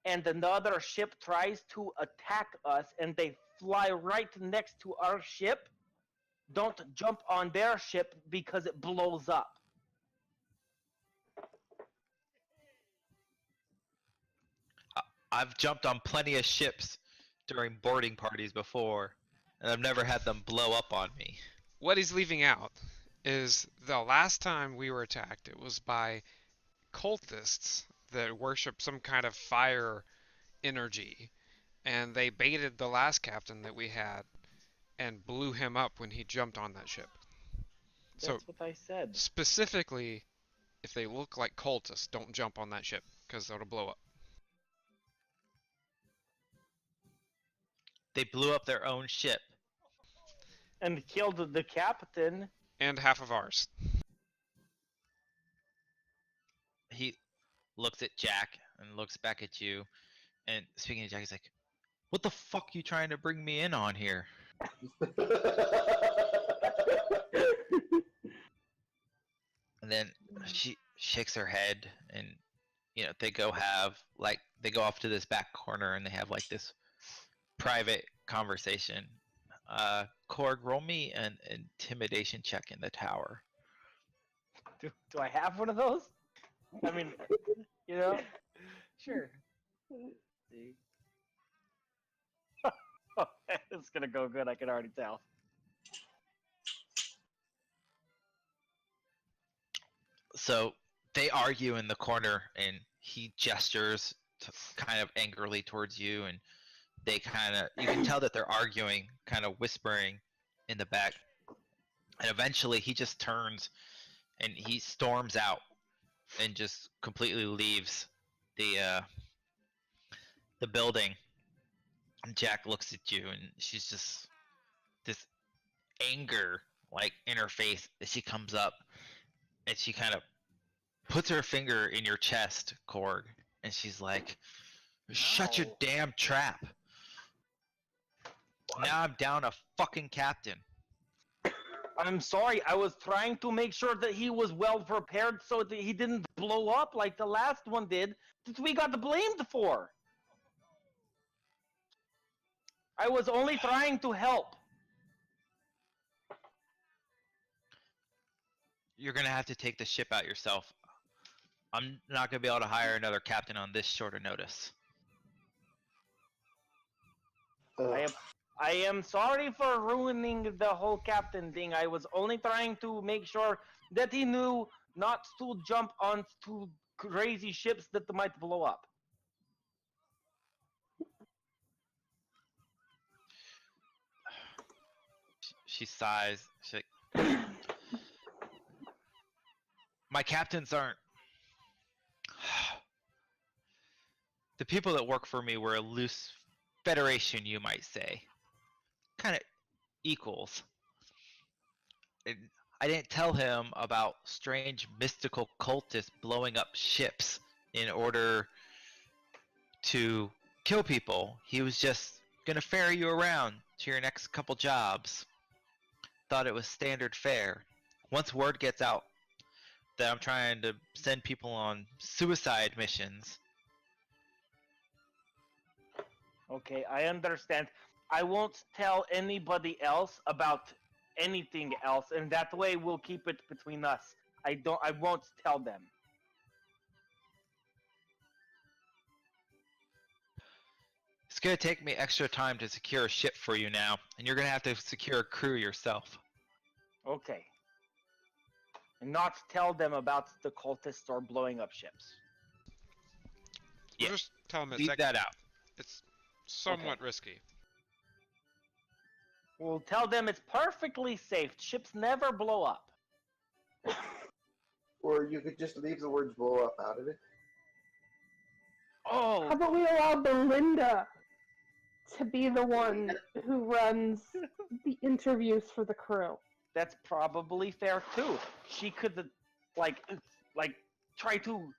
and another ship tries to attack us and they fly right next to our ship, don't jump on their ship because it blows up. I've jumped on plenty of ships during boarding parties before, and I've never had them blow up on me. What he's leaving out is the last time we were attacked, it was by cultists that worship some kind of fire energy, and they baited the last captain that we had and blew him up when he jumped on that ship. So That's what I said. specifically, if they look like cultists, don't jump on that ship because it'll blow up. They blew up their own ship. And killed the captain. And half of ours. He looks at Jack and looks back at you, and speaking to Jack, he's like, "What the fuck you trying to bring me in on here?" And then she shakes her head, and they go off to this back corner, and they have like this private conversation. Korg, roll me an intimidation check in the tower. Do I have one of those? I mean, Sure. See. It's gonna go good. I can already tell. So they argue in the corner, and he gestures kind of angrily towards you, and they kind of, you can tell that they're arguing, kind of whispering in the back. And eventually he just turns and he storms out and just completely leaves the building. And Jack looks at you, and she's just this anger like in her face as she comes up, and she kind of puts her finger in your chest, Korg, and she's like, "Shut your Ow. damn trap." Now I'm down a fucking captain. I'm sorry. I was trying to make sure that he was well prepared so that he didn't blow up like the last one did that we got blamed for. I was only trying to help. You're gonna have to take the ship out yourself. I'm not gonna be able to hire another captain on this shorter notice. I am sorry for ruining the whole captain thing. I was only trying to make sure that he knew not to jump onto crazy ships that might blow up. She sighs. She's like, my captains aren't. The people that work for me were a loose federation, you might say. Kind of equals. And I didn't tell him about strange mystical cultists blowing up ships in order to kill people. He was just gonna ferry you around to your next couple jobs. Thought it was standard fare. Once word gets out that I'm trying to send people on suicide missions, Okay, I understand. I won't tell anybody else about anything else, and that way we'll keep it between us. I won't tell them. it's gonna take me extra time to secure a ship for you now, and you're gonna have to secure a crew yourself. Okay. And not tell them about the cultists or blowing up ships. Yeah. We'll just tell them Leave that out. it's somewhat risky. We'll tell them it's perfectly safe. Ships never blow up. Or you could just leave the words blow up out of it. Oh, How about we allow Belinda to be the one who runs the interviews for the crew? that's probably fair too. She could like try to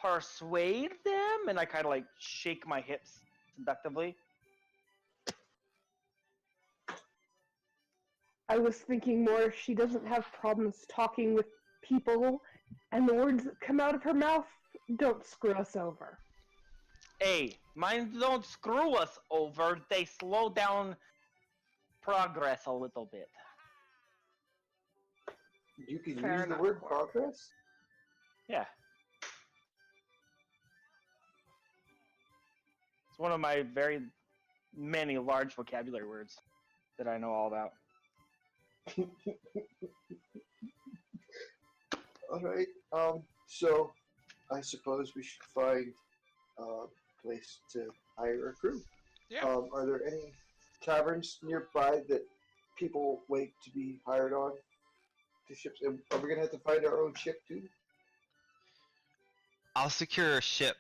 persuade them, and I kind of like shake my hips seductively. I was thinking more if she doesn't have problems talking with people and the words that come out of her mouth don't screw us over. Hey, mine don't screw us over. They slow down progress a little bit. You can Fair use the enough. word progress. Yeah. It's one of my very many large vocabulary words that I know all about. All right. So I suppose we should find a place to hire a crew. Yeah. Are there any taverns nearby that people wait to be hired on to ships? And are we gonna have to find our own ship too? I'll secure a ship.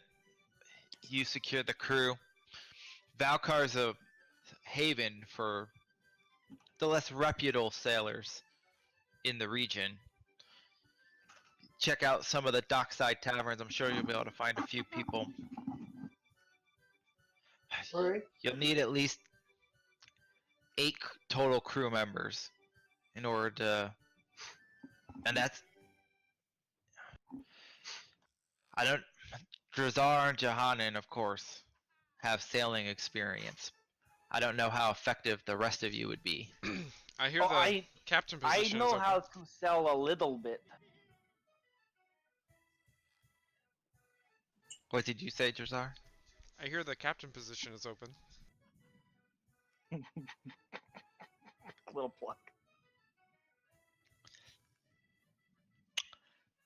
You secure the crew. Valkar's a haven for the less reputable sailors in the region. Check out some of the dockside taverns. I'm sure you'll be able to find a few people. All right. You'll need at least 8 total crew members in order to, and that's, I don't, Drazar and Johanan, of course, have sailing experience. I don't know how effective the rest of you would be. I hear Oh, the captain I position know is open. how to sell a little bit. What did you say, Drazar? I hear the captain position is open. Little plug.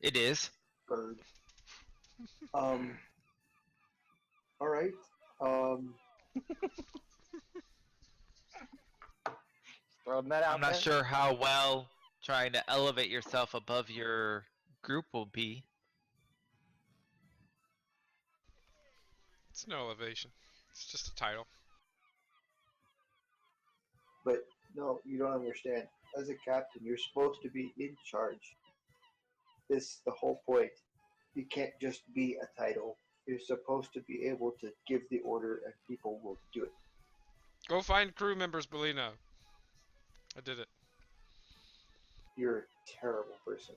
It is. Bird. All right. Throwing that out I'm not there. sure how well trying to elevate yourself above your group will be. It's no elevation. It's just a title. But no, you don't understand. As a captain, you're supposed to be in charge. This is the whole point. You can't just be a title. You're supposed to be able to give the order and people will do it. Go find crew members, Belina. I did it. You're a terrible person.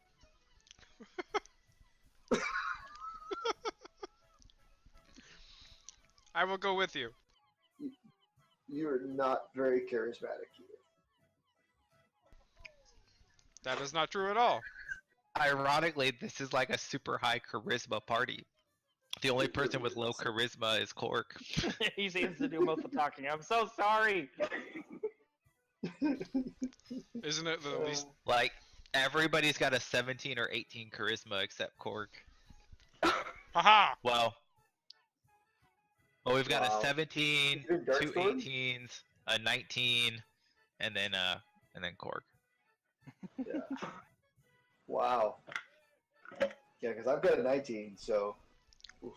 I will go with you. You're not very charismatic either. That is not true at all. Ironically, this is like a super high charisma party. The only person with low charisma is Cork. He seems to do most of the talking. I'm so sorry. Isn't it the least? Like, everybody's got a 17 or 18 charisma except Cork. Haha! Well, we've got Wow. a 17, Is there two Darkstorm? 18s, a 19, and then Cork. Yeah. Wow. Yeah, because I've got a 19, so. Oof.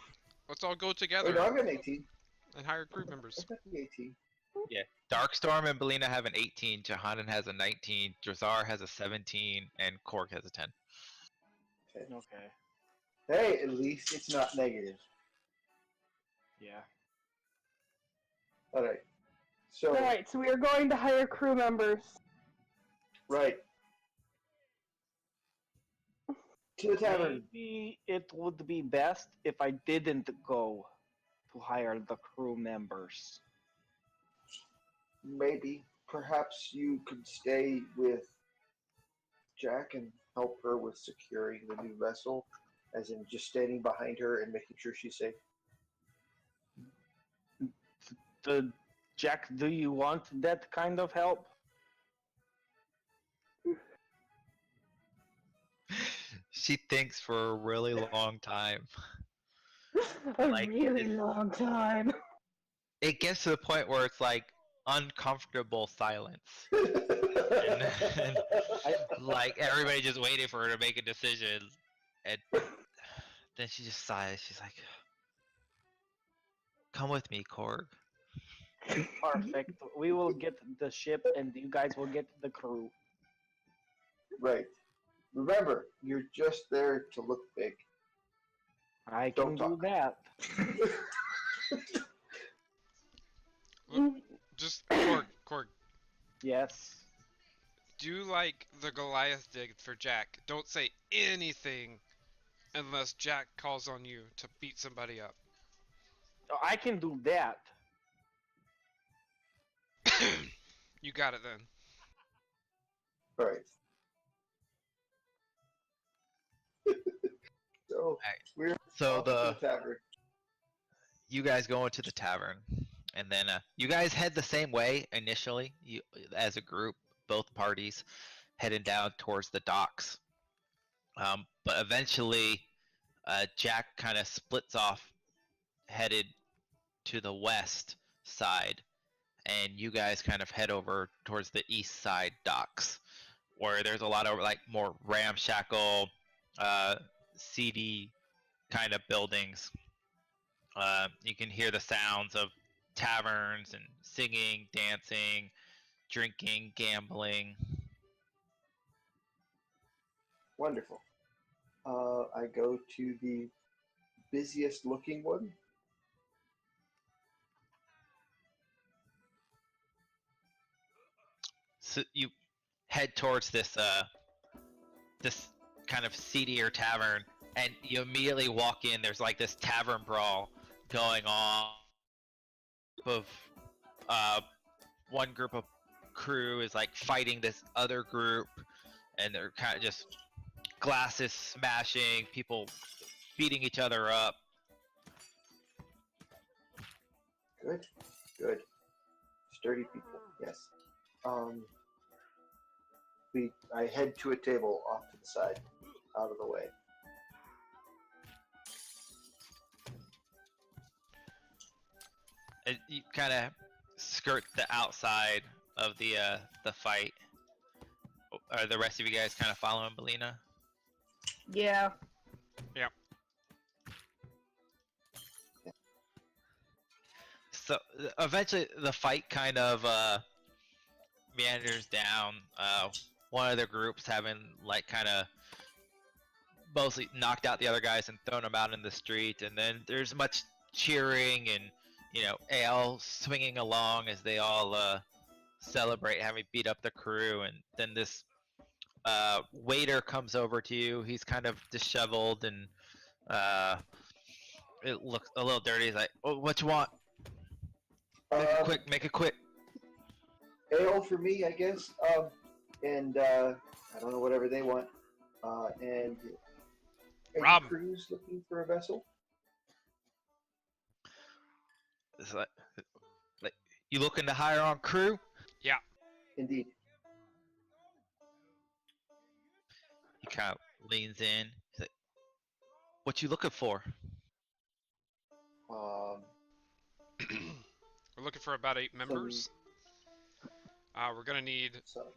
Let's all go Wait, together no, I've got an 18. and hire crew members. I've got the 18. Darkstorm and Belina have an 18, Johanan has a 19, Drazar has a 17, and Cork has a 10. Okay. Hey, at least it's not negative. Yeah. All right. So, Alright, so we are going to hire crew members. right. To the tavern. Maybe it would be best if I didn't go to hire the crew members. Maybe. Perhaps you could stay with Jack and help her with securing the new vessel, as in just standing behind her and making sure she's safe. Jack, do you want that kind of help? She thinks for a really long time. A Like, really it- long time. It gets to the point where it's like uncomfortable silence. And like everybody just waiting for her to make a decision, and then she just sighs. She's like, "Come with me, Korg." Perfect. We will get the ship and you guys will get the crew. Right. Remember, you're just there to look big. I Don't can do talk. that. Just Korg. Yes. Do like the Goliath did for Jack. Don't say anything unless Jack calls on you to beat somebody up. I can do that. You got it then. Right. So we're So off to the tavern. you guys go into the tavern, and then you guys head the same way initially. You, as a group, both parties heading down towards the docks. But eventually, Jack kind of splits off, headed to the west side, and you guys kind of head over towards the east side docks, where there's a lot of like more ramshackle, seedy kind of buildings. You can hear the sounds of taverns and singing, dancing, drinking, gambling. Wonderful. I go to the busiest looking one. So you head towards this this kind of seedier tavern, and you immediately walk in. There's like this tavern brawl going on. Of one group of crew is like fighting this other group, and they're kind of just glasses smashing, people beating each other up. Good. Good. Sturdy people. Yes. I head to a table off to the side, out of the way. And you kind of skirt the outside of the fight. Are the rest of you guys kind of following Belina? Yeah. Yep. So eventually the fight kind of meanders down. One of the groups having like kind of mostly knocked out the other guys and thrown them out in the street, and then there's much cheering and ale swinging along as they all celebrate having beat up the crew. And then this waiter comes over to you. He's kind of disheveled and it looks a little dirty. He's like, "Oh, what you want? Make it quick, make it quick." Ale for me, I guess. And I don't know, whatever they want. And any Rob. crews looking for a vessel? It's like you looking to hire on crew? Yeah. Indeed. He kind of leans in. He's like, "What you looking for?" We're looking for about 8 members. We're gonna need Sorry.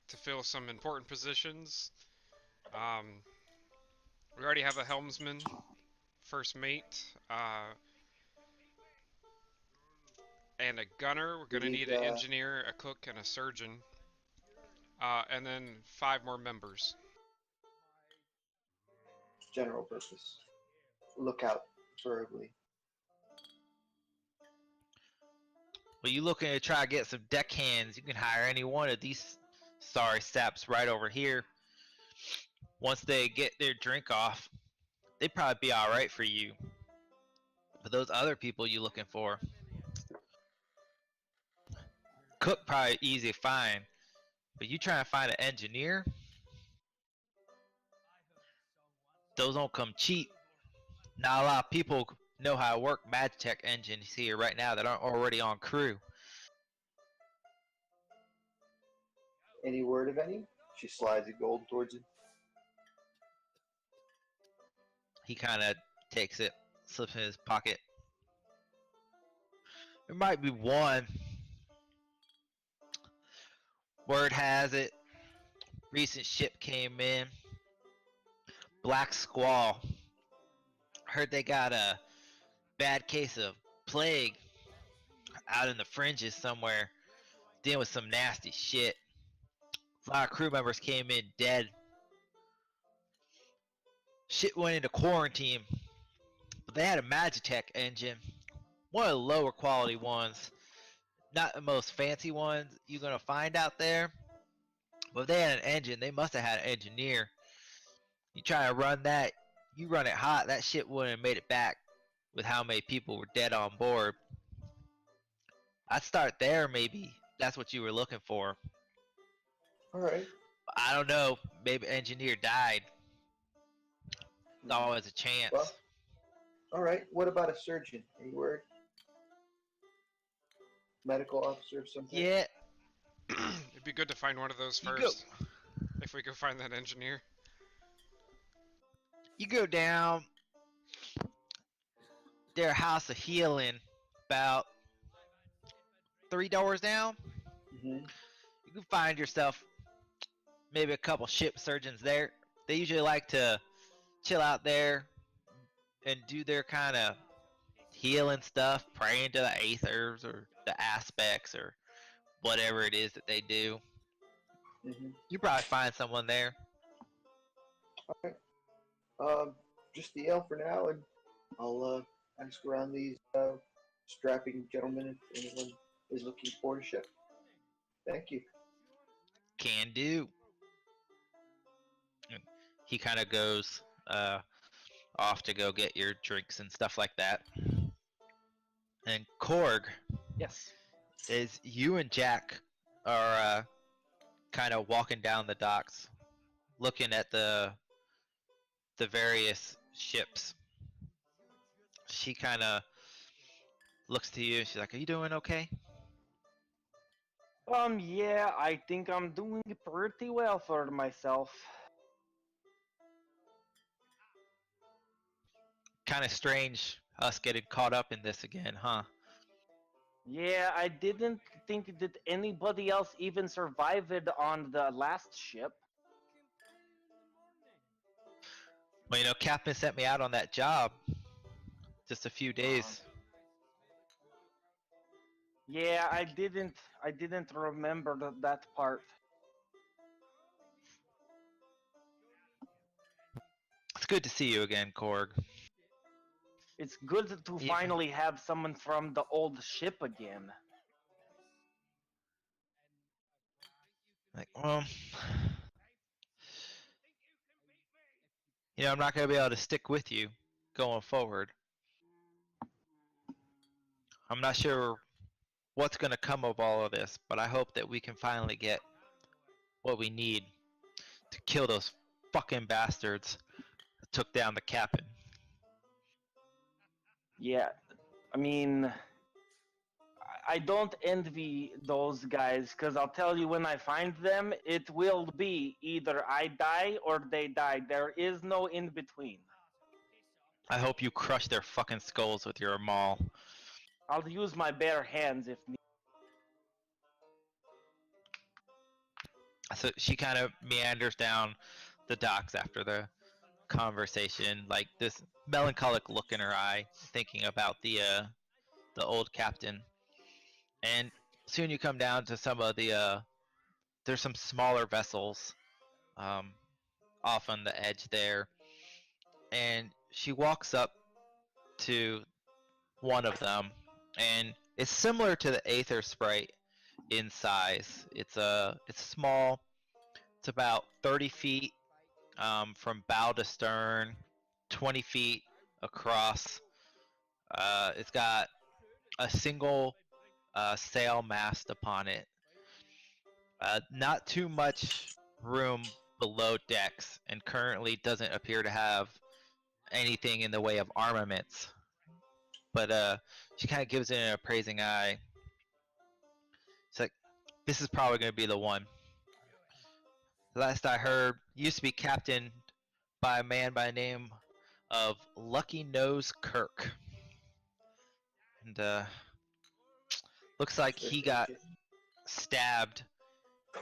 to fill some important positions. We already have a helmsman, first mate, and a gunner. We're gonna need an engineer, a cook, and a surgeon. And then 5 more members. General purpose. Lookout, preferably. Well, you looking to try to get some deckhands? You can hire any one of these sorry saps right over here. Once they get their drink off, they'd probably be all right for you. But those other people you looking for, cook probably easy to find. But you trying to find an engineer? Those don't come cheap. Not a lot of people know how to work Magitech engines here right now that aren't already on crew. Any word of any? She slides a gold towards him. He kind of takes it, slips in his pocket. There might be one. Word has it, recent ship came in. Black Squall. Heard they got a bad case of plague out in the fringes somewhere, dealing with some nasty shit. A lot of crew members came in dead. Shit went into quarantine, but they had a Magitech engine, one of the lower quality ones, not the most fancy ones you're gonna find out there. But if they had an engine, they must have had an engineer. You try to run that, you run it hot, that shit wouldn't have made it back with how many people were dead on board. I'd start there, maybe. That's what you were looking for. Alright. I don't know. Maybe engineer died. There's always a chance. Well, alright. What about a surgeon? Any word? Medical officer of some kind? Yeah. It'd be good to find one of those You first. If we go find that engineer. You go down their house of healing about 3 doors down. Mm-hmm. You can find yourself maybe a couple ship surgeons there. They usually like to chill out there and do their kind of healing stuff, praying to the aethers or the aspects or whatever it is that they do. Mm-hmm. You probably find someone there. Alright. Just the ale for now, and I'll ask around these strapping gentlemen if anyone is looking for a ship. Thank you. Can do. And he kind of goes off to go get your drinks and stuff like that. And Korg, Yes. is you and Jack are kind of walking down the docks, looking at the various ships. She kind of looks to you. She's like, "Are you doing okay?" Yeah, I think I'm doing pretty well for myself. Kind of strange us getting caught up in this again, huh? Yeah, I didn't think that anybody else even survived it on the last ship. Well, Captain sent me out on that job just a few Um, days. yeah, I didn't remember that part. It's good to see you again, Korg. It's good to Yeah, finally have someone from the old ship again. like, well, I'm not gonna be able to stick with you going forward. I'm not sure what's gonna come of all of this, but I hope that we can finally get what we need to kill those fucking bastards that took down the captain. Yeah, I mean, I don't envy those guys because I'll tell you when I find them, it will be either I die or they die. There is no in between. I hope you crush their fucking skulls with your maul. I'll use my bare hands if need. So she kind of meanders down the docks after the conversation, like this melancholic look in her eye, thinking about the old captain. And soon you come down to some of the there's some smaller vessels um, off on the edge there, and she walks up to one of them, and it's similar to the Aether Sprite in size. It's small. It's about 30 feet from bow to stern, 20 feet across. It's got a single sail mast upon it. Not too much room below decks, and currently doesn't appear to have anything in the way of armaments. But she kind of gives it an appraising eye. It's like, this is probably going to be the one. Last I heard, used to be captained by a man by the name of Lucky Nose Kirk. And looks like he got stabbed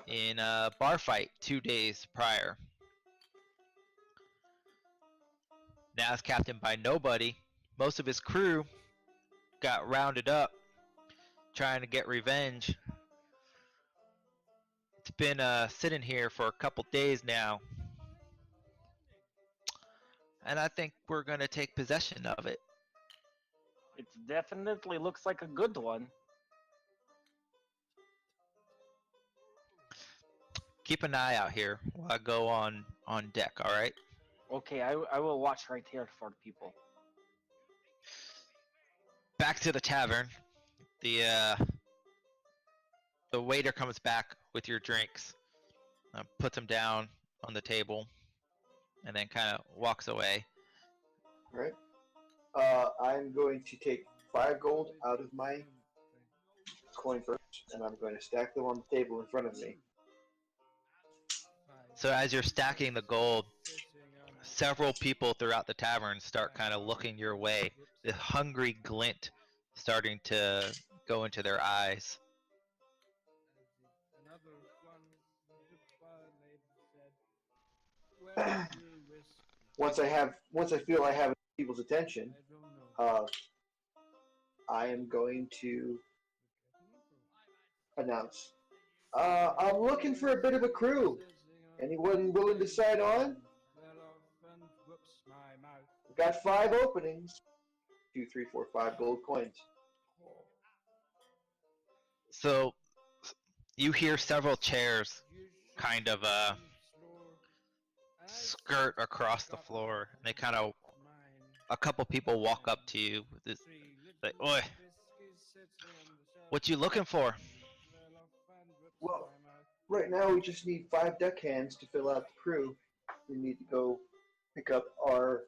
in a bar fight 2 days prior. Now is captained by nobody. Most of his crew got rounded up trying to get revenge. It's been sitting here for a couple days now, and I think we're gonna take possession of it. It definitely looks like a good one. Keep an eye out here while I go on deck. All right. Okay, I will watch right here for people. Back to the tavern. The waiter comes back with your drinks, puts them down on the table, and then kind of walks away. All right. I'm going to take 5 gold out of my coin first, and I'm going to stack them on the table in front of me. So as you're stacking the gold, several people throughout the tavern start kind of looking your way. The hungry glint starting to go into their eyes. Once I feel I have people's attention, I am going to announce. I'm looking for a bit of a crew. Anyone willing to sign on? We've got 5 openings. 2, 3, 4, 5 gold coins. So you hear several chairs kind of skirt across the floor. And they kind of, a couple people walk up to you with this, like, "Oi, what you looking for?" Well, right now we just need 5 deckhands to fill out the crew. We need to go pick up our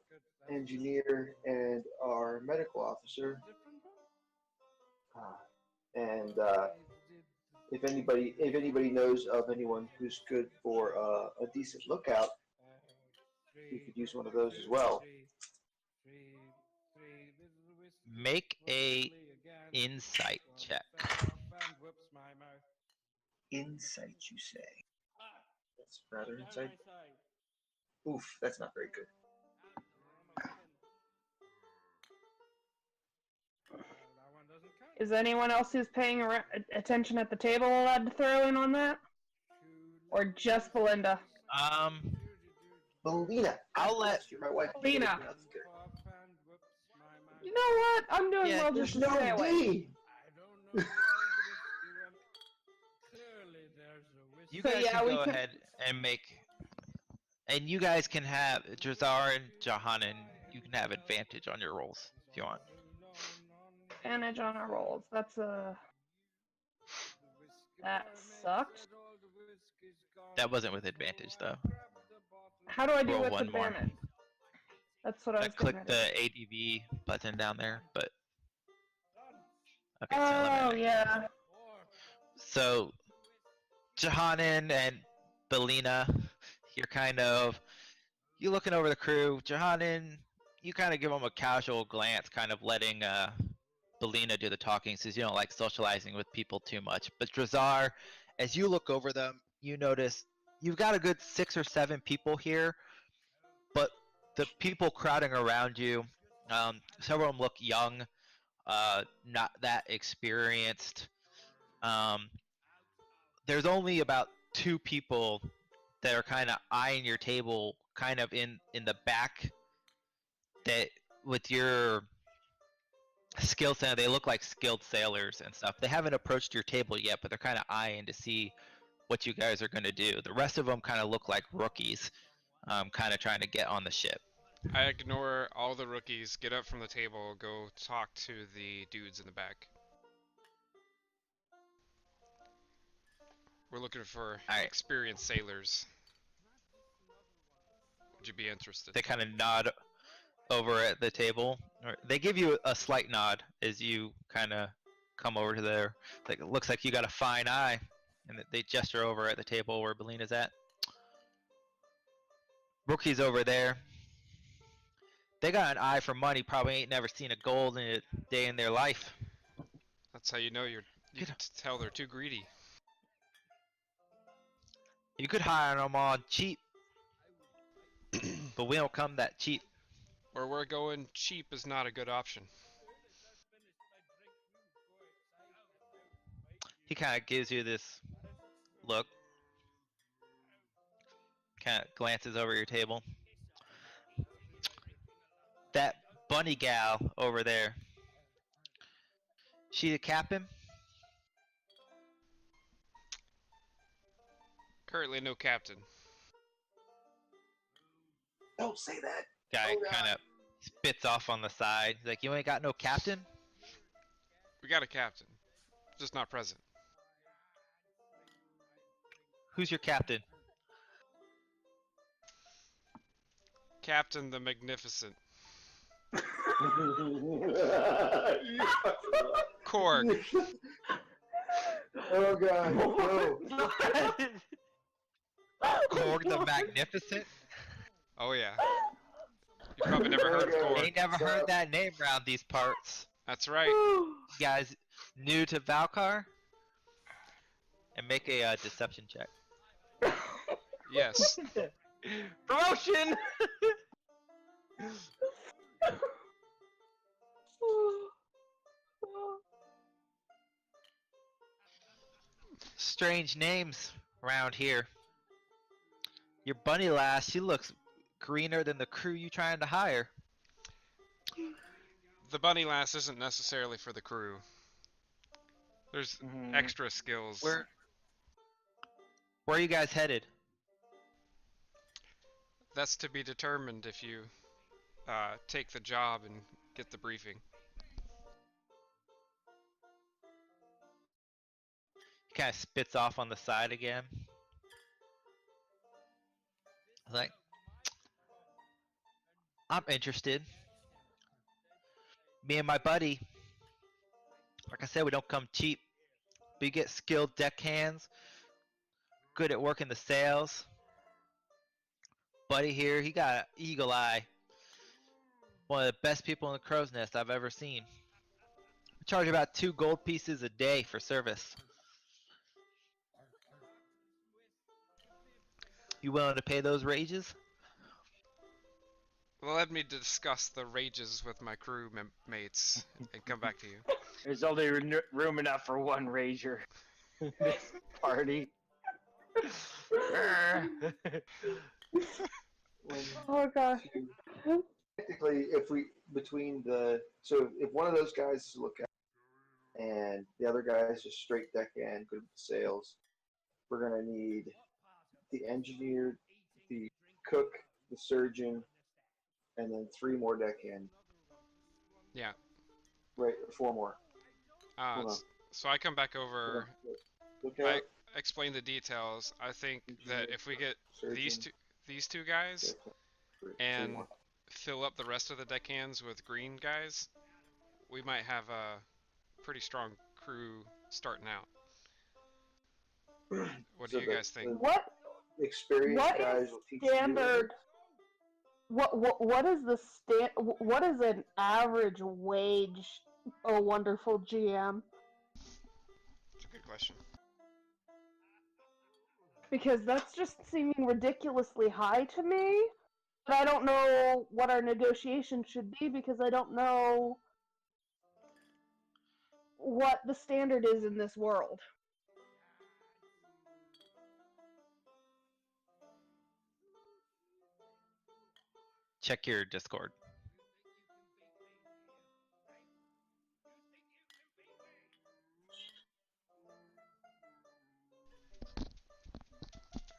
engineer and our medical officer. And if anybody knows of anyone who's good for a decent lookout, we could use one of those as well. Make a insight check. Insight, you say? That's rather insight. Oof, that's not very good. Is anyone else who's paying attention at the table allowed to throw in on that? Or just Belinda? Belina, I'll let you're my wife. Belina. That's good. You know what? I'm doing Yeah, well There's just to stay no away. D. You So, guys yeah, can we go can- ahead and make, and you guys can have Drazar and Johanan. You can have advantage on your rolls if you want. Advantage on our rolls. That's that sucked. That wasn't with advantage though. How do I do Roll with one more. advantage? That's what I was Click getting the at. ADV button down there, but okay. Oh, So yeah. So Johanan and Belina, you're looking over the crew. Johanan, you kind of give them a casual glance, kind of letting Belina do the talking, since you don't like socializing with people too much. But Drazar, as you look over them, you notice you've got a good 6 or 7 people here, but the people crowding around you, several of them look young, not that experienced. There's only about 2 people that are kind of eyeing your table, kind of in the back. That with your skill set, they look like skilled sailors and stuff. They haven't approached your table yet, but they're kind of eyeing to see what you guys are going to do. The rest of them kind of look like rookies, kind of trying to get on the ship. I ignore all the rookies, get up from the table, go talk to the dudes in the back. We're looking for Alright. experienced sailors. Would you be interested? They kind of nod over at the table. They give you a slight nod as you kind of come over to there. Like, it looks like you got a fine eye, and they gesture over at the table where Belina's at. Rookie's over there. They got an eye for money. Probably ain't never seen a gold in a day in their life. That's how you know you can tell they're too greedy. You could hire them on cheap, but we don't come that cheap. Where we're going, cheap is not a good option. He kind of gives you this look, kind of glances over your table. That bunny gal over there, she the captain? Currently no captain. Don't say that. Guy Oh, God. kind of spits off on the side. He's like, you ain't got no captain? We got a captain, just not present. Who's your captain? Captain the Magnificent. Korg. Oh God, no. Korg the Magnificent? Oh yeah. You've probably never heard of Korg. Ain't never heard that name around these parts. That's right. You guys new to Valkar? And make a deception check. Yes. Promotion! Strange names around here. Your bunny lass, she looks greener than the crew you trying to hire. The bunny lass isn't necessarily for the crew. There's extra skills. Where are you guys headed? That's to be determined if you take the job and get the briefing. He kind of spits off on the side again. Like, I'm interested. Me and my buddy, Like I said, we don't come cheap. We get skilled deckhands, good at working the sails. Buddy here, he got an eagle eye. One of the best people in the crow's nest I've ever seen. We charge about 2 gold pieces a day for service. You willing to pay those wages? Well, let me discuss the rages with my crew mates and come back to you. There's only room enough for one rager in this party. When Oh gosh. technically, if we if one of those guys is a lookout and the other guy is just straight deckhand, good with sales, we're gonna need the engineer, the cook, the surgeon, and then 3 more deckhand. Yeah. Right, 4 more. Hold on. So I come back over. Lookout, I explain the details. I think that if we get surgeon, these two guys three and more. fill up the rest of the deckhands with green guys, we might have a pretty strong crew starting out. What do you guys think? What Experienced what guys is will teach standard? What is the what is an average wage? A wonderful GM. That's a good question. Because that's just seeming ridiculously high to me. But I don't know what our negotiation should be because I don't know what the standard is in this world. Check your Discord.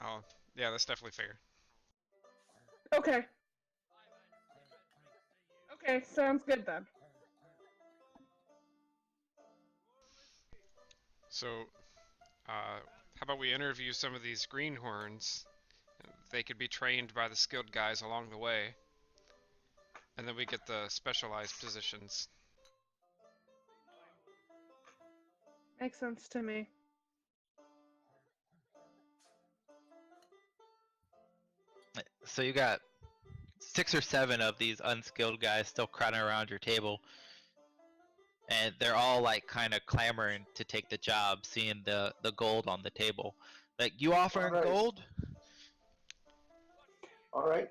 Oh, yeah, that's definitely fair. Okay. Okay, sounds good then. So, how about we interview some of these greenhorns? They could be trained by the skilled guys along the way, and then we get the specialized positions. Makes sense to me. So you got 6 or 7 of these unskilled guys still crowding around your table, and they're all like kind of clamoring to take the job, seeing the gold on the table. Like, you offering Alright. gold? All right.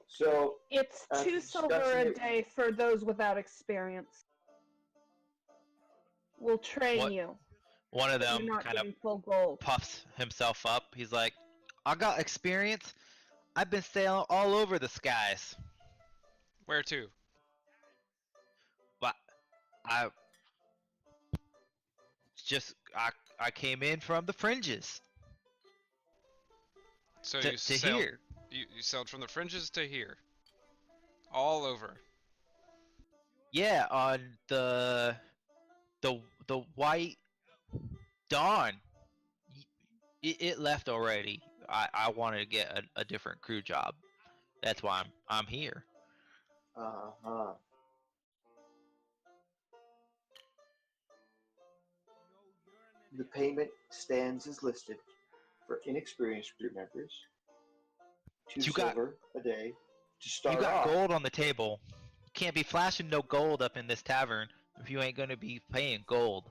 So It's after 2 silver discussing a it- day for those without experience. We'll train What- you. One of But them you're not kind of getting full gold. puffs himself up. He's like, I got experience. I've been sailing all over the skies. Where to? But I I came in from the fringes So to you sailed. here. You sailed from the fringes to here. All over. Yeah, on the White Dawn. It left already. I wanted to get a different crew job. That's why I'm here. Uh-huh. The payment stands as listed for inexperienced crew members. 2 You got- silver a day to start You got off. gold on the table. Can't be flashing no gold up in this tavern if you ain't gonna be paying gold.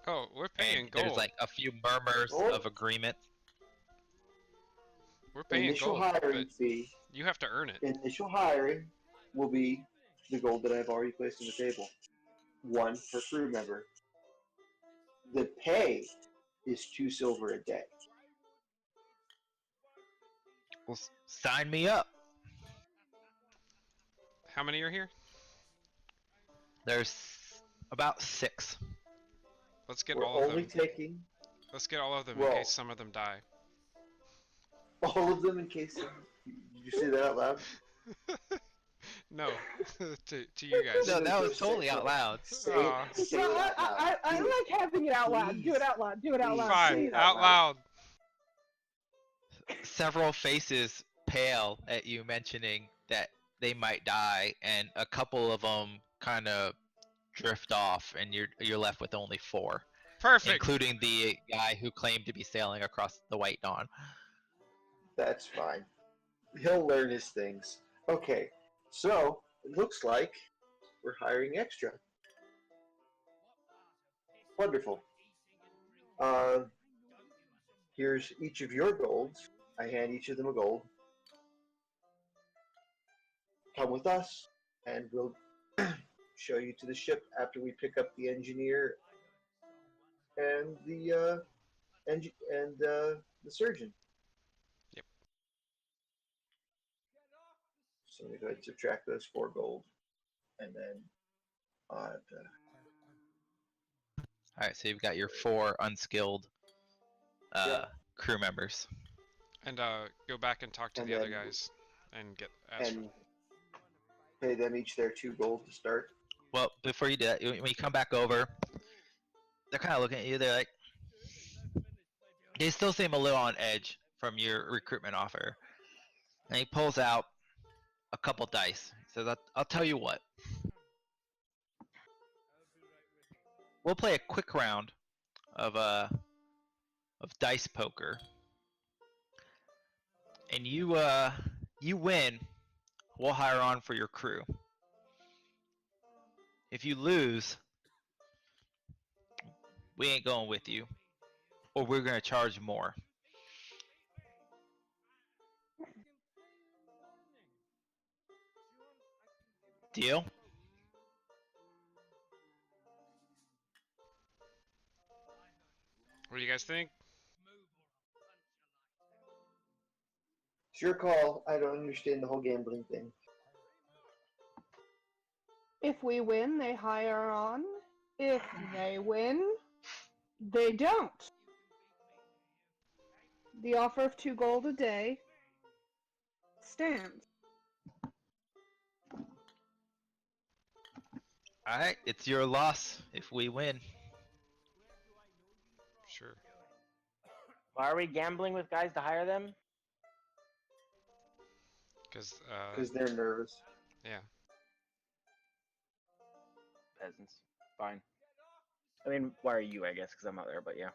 Oh, we're paying And gold. there's like a few murmurs Gold? of agreement. We're The paying initial gold, hiring but fee. you have to earn it. Initial hiring will be the gold that I've already placed on the table. 1 per crew member. The pay is 2 silver a day. Well, sign me up. How many are here? There's about 6. Let's get We're all of only them. taking Let's get all of them Well- in case some of them die. all of them in case. Did you say that out loud? No, to you guys. No, that was totally out loud. Say, Aw. say No, it out loud. I Do it. like having it out loud. Do it Please. out loud. Do it out loud. Fine, Please. out loud. Several faces pale at you mentioning that they might die, and a couple of them kind of drift off, and you're left with only 4, Perfect. including the guy who claimed to be sailing across the White Dawn. That's fine. He'll learn his things. Okay, so it looks like we're hiring extra. Wonderful. Here's each of your golds. I hand each of them a gold. Come with us, and we'll show you to the ship after we pick up the engineer and the surgeon. Yep. So we go ahead and subtract those 4 gold, and then add. All right, so you've got your 4 unskilled Yep. crew members. And go back and talk to And the other then- guys and get ask and pay them each their 2 gold to start. Well, before you do that, when you come back over, they're kind of looking at you. They're like, they still seem a little on edge from your recruitment offer. And he pulls out a couple dice. He says, I'll tell you what. We'll play a quick round of dice poker. And you win, we'll hire on for your crew. If you lose, we ain't going with you, or we're gonna charge more. Deal? What do you guys think? It's your call. I don't understand the whole gambling thing. If we win, they hire on. If they win, they don't. The offer of 2 gold a day stands. Alright, it's your loss if we win. Sure. Why are we gambling with guys to hire them? Because They're nervous. yeah. Peasants. Fine. I mean, why are you, I guess, because I'm not there, but yeah.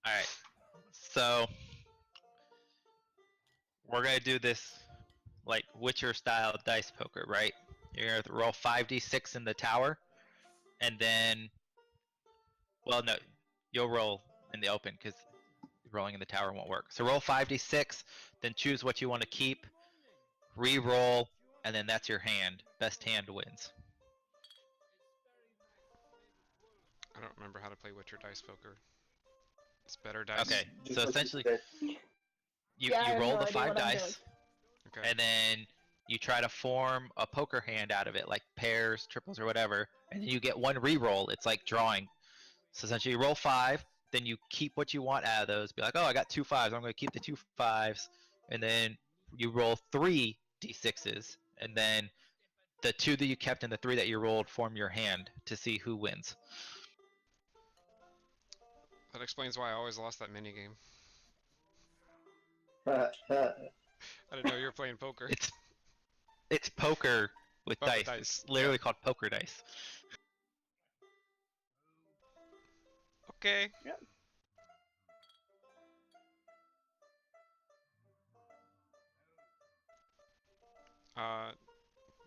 Alright, so we're gonna do this like Witcher style dice poker, right? You're gonna roll 5d6 in the tower, and then, well, no, you'll roll in the open because rolling in the tower won't work. So roll 5d6, then choose what you want to keep, re-roll, and then that's your hand. Best hand wins. I don't remember how to play Witcher dice poker. It's better dice. Okay, Just so like you essentially, said. Yeah, I you have roll no the idea 5 what I'm dice, Okay. and then you try to form a poker hand out of it, like pairs, triples, or whatever, and then you get 1 re-roll. It's like drawing. So essentially, you roll 5, then you keep what you want out of those. Be like, oh, I got 2 5s. I'm going to keep the 2 5s, and then you roll 3 d6s, and then the 2 that you kept and the 3 that you rolled form your hand to see who wins. That explains why I always lost that minigame. Uh, I didn't know you were playing poker. It's poker with Oh, with dice. dice, It's literally called poker dice. Okay. Yep.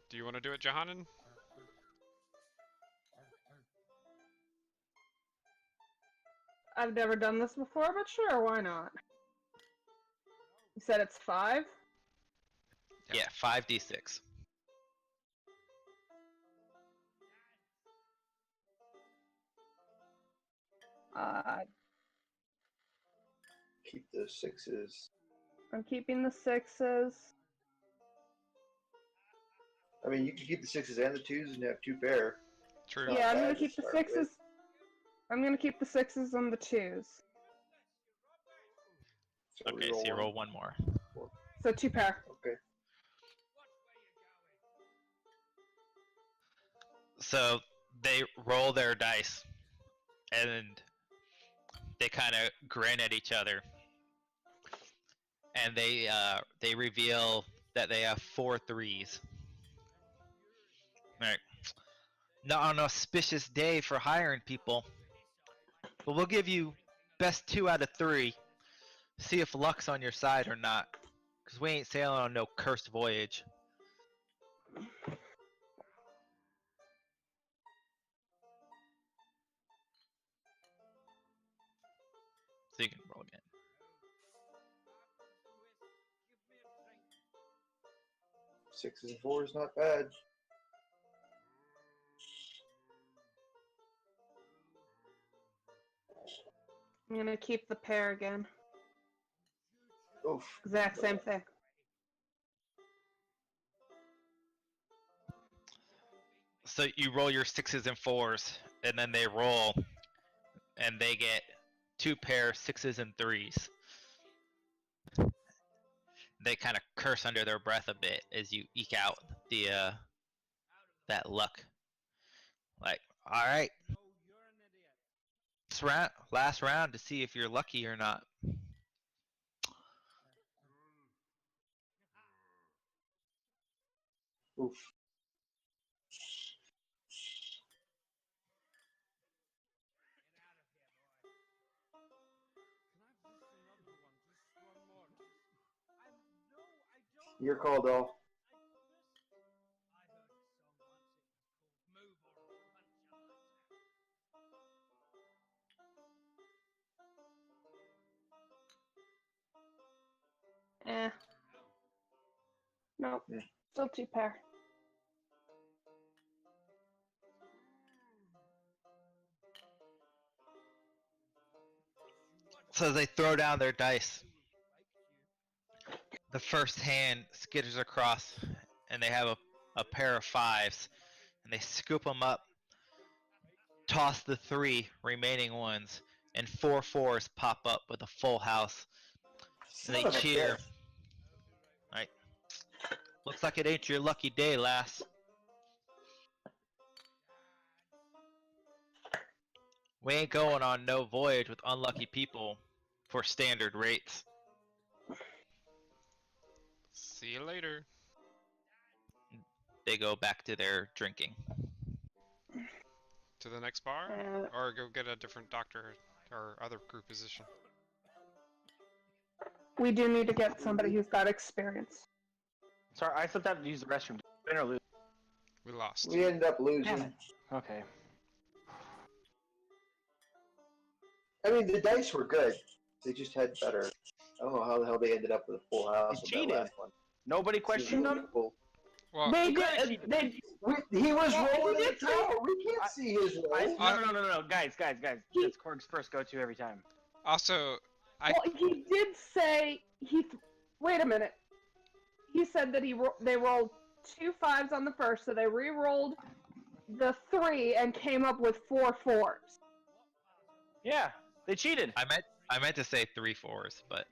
Do you want to do it, Johanan? I've never done this before, but sure, why not? You said it's 5? Yeah, 5d6. keep those 6s. I'm keeping the 6s. I mean, you can keep the 6s and the 2s and have 2 pair. True. Not Yeah, I'm bad gonna to keep the start 6s. with. I'm gonna keep the 6s and the 2s. So Okay, so you roll 1 more. So 2 pair. Okay. So they roll their dice, and they kind of grin at each other, and they reveal that they have 4 3s. not an auspicious day for hiring people. But we'll give you best 2 out of 3. See if luck's on your side or not. Because we ain't sailing on no cursed voyage. So you can roll again. Sixes and fours, not bad. I'm gonna keep the pair again. Oof. Exact same thing. So you roll your 6s and 4s, and then they roll, and they get 2 pair 6s and 3s. They kind of curse under their breath a bit as you eke out the that luck. Like, all right, last round to see if you're lucky or not. Oof. Your call, doll. Nope. Yeah. Still 2 pair. So they throw down their dice. The first hand skitters across, and they have a pair of 5s, and they scoop them up, toss the 3 remaining ones, and 4 4s pop up with a full house, and they Son of a cheer. bitch. Right? Looks like it ain't your lucky day, lass. We ain't going on no voyage with unlucky people for standard rates. See you later. They go back to their drinking. To the next bar? Or go get a different doctor or other group position. We do need to get somebody who's got experience. Sorry, I slipped out to use the restroom. Win or lose? We lost. We ended up losing. Damn it. Okay. I mean, the dice were good. They just had better. I don't know how the hell they ended up with a full house They on that cheated. last one. Nobody questioned them. Cool. Well, They could've did. cheated. He was Well, he rolling in did the say- tower. We can't see his roll. No, guys. That's Korg's first go-to every time. also, Well, he did say wait a minute. He said that they rolled 2 5s on the first, so they re-rolled the 3 and came up with 4 4s. Yeah, they cheated. I meant to say 3 4s, but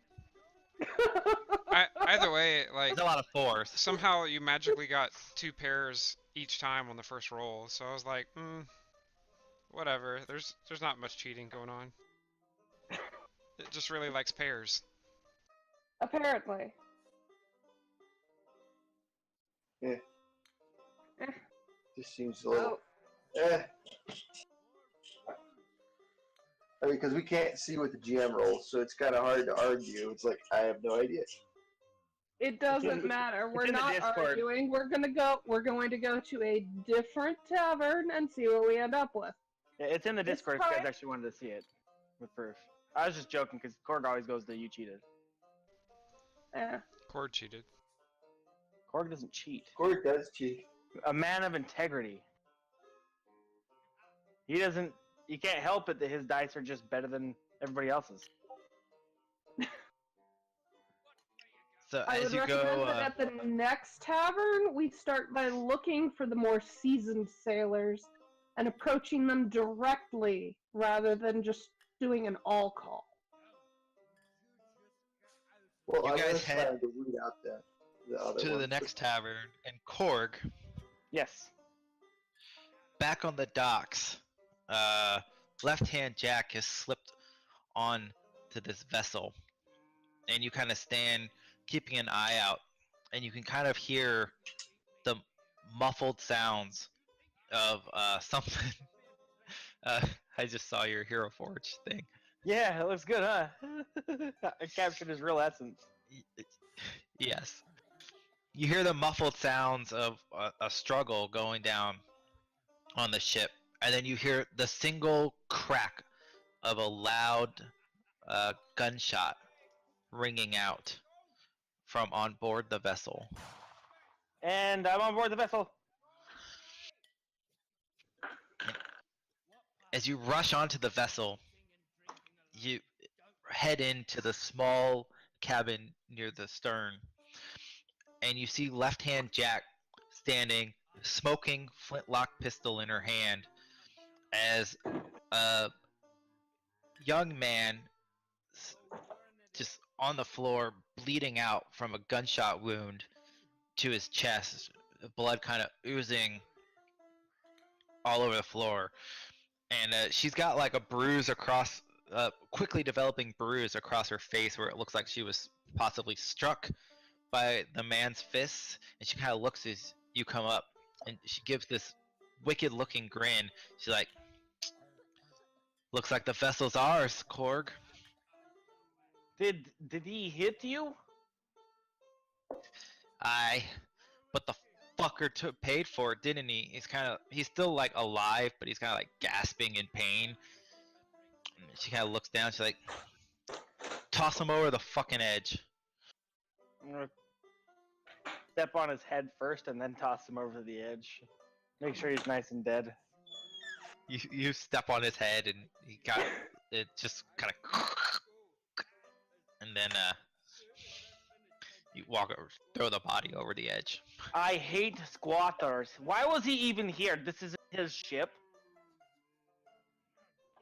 either way, like, there's a lot of 4s. somehow you magically got 2 pairs each time on the first roll, so I was like, whatever. There's not much cheating going on. It just really likes pairs. Apparently. Yeah. Eh. Just seems a little. I mean, because we can't see what the GM rolls, so it's kind of hard to argue. It's like, I have no idea. It doesn't matter. We're in the not Discord. arguing. We're going to go to a different tavern and see what we end up with. Yeah, it's in the It's Discord if you guys fine. actually wanted to see it with proof. I was just joking because Korg always goes to you cheated. Eh. Cord cheated. Korg doesn't cheat. Corey does cheat. A man of integrity. He doesn't. You can't help it that his dice are just better than everybody else's. So I as would you recommend go, that at the next tavern, we start by looking for the more seasoned sailors and approaching them directly rather than just doing an all call. Well, You I'm guys just head trying to weed out the other to ones. the next tavern, and Korg, Yes. back on the docks, left-hand Jack has slipped on to this vessel, and you kind of stand keeping an eye out, and you can kind of hear the muffled sounds of something. I just saw your Hero Forge thing. Yeah, it looks good, huh? I captured his real essence. Yes. You hear the muffled sounds of a struggle going down on the ship, and then you hear the single crack of a loud gunshot ringing out from on board the vessel. And I'm on board the vessel. As you rush onto the vessel, you head into the small cabin near the stern, and you see Left Hand Jack standing, smoking flintlock pistol in her hand, as a young man just on the floor, bleeding out from a gunshot wound to his chest, blood kind of oozing all over the floor. And she's got like a bruise across, quickly developing bruise across her face where it looks like she was possibly struck by the man's fists. And she kind of looks as you come up, and she gives this wicked looking grin. She's like, "Looks like the vessel's ours, Korg." Did he hit you? But the fucker paid for it, didn't he? He's still like alive, but he's kind of like gasping in pain. And she kind of looks down. She's like, "Toss him over the fucking edge." I'm gonna step on his head first and then toss him over the edge. Make sure he's nice and dead. You step on his head, and he got it just kind of, and then you walk over, throw the body over the edge. I hate squatters. Why was he even here? This isn't his ship.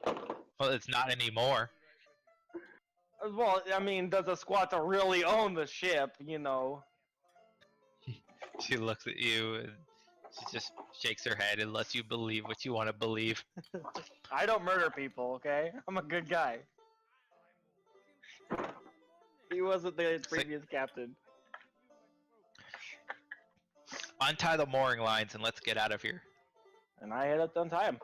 Well, it's not anymore. Well, I mean, does a squatter really own the ship? You know. She looks at you, and she just shakes her head and lets you believe what you want to believe. I don't murder people, okay? I'm a good guy. He wasn't the previous captain. Untie the mooring lines and let's get out of here. And I head up to untie him.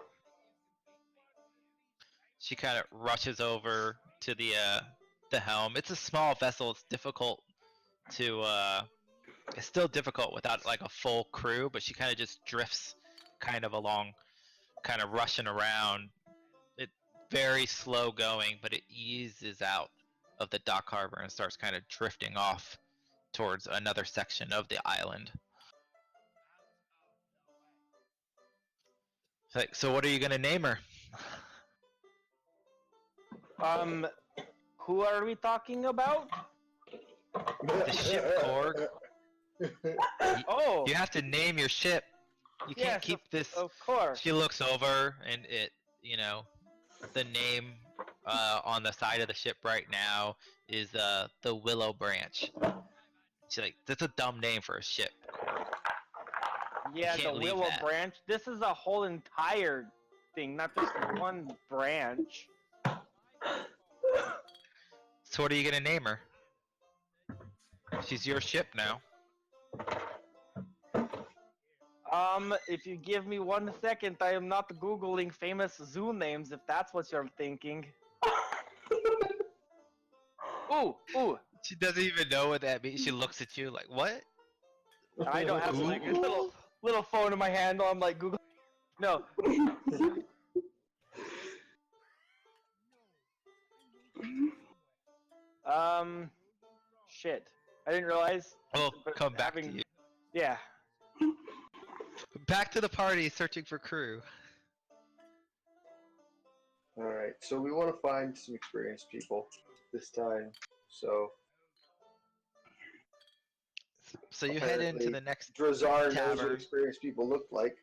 She kind of rushes over to the helm. It's a small vessel. It's difficult to it's still difficult without like a full crew, but she kind of just drifts kind of along, kind of rushing around. It very slow going, but it eases out of the dock harbor and starts kind of drifting off towards another section of the island. It's like, so what are you gonna name her? Who are we talking about? The ship, Korg. Oh! You have to name your ship. You can't Yes, keep this. Of course. She looks over, and the name on the side of the ship right now is the Willow Branch. She's like, that's a dumb name for a ship. Yeah, the can't leave Willow that. Branch. This is a whole entire thing, not just one branch. So what are you gonna name her? She's your ship now. If you give me 1 second, I am not googling famous zoo names. If that's what you're thinking. Ooh. She doesn't even know what that means. She looks at you like, what? I don't have like a little phone in my hand while I'm like Google. No. Shit. I didn't realize. We'll but come back to you. Yeah. Back to the party, searching for crew. Alright, so we want to find some experienced people this time. So you head into the next Drazar knows what tavern. experienced people look like.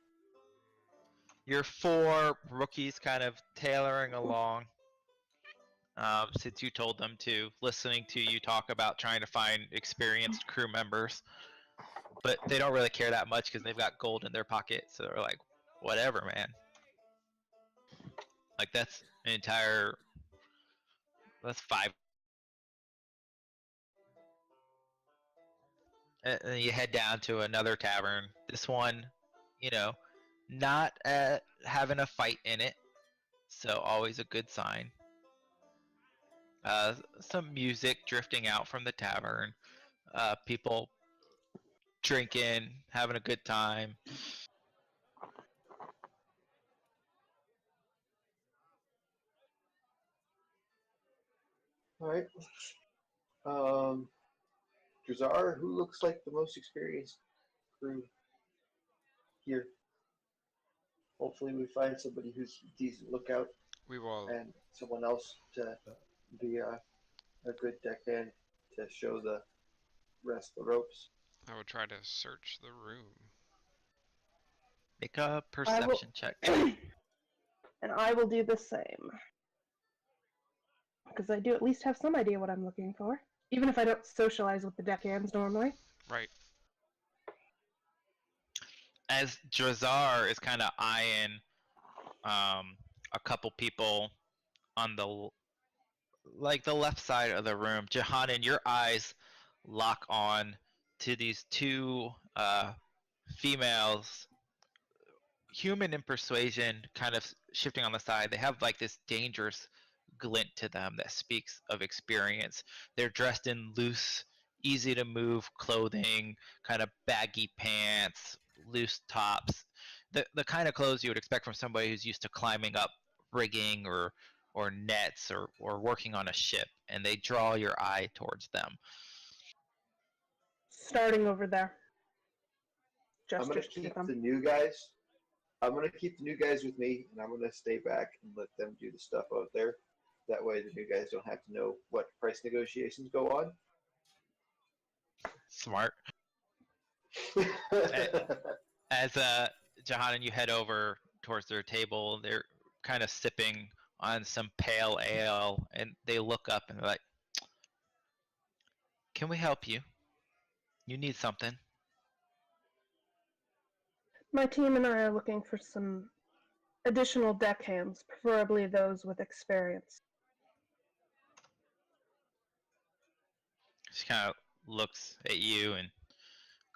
Your 4 rookies kind of tailoring along. Since you told them to, listening to you talk about trying to find experienced crew members. But they don't really care that much because they've got gold in their pocket, so they're like, whatever, man. Like, that's 5. And then you head down to another tavern. This one, not having a fight in it, so always a good sign. Some music drifting out from the tavern, people drinking, having a good time. All right. Drazar, who looks like the most experienced crew here? Hopefully, we find somebody who's a decent lookout We will. and someone else to be a good deckhand to show the rest the ropes. I will try to search the room. Make a perception check. And I will do the same. Because I do at least have some idea what I'm looking for. Even if I don't socialize with the deckhands normally. Right. As Drazar is kind of eyeing a couple people on the left side of the room, Johannan, your eyes lock on to these two females, human in persuasion, kind of shifting on the side. They have like this dangerous glint to them that speaks of experience. They're dressed in loose, easy to move clothing, kind of baggy pants, loose tops, the kind of clothes you would expect from somebody who's used to climbing up rigging or nets or working on a ship, and they draw your eye towards them. Starting over there. I'm gonna Gestures to keep them. the new guys. I'm gonna keep the new guys with me, and I'm gonna stay back and let them do the stuff out there. That way, the new guys don't have to know what price negotiations go on. Smart. As Johannan, you head over towards their table, they're kind of sipping on some pale ale, and they look up and they're like, "Can we help you? You need something?" My team and I are looking for some additional deckhands, preferably those with experience. She kind of looks at you and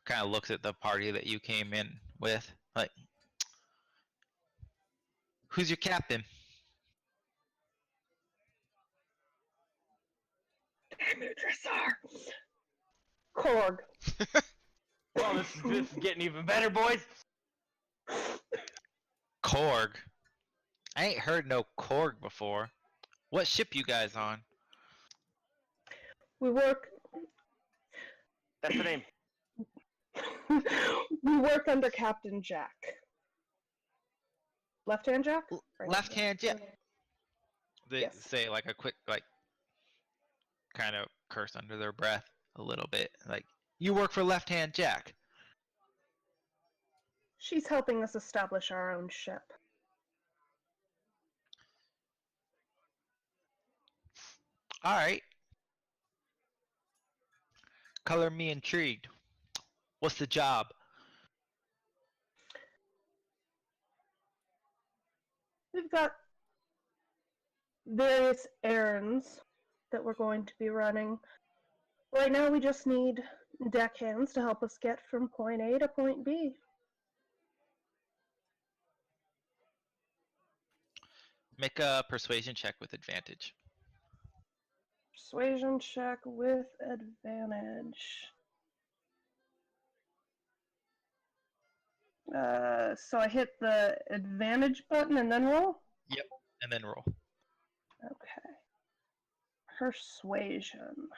kind of looks at the party that you came in with, like, "Who's your captain?" Damn it, Dressar! Korg. Well, this is getting even better, boys. Korg. I ain't heard no Korg before. What ship you guys on? We work. That's the name. We work under Captain Jack. Left hand Jack? Left hand, yeah. They Yes. say like a quick, like, kind of curse under their breath a little bit. Like, "You work for Left Hand Jack." She's helping us establish our own ship. All right. Color me intrigued. What's the job? We've got various errands that we're going to be running. Right now, we just need deckhands to help us get from point A to point B. Make a persuasion check with advantage. Persuasion check with advantage. So I hit the advantage button and then roll? Yep. And then roll. Okay. Persuasion.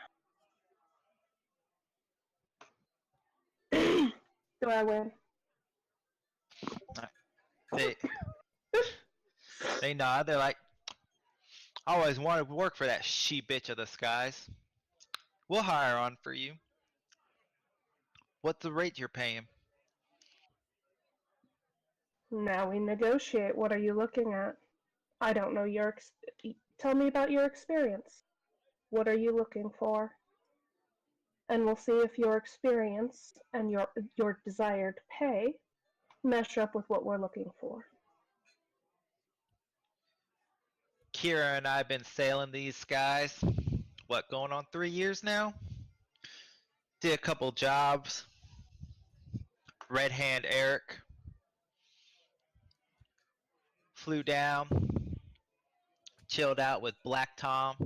Do I win? They nod. They're like, "I always wanted to work for that she-bitch of the skies. We'll hire on for you. What's the rate you're paying?" Now we negotiate. What are you looking at? I don't know your tell me about your experience. What are you looking for? And we'll see if your experience and your desired pay mesh up with what we're looking for. Kira and I have been sailing these skies, what, going on 3 years now? Did a couple jobs. Red Hand Eric flew down, chilled out with Black Tom,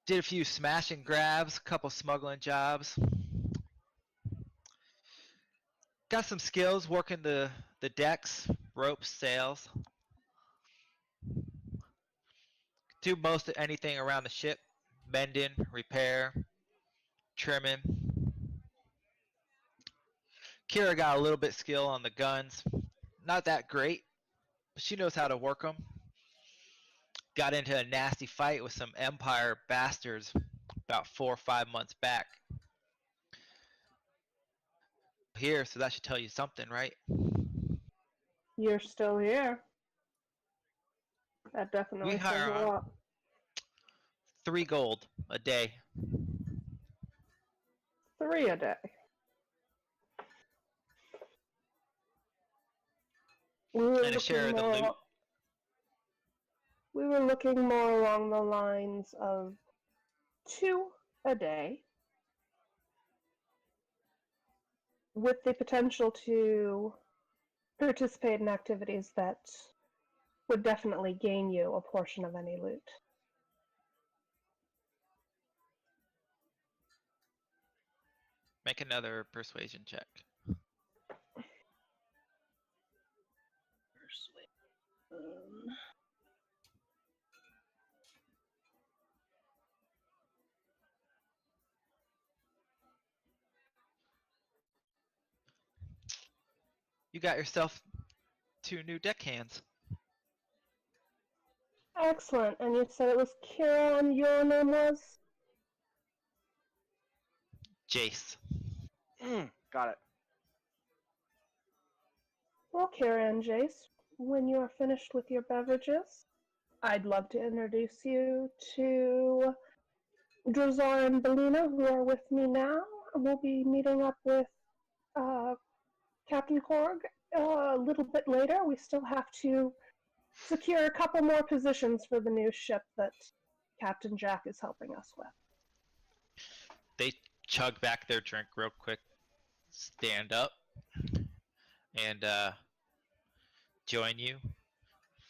did a few smash and grabs, couple smuggling jobs. Got some skills working the decks, ropes, sails. Do most of anything around the ship, mending, repair, trimming. Kira got a little bit skill on the guns. Not that great, but she knows how to work them. Got into a nasty fight with some Empire bastards about 4 or 5 months back. Here, so that should tell you something, right? You're still here. That We definitely says hire a on lot. 3 gold a day. 3 a day. We were And a share looking of the loot. more. We were looking more along the lines of 2 a day, with the potential to participate in activities that would definitely gain you a portion of any loot. Make another persuasion check. You got yourself 2 new deckhands. Excellent. And you said it was Kira and your name was? Jace. Got it. Well, Kira and Jace, when you are finished with your beverages, I'd love to introduce you to Drazar and Belina, who are with me now. We'll be meeting up with Captain Korg a little bit later. We still have to secure a couple more positions for the new ship that Captain Jack is helping us with. They chug back their drink real quick, stand up, and join you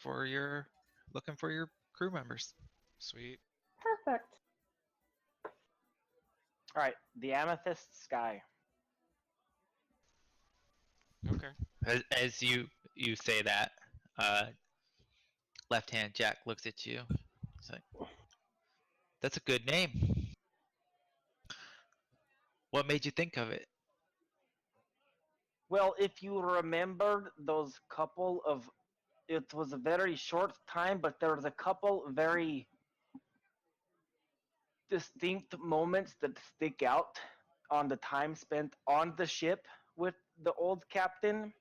for your looking for your crew members. Sweet. Perfect. All right, the amethyst sky. Okay. As you say that, left hand Jack looks at you. He's like, "That's a good name. What made you think of it?" Well, if you remembered those couple of, it was a very short time, but there was a couple very distinct moments that stick out on the time spent on the ship with the old captain.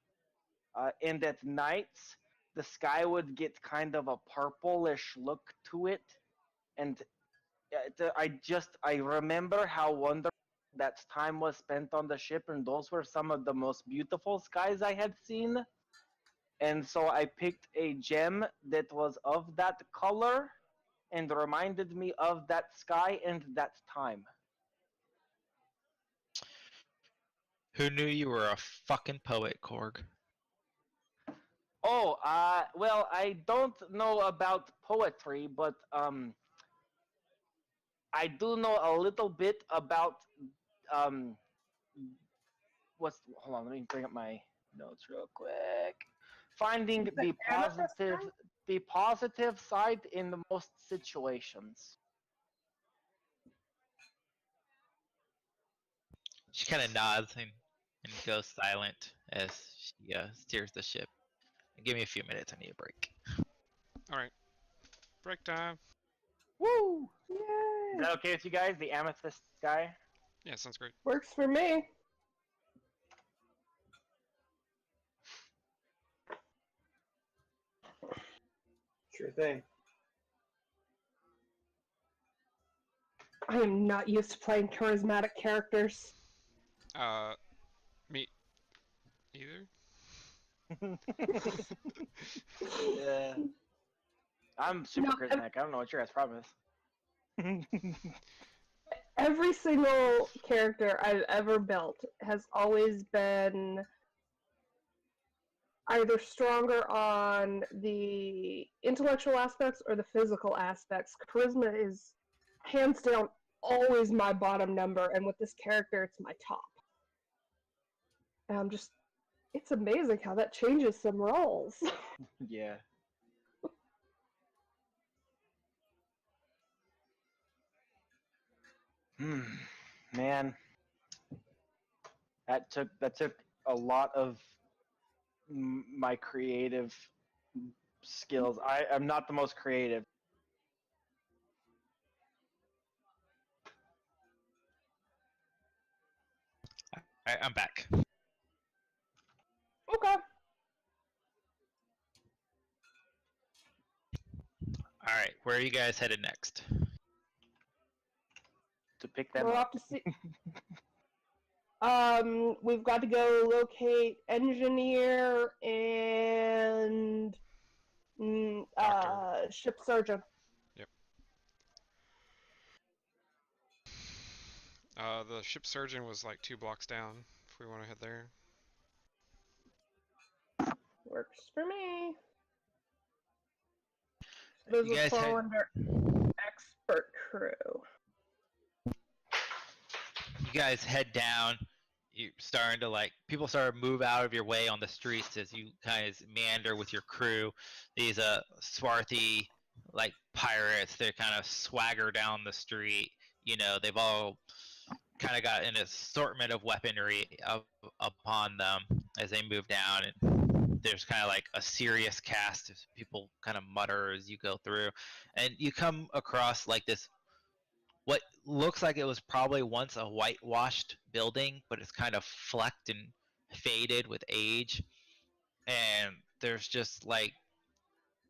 And at nights, the sky would get kind of a purplish look to it, and I remember how wonderful that time was spent on the ship, and those were some of the most beautiful skies I had seen. And so I picked a gem that was of that color and reminded me of that sky and that time. Who knew you were a fucking poet, Korg? Oh, well, I don't know about poetry, but I do know a little bit about um hold on, let me bring up my notes real quick. Finding the positive side in the most situations. She kind of nods and goes silent as she steers the ship. Give me a few minutes. I need a break. All right. Break time. Woo! Yay! Is that okay with you guys? The amethyst sky? Yeah, sounds great. Works for me. Sure thing. I am not used to playing charismatic characters. Me either. Yeah. I'm super charismatic. I don't know what your guys' problem is. Every single character I've ever built has always been either stronger on the intellectual aspects or the physical aspects. Charisma is hands down always my bottom number, and with this character, it's my top. And I'm just, it's amazing how that changes some roles. Yeah. Man, that took a lot of my creative skills. I'm not the most creative. Alright, I'm back. Okay. Alright, where are you guys headed next? To pick them We're up. off to see. We've got to go locate engineer and ship surgeon. Yep. The ship surgeon was like 2 blocks down. If we want to head there. Works for me. Those You will guys fall head under expert crew. you guys head down. You're starting to people start to move out of your way on the streets as you kind of meander with your crew. These swarthy pirates, they kind of swagger down the street. They've all kind of got an assortment of weaponry upon them as they move down, and there's kind of a serious cast as people kind of mutter as you go through, and you come across this what looks like it was probably once a whitewashed building, but it's kind of flecked and faded with age. And there's just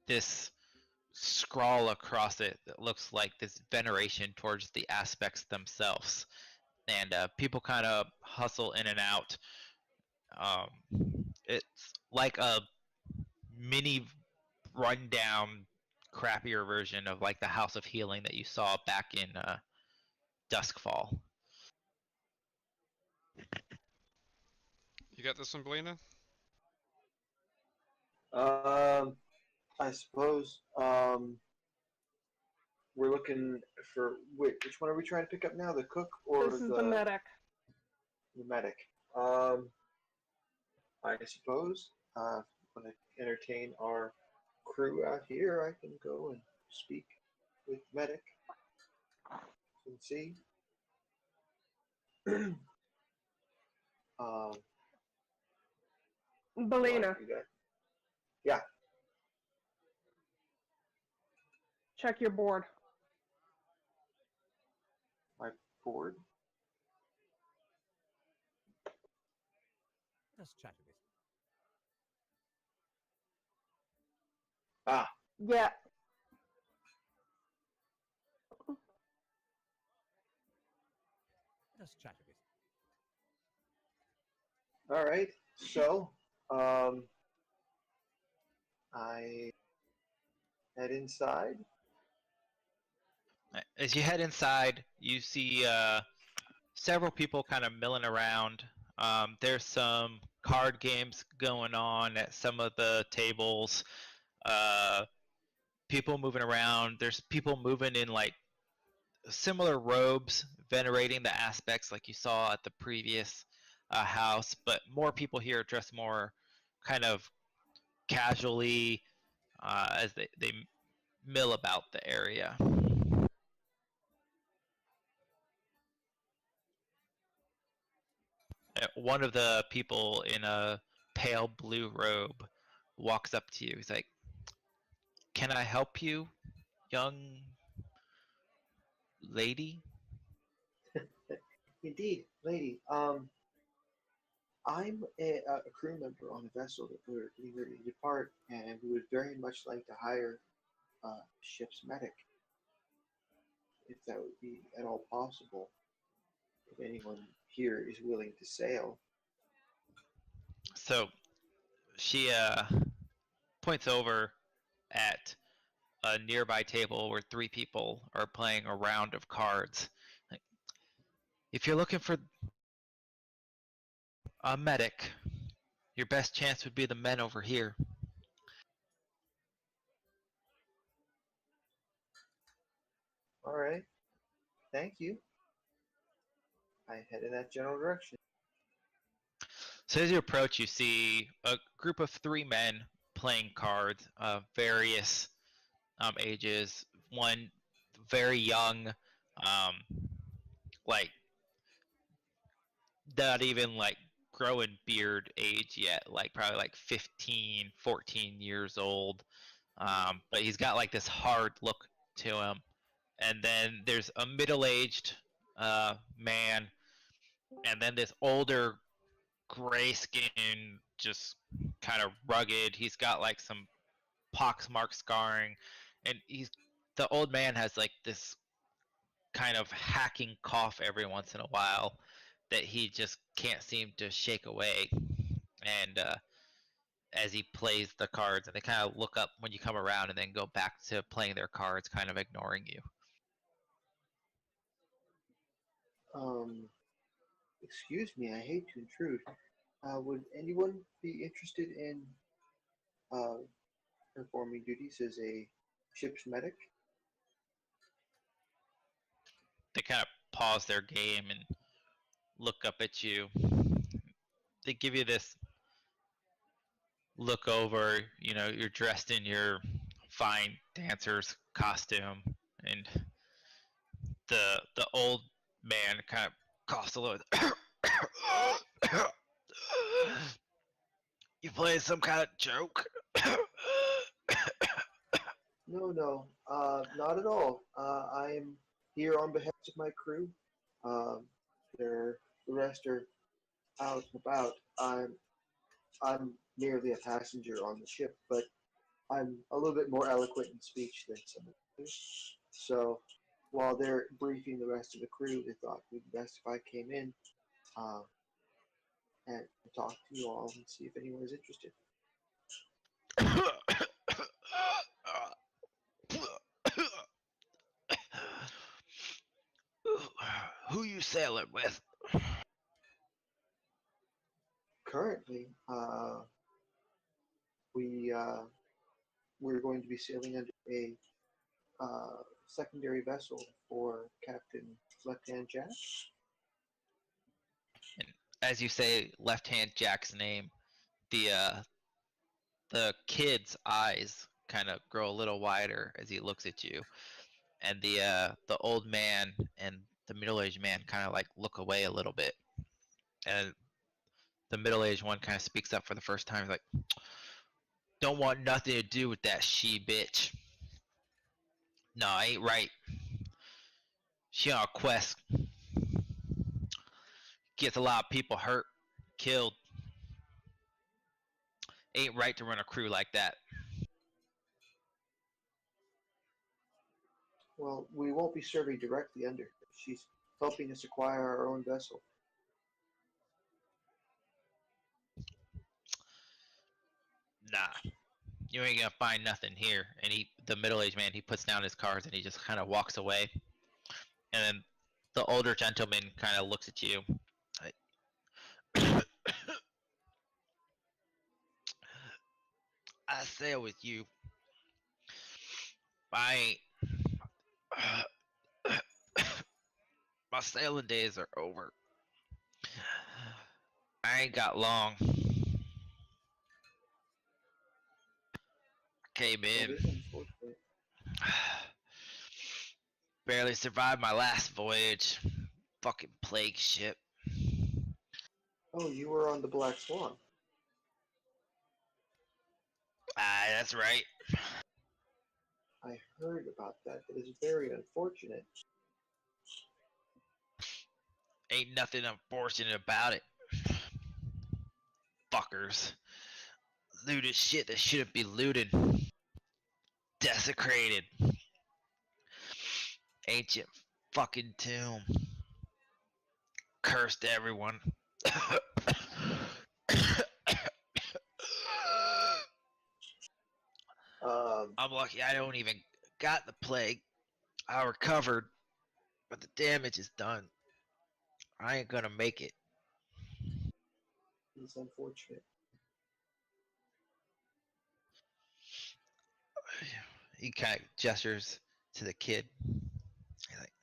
this scrawl across it that looks like this veneration towards the aspects themselves. And people kind of hustle in and out. It's like a mini rundown, crappier version of the House of Healing that you saw back in Duskfall. You got this one, Belina? I suppose. We're looking for which one are we trying to pick up now? The cook or This is the medic. The medic. I suppose. Want to entertain our crew out here? I can go and speak with medic and see. Belina, Yeah. check your board. My board. Let us chat a bit. Ah. Yeah. Let us chat a bit. All right. So, I head inside. As you head inside, you see several people kind of milling around. There's some card games going on at some of the tables. People moving around. There's people moving in similar robes, venerating the aspects like you saw at the previous house, but more people here dressed more kind of casually as they mill about the area. One of the people in a pale blue robe walks up to you. He's like, "Can I help you, young lady?" Indeed, lady. I'm a crew member on a vessel that we're eager to depart, and we would very much like to hire a ship's medic, if that would be at all possible. If anyone here is willing to sail. So she points over at a nearby table where 3 people are playing a round of cards. Like, if you're looking for a medic, Your best chance would be the men over here. All right. Thank you. I head in that general direction. So as you approach, you see a group of 3 men playing cards of various ages. One very young, like not even like growing beard age yet, like probably like 15, 14 years old. But he's got like this hard look to him. And then there's a middle-aged man, and then this older gray skin, just kind of rugged. He's got like some poxmark scarring, and the old man has like this kind of hacking cough every once in a while that he just can't seem to shake away. And as he plays the cards, and they kind of look up when you come around and then go back to playing their cards, kind of ignoring you. Excuse me, I hate to intrude. Would anyone be interested in uh, performing duties as a ship's medic? They kind of pause their game and look up at you. They give you this look over. You're dressed in your fine dancer's costume, and the old man kind of coughs a little. You playing some kind of joke? No, no, not at all. I am here on behalf of my crew. Um, the rest are out and about. I'm merely a passenger on the ship, but I'm a little bit more eloquent in speech than some of them. So while they're briefing the rest of the crew, they thought it would be best if I came in uh, and talk to you all and see if anyone is interested. Who you sailing with? Currently, we we're going to be sailing under a secondary vessel for Captain Left Hand Jack. And as you say Left Hand Jack's name, the kid's eyes kind of grow a little wider as he looks at you, and the old man and the middle-aged man kind of like look away a little bit, and the middle-aged one kind of speaks up for the first time. He's like, "Don't want nothing to do with that she bitch. No, ain't right. She on a quest. Gets a lot of people hurt, killed. Ain't right to run a crew like that." Well, we won't be serving directly under her. She's helping us acquire our own vessel. Nah, you ain't gonna find nothing here. And the middle-aged man, he puts down his cards and he just kind of walks away. And then the older gentleman kind of looks at you. I sail with you. I ain't. My sailing days are over. I ain't got long. Came That in. is unfortunate. Barely survived my last voyage. Fucking plague ship. Oh, you were on the Black Swan. That's right. I heard about that. That is very unfortunate. Ain't nothing unfortunate about it. Fuckers. Looted shit that shouldn't be looted. Desecrated. Ancient fucking tomb. Cursed everyone. I'm lucky I don't even got the plague. I recovered, but the damage is done. I ain't gonna make it. It's unfortunate. He kind of gestures to the kid. He's like,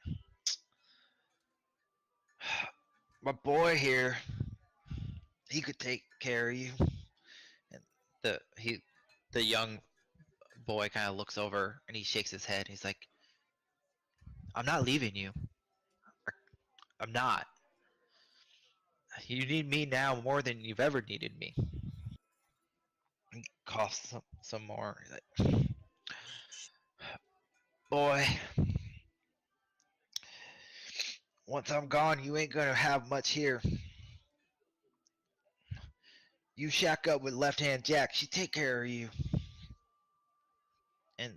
my boy here, he could take care of you. And the young boy kind of looks over and he shakes his head. He's like, I'm not leaving you. I'm not. You need me now more than you've ever needed me. He coughs some more. He's like, boy, once I'm gone, you ain't gonna have much here. You shack up with Left Hand Jack. She take care of you. And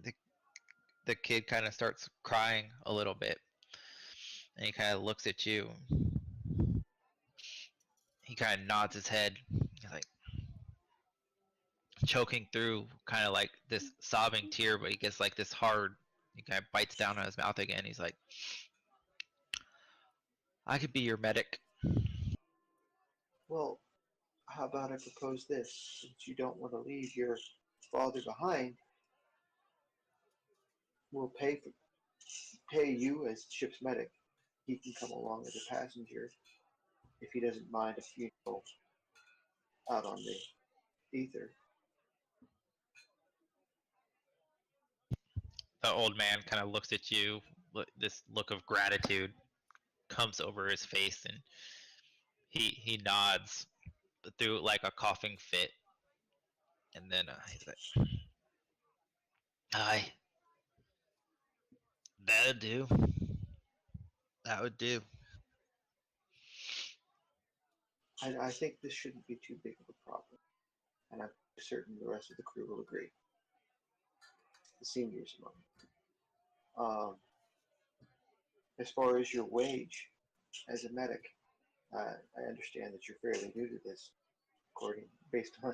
the kid kind of starts crying a little bit. And he kind of looks at you. He kind of nods his head. He's like choking through kind of like this sobbing tear, but he gets like this hard. He kind of bites down on his mouth again. He's like, I could be your medic. Well, how about I propose this? Since you don't want to leave your father behind, we'll pay you as ship's medic. He can come along as a passenger if he doesn't mind a funeral out on the ether. The old man kind of looks at you. This look of gratitude comes over his face, and he nods through like a coughing fit, and then he's like, "Aye, that'd do. That would do." I think this shouldn't be too big of a problem, and I'm certain the rest of the crew will agree. The seniors among them. As far as your wage as a medic, I understand that you're fairly new to this, based on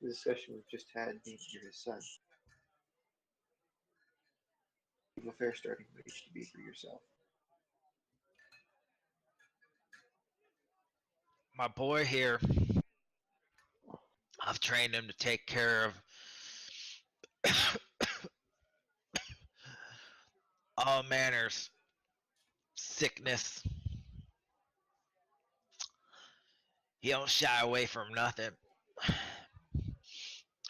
the discussion we've just had. Being you're his son, you have a fair starting wage to be for yourself. My boy here, I've trained him to take care of all manners, sickness. He don't shy away from nothing.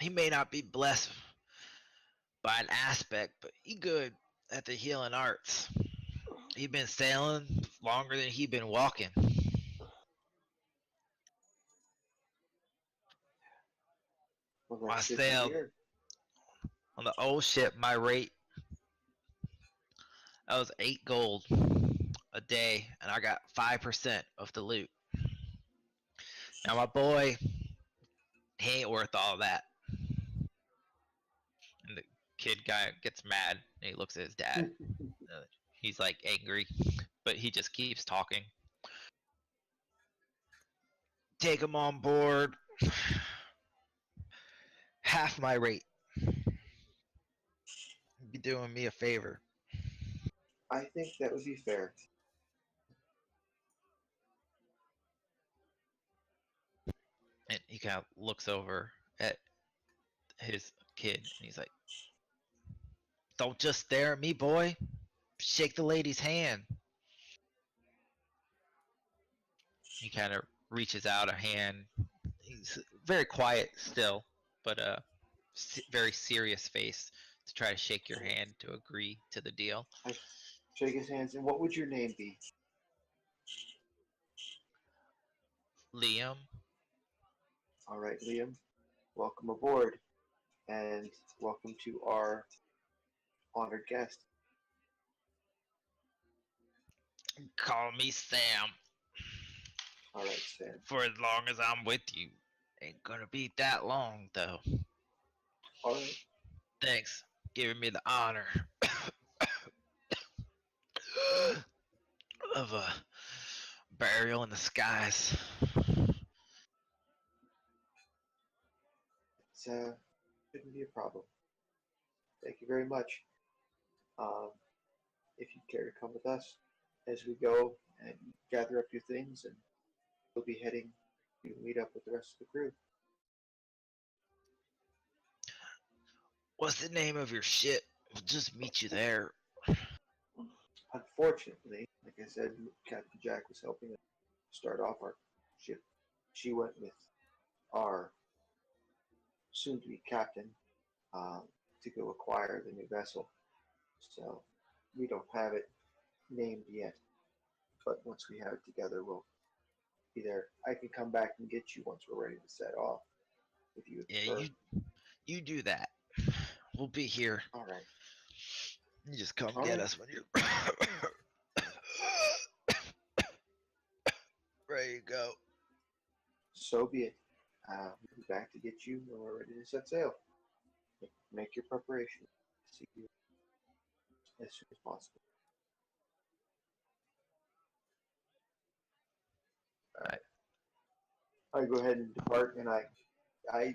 He may not be blessed by an aspect, but he good at the healing arts. He been sailing longer than he been walking. Well, I that's good to sailed hear. on the old ship. My rate that was 8 gold a day, and I got 5% of the loot. Now my boy, he ain't worth all that. And the kid guy gets mad, and he looks at his dad. He's like angry, but he just keeps talking. Take him on board. Half my rate. You'd be doing me a favor. I think that would be fair. And he kind of looks over at his kid, and he's like, don't just stare at me, boy. Shake the lady's hand. He kind of reaches out a hand. He's very quiet still, but very serious face to try to shake your hand to agree to the deal. I shake his hands. And what would your name be? Liam, All right, Liam. Welcome aboard, and welcome to our honored guest. call me Sam. All right, Sam. For as long as I'm with you. Ain't gonna be that long, though. All right. Thanks, giving me the honor of a burial in the skies. It's shouldn't be a problem. Thank you very much. Um, if you care to come with us as we go and gather up your things, and we'll be heading to meet up with the rest of the crew. What's the name of your ship? We'll just meet you there. Unfortunately, like I said, Captain Jack was helping us start off our ship. She went with our soon-to-be captain um, to go acquire the new vessel. So we don't have it named yet, but once we have it together, we'll be there. I can come back and get you once we're ready to set off, if you would Yeah, prefer. you do that. We'll be here. All right. You just come All get right. us when you're ready to go. So be it. We'll be back to get you when we're ready to set sail. Make your preparation. See you as soon as possible. All right. I go ahead and depart, and I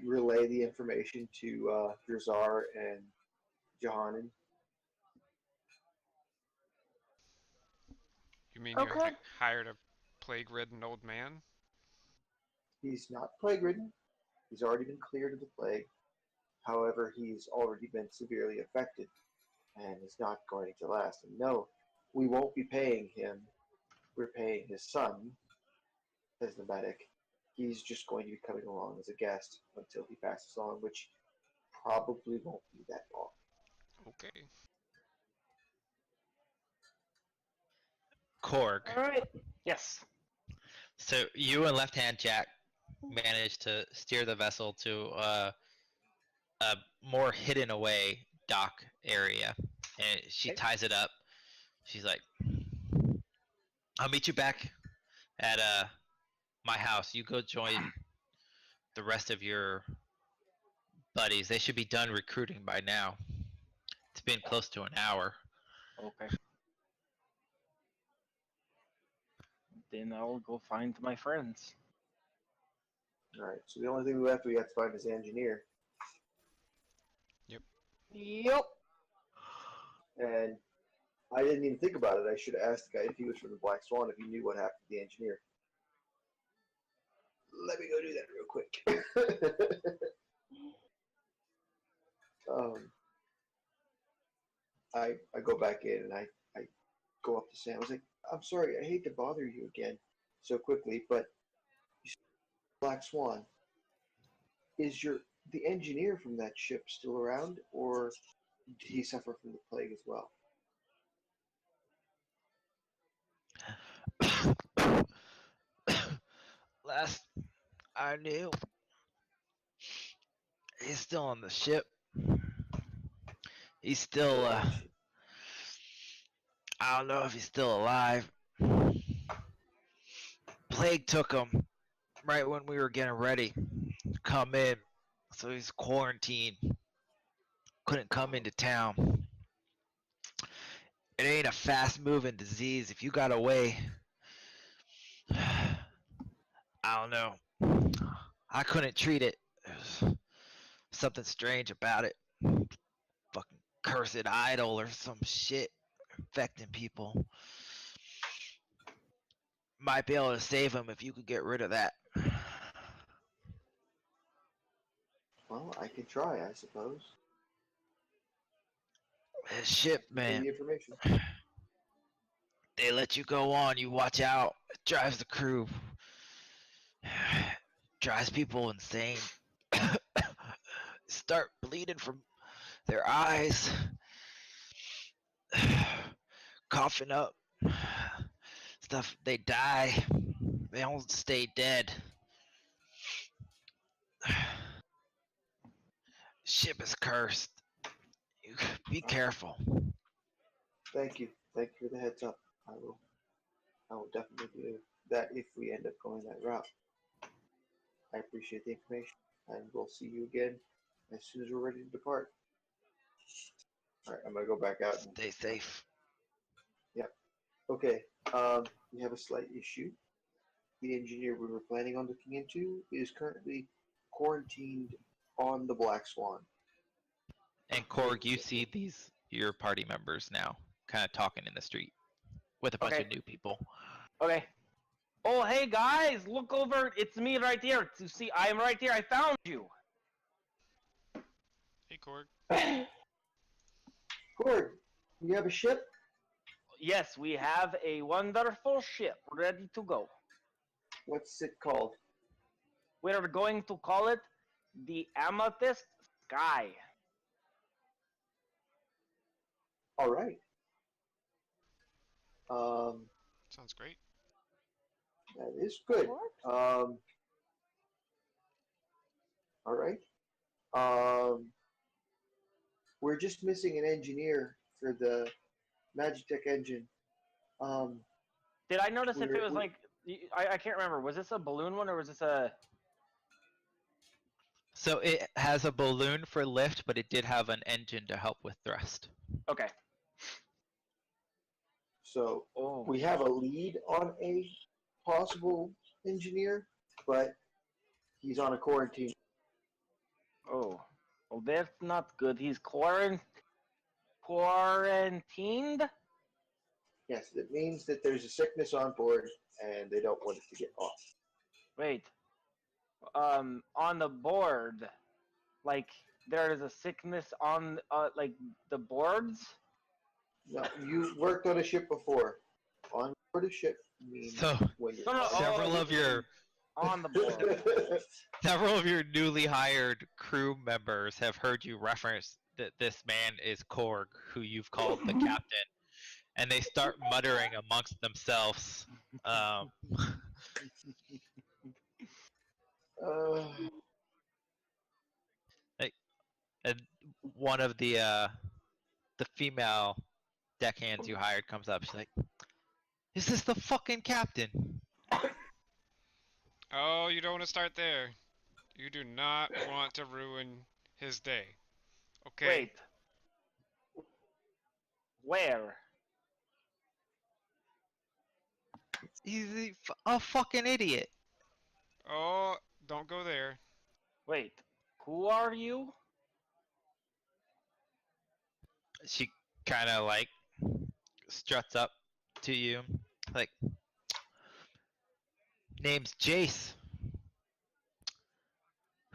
relay the information to Drazar and Johanan. You mean you Okay. hired a plague-ridden old man? He's not plague ridden. He's already been cleared of the plague. However, he's already been severely affected and is not going to last. And no, we won't be paying him. We're paying his son as the medic. He's just going to be coming along as a guest until he passes on, which probably won't be that long. Okay. Korg. All right. Yes. So you and Left Hand Jack managed to steer the vessel to a more hidden away dock area, and she Okay. ties it up. She's like, "I'll meet you back at my house. You go join the rest of your buddies. They should be done recruiting by now. It's been close to an hour." Okay. Then I'll go find my friends. All right. So the only thing we have to find is the engineer. Yep. And I didn't even think about it. I should have asked the guy if he was from the Black Swan, if he knew what happened to the engineer. Let me go do that real quick. I go back in and I go up to Sam. I was like, I'm sorry, I hate to bother you again so quickly, but Black Swan, is the engineer from that ship still around, or did he suffer from the plague as well? Last I knew, he's still on the ship. He's still, Still on the ship. I don't know if he's still alive. Plague took him right when we were getting ready to come in, so he's quarantined. Couldn't come into town. It ain't a fast moving disease. If you got away, I don't know. I couldn't treat it. There's something strange about it. Fucking cursed idol or some shit infecting people. Might be able to save him if you could get rid of that. Well, I can try, I suppose. This ship, Give me man. the information. They let you go on. You watch out. It drives the crew. Drives people insane. Start bleeding from their eyes. Coughing up stuff. They die. They don't stay dead. Ship is cursed. You be careful. Thank you. Thank you for the heads up. I will definitely do that if we end up going that route. I appreciate the information, and we'll see you again as soon as we're ready to depart. All right, I'm gonna go back out and Stay safe. okay. We have a slight issue. The engineer we were planning on looking into is currently quarantined on the Black Swan. And Korg, you see these your party members now, kind of talking in the street with a bunch Okay. of new people. Okay. Oh, hey guys, look over. It's me right here. You see, I am right here. I found you. Hey, Korg. Cord, you have a ship? Yes, we have a wonderful ship ready to go. What's it called? We're going to call it the Amethyst Sky. All right. Sounds great. That is good. All right. We're just missing an engineer for the Magitech engine. Did I notice if it was we- like I can't remember. Was this a balloon one or was this a? So it has a balloon for lift, but it did have an engine to help with thrust. Okay. So Oh. we have a lead on a possible engineer, but he's on a quarantine. Oh. Well, that's not good. He's quarantined. Yes, it means that there's a sickness on board, and they don't want it to get off. Wait. On the board, like there is a sickness on like the boards. No, you worked on a ship before. On board a ship means So when you're No, several of your on the board. several of your newly hired crew members have heard you reference that this man is Korg, who you've called the captain, and they start muttering amongst themselves. And one of the female deckhands you hired comes up. She's like, "Is this the fucking captain?" Oh, you don't want to start there. You do not want to ruin his day. Okay? Wait. Where? He's a fucking idiot. Oh, don't go there. Wait. Who are you? She kind of like struts up to you, like, "Name's Jace.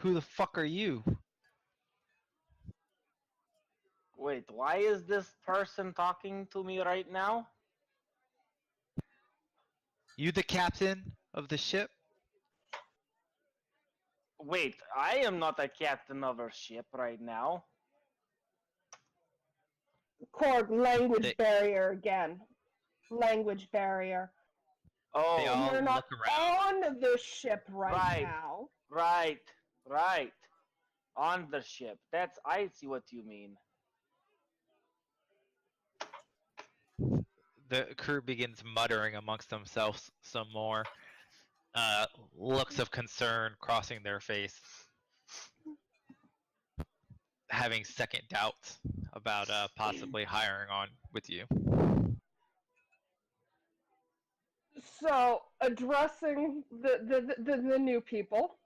Who the fuck are you?" Wait. Why is this person talking to me right now? "You the captain of the ship?" Wait. I am not a captain of a ship right now. Cord, language They- barrier again. Language barrier. Oh. They all You're not look around. on the ship right now. Right. On the ship. I see what you mean. The crew begins muttering amongst themselves some more. Looks of concern crossing their face, having second doubts about possibly hiring on with you. So, addressing the new people,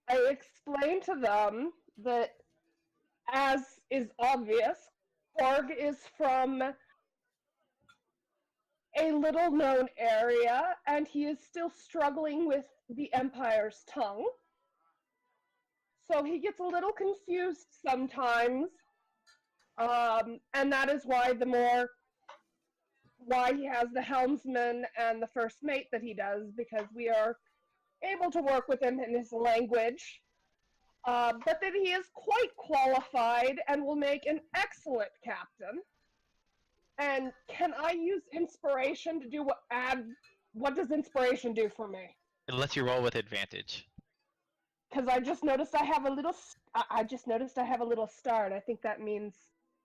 I explained to them that, as is obvious, Korg is from a little known area and he is still struggling with the Empire's tongue. So he gets a little confused sometimes. And that is why why he has the helmsman and the first mate that he does, because we are able to work with him in his language. But that he is quite qualified and will make an excellent captain. And can I use inspiration to do what does inspiration do for me? It lets you roll with advantage. Because I just noticed I have a little star, and I think that means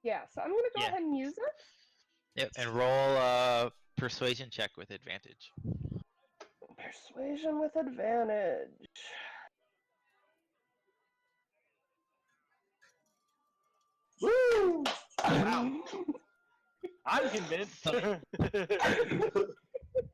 yeah. So I'm gonna go ahead and use it. Yep, and roll a persuasion check with advantage. Persuasion with advantage. Woo! Wow. I'm convinced.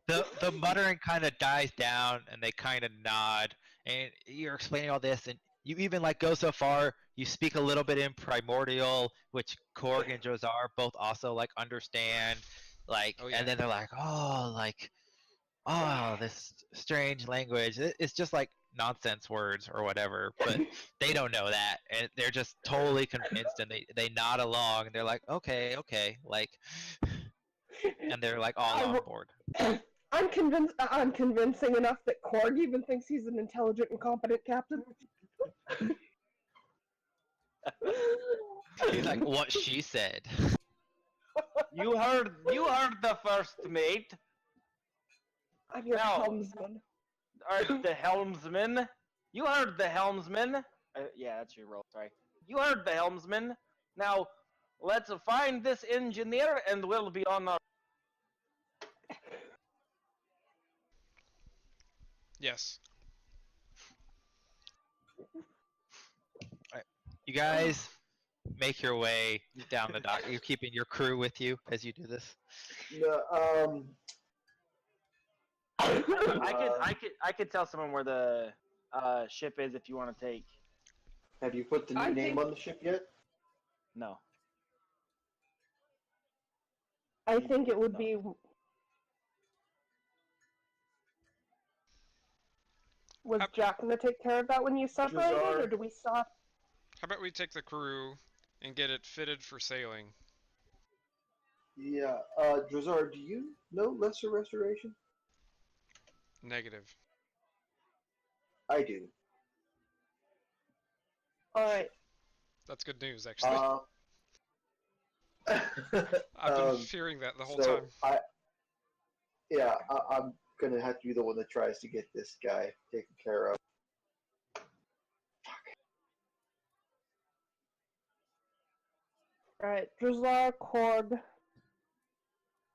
The muttering kind of dies down, and they kind of nod. And you're explaining all this, and you even like go so far. You speak a little bit in primordial, which Korg and Jozar both also like understand. Like, Oh, yeah. and then they're like, oh, this strange language. It's just like nonsense words or whatever, but they don't know that, and they're just totally convinced, and they nod along, and they're like, okay, like, and they're like all on board. I'm convinced. I'm convincing enough that Korg even thinks he's an intelligent and competent captain. He's like, what she said. You heard the first mate. I'm your No. helmsman. Or the helmsman. You heard the helmsman. Yeah, that's your role. Sorry. You heard the helmsman. Now, let's find this engineer, and we'll be on our. Yes. You guys make your way down the dock. You're keeping your crew with you as you do this. No, I could tell someone where the ship is if you want to take. have you put the new name on the ship yet? No. I think it would be. Was Jack going to take care of that when you separated, or do we stop? How about we take the crew and get it fitted for sailing? Yeah. Drazar, do you know Lesser Restoration? Negative. I do. Alright. That's good news, actually. I've been fearing that the whole time. I'm gonna have to be the one that tries to get this guy taken care of. Alright, Drazar, Korg.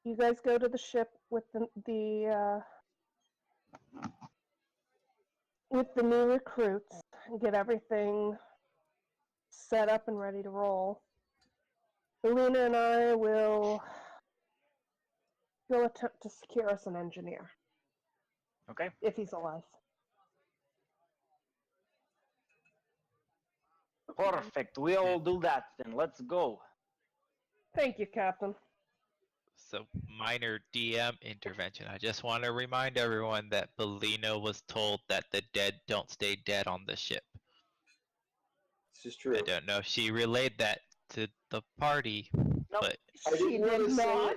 You guys go to the ship with the new recruits and get everything set up and ready to roll. Selena and I will go attempt to secure us an engineer. Okay. If he's alive. Perfect. We'll do that then. Let's go. Thank you, Captain. So, minor DM intervention. I just want to remind everyone that Bellino was told that the dead don't stay dead on the ship. This is true. I don't know if she relayed that to the party, but She did not.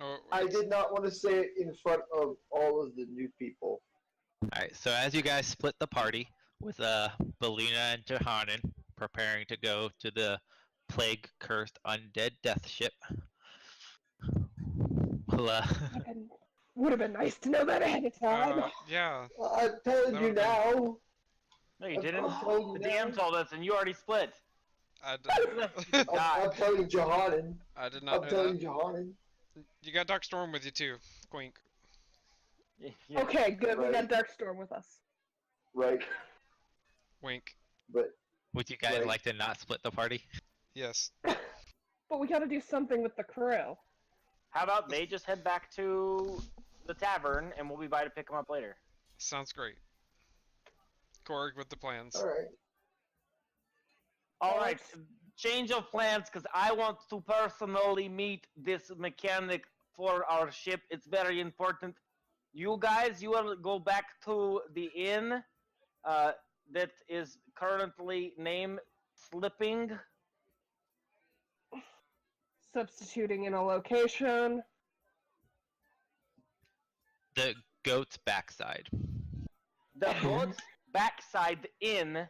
Oh, I did not want to say it in front of all of the new people. Alright, so as you guys split the party, with Belina and Johanan preparing to go to the plague-cursed undead death ship, well, would have been nice to know that ahead of time. Yeah. I'm telling you now. No, you didn't. I'm telling you The DM now. told us, and you already split. I'm telling Johanan. I did not know I'm telling that. Johanan. You got Darkstorm with you too, Quink. Yeah. Okay, good. Right. We got Darkstorm with us. Right. Wink. But would you guys Right. like to not split the party? Yes. But we gotta do something with the crew. How about they just head back to the tavern, and we'll be by to pick them up later. Sounds great. Korg with the plans. all right. All right, change of plans, because I want to personally meet this mechanic for our ship. It's very important. You guys, you will go back to the inn that is currently named Slipping. Substituting in a location. The goat's backside. The Goat's Backside Inn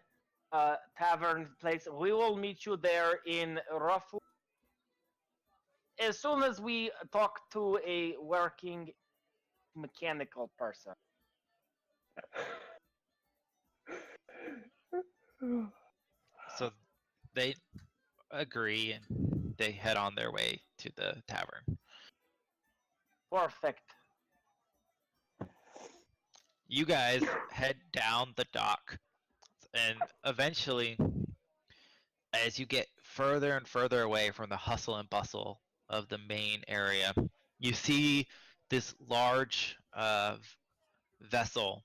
tavern place. We will meet you there in Rafu as soon as we talk to a working mechanical person. So they agree and they head on their way to the tavern. Perfect. You guys head down the dock, and eventually, as you get further and further away from the hustle and bustle of the main area, you see this large vessel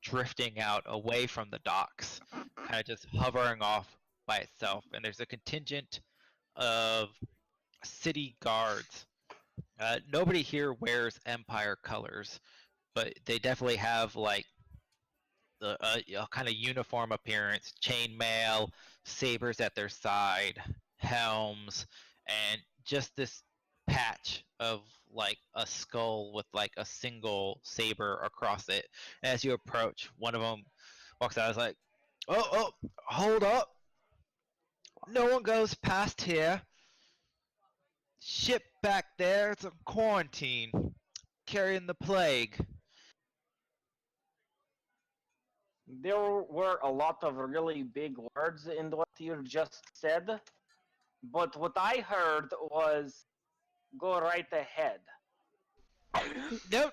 drifting out away from the docks, kind of just hovering off by itself. And there's a contingent of city guards. Nobody here wears Empire colors, but they definitely have like a kind of uniform appearance, chainmail, sabers at their side, helms, and just this patch of like a skull with like a single saber across it. As you approach, one of them walks out. Is like, oh, hold up! No one goes past here. Ship back there. It's a quarantine, carrying the plague. There were a lot of really big words in what you just said, but what I heard was go right ahead. No,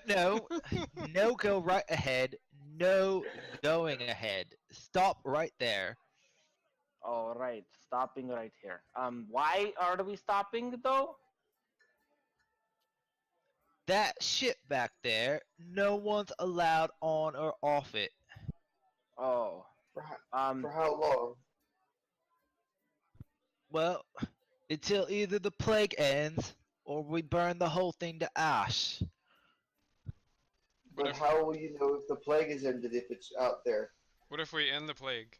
no, go right ahead. No going ahead. Stop right there. All right, stopping right here. Why are we stopping though? That ship back there, no one's allowed on or off it. Oh, For how long? Well, until either the plague ends or we burn the whole thing to ash. What But if how will you know if the plague is ended if it's out there? what if we end the plague?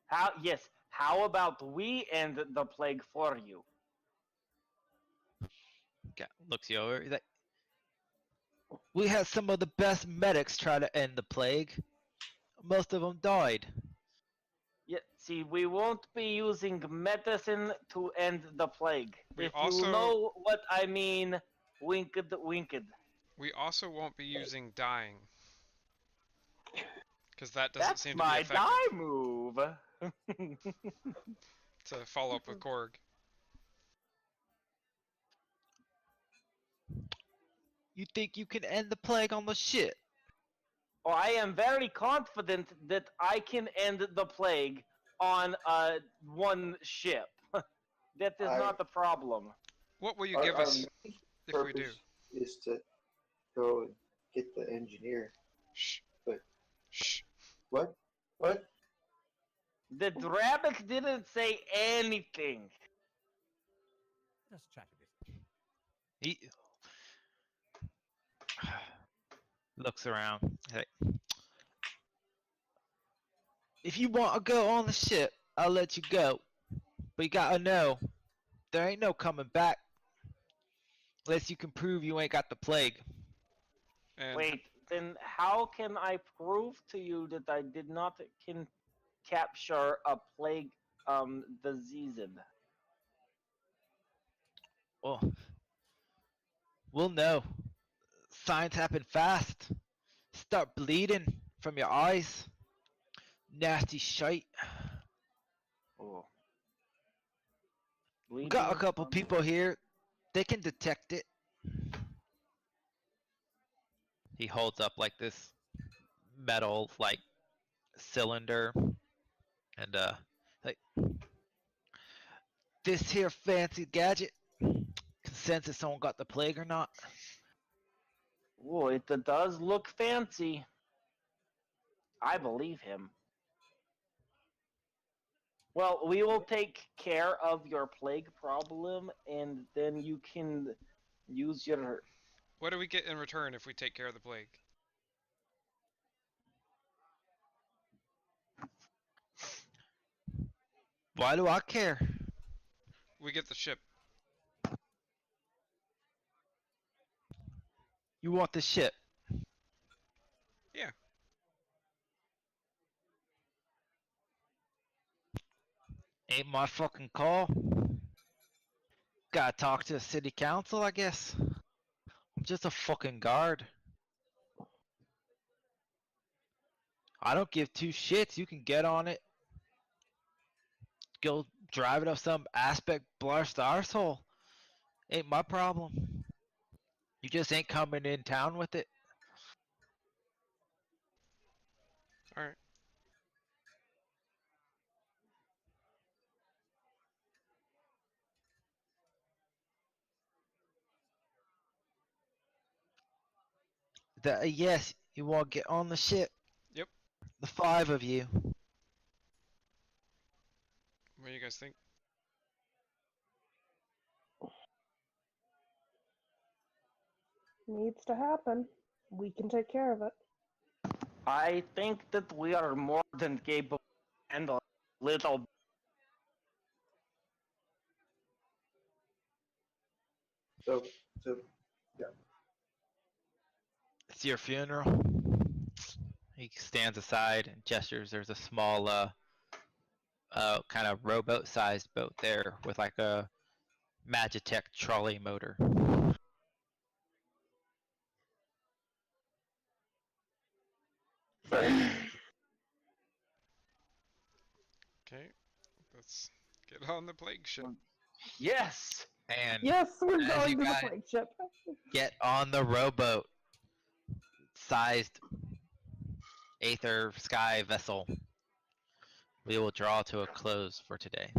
how? Yes. How about we end the plague for you? Looks you over. He's like, we had some of the best medics try to end the plague. Most of them died. Yeah. See, we won't be using medicine to end the plague. We If also you know what I mean, winked, winked. we also won't be using dying. Because that doesn't That's seem to be my effective. die move. To follow up with Korg. You think you can end the plague on the ship? Oh, I am very confident that I can end the plague on one ship. That is I- not the problem. What will you give Our us main if we do? purpose is to go and get the engineer. Shh. But Shh. what? What? The rabbit didn't say anything. Let us chat a bit. He looks around. He's like, if you want to go on the ship, I'll let you go. But you gotta know, there ain't no coming back. Unless you can prove you ain't got the plague. And Wait, then how can I prove to you that I did not can capture a plague disease? Well, we'll know. Signs happen fast. Start bleeding from your eyes. Nasty shite. Oh. We got a Bleeding couple from- people here. They can detect it. He holds up like this metal like cylinder and like this here fancy gadget. Consensus someone got the plague or not. Oh, it does look fancy. I believe him. Well, we will take care of your plague problem, and then you can use your. what do we get in return if we take care of the plague? Why do I care? We get the ship. You want the ship. Yeah. Ain't my fucking call. Gotta talk to the city council, I guess. I'm just a fucking guard. I don't give two shits. You can get on it. Go drive it up some aspect blast arsehole. Ain't my problem. You just ain't coming in town with it. Alright. Yes, you want to get on the ship. Yep. The five of you. What do you guys think? Needs to happen. We can take care of it. I think that we are more than capable of handling little. So It's your funeral. He stands aside and gestures. There's a small, kind of rowboat-sized boat there with like a Magitech trolley motor. Okay, let's get on the plague ship. Yes. And Yes, we're as going you to the guys plague ship. get on the rowboat sized Aether Sky vessel, we will draw to a close for today.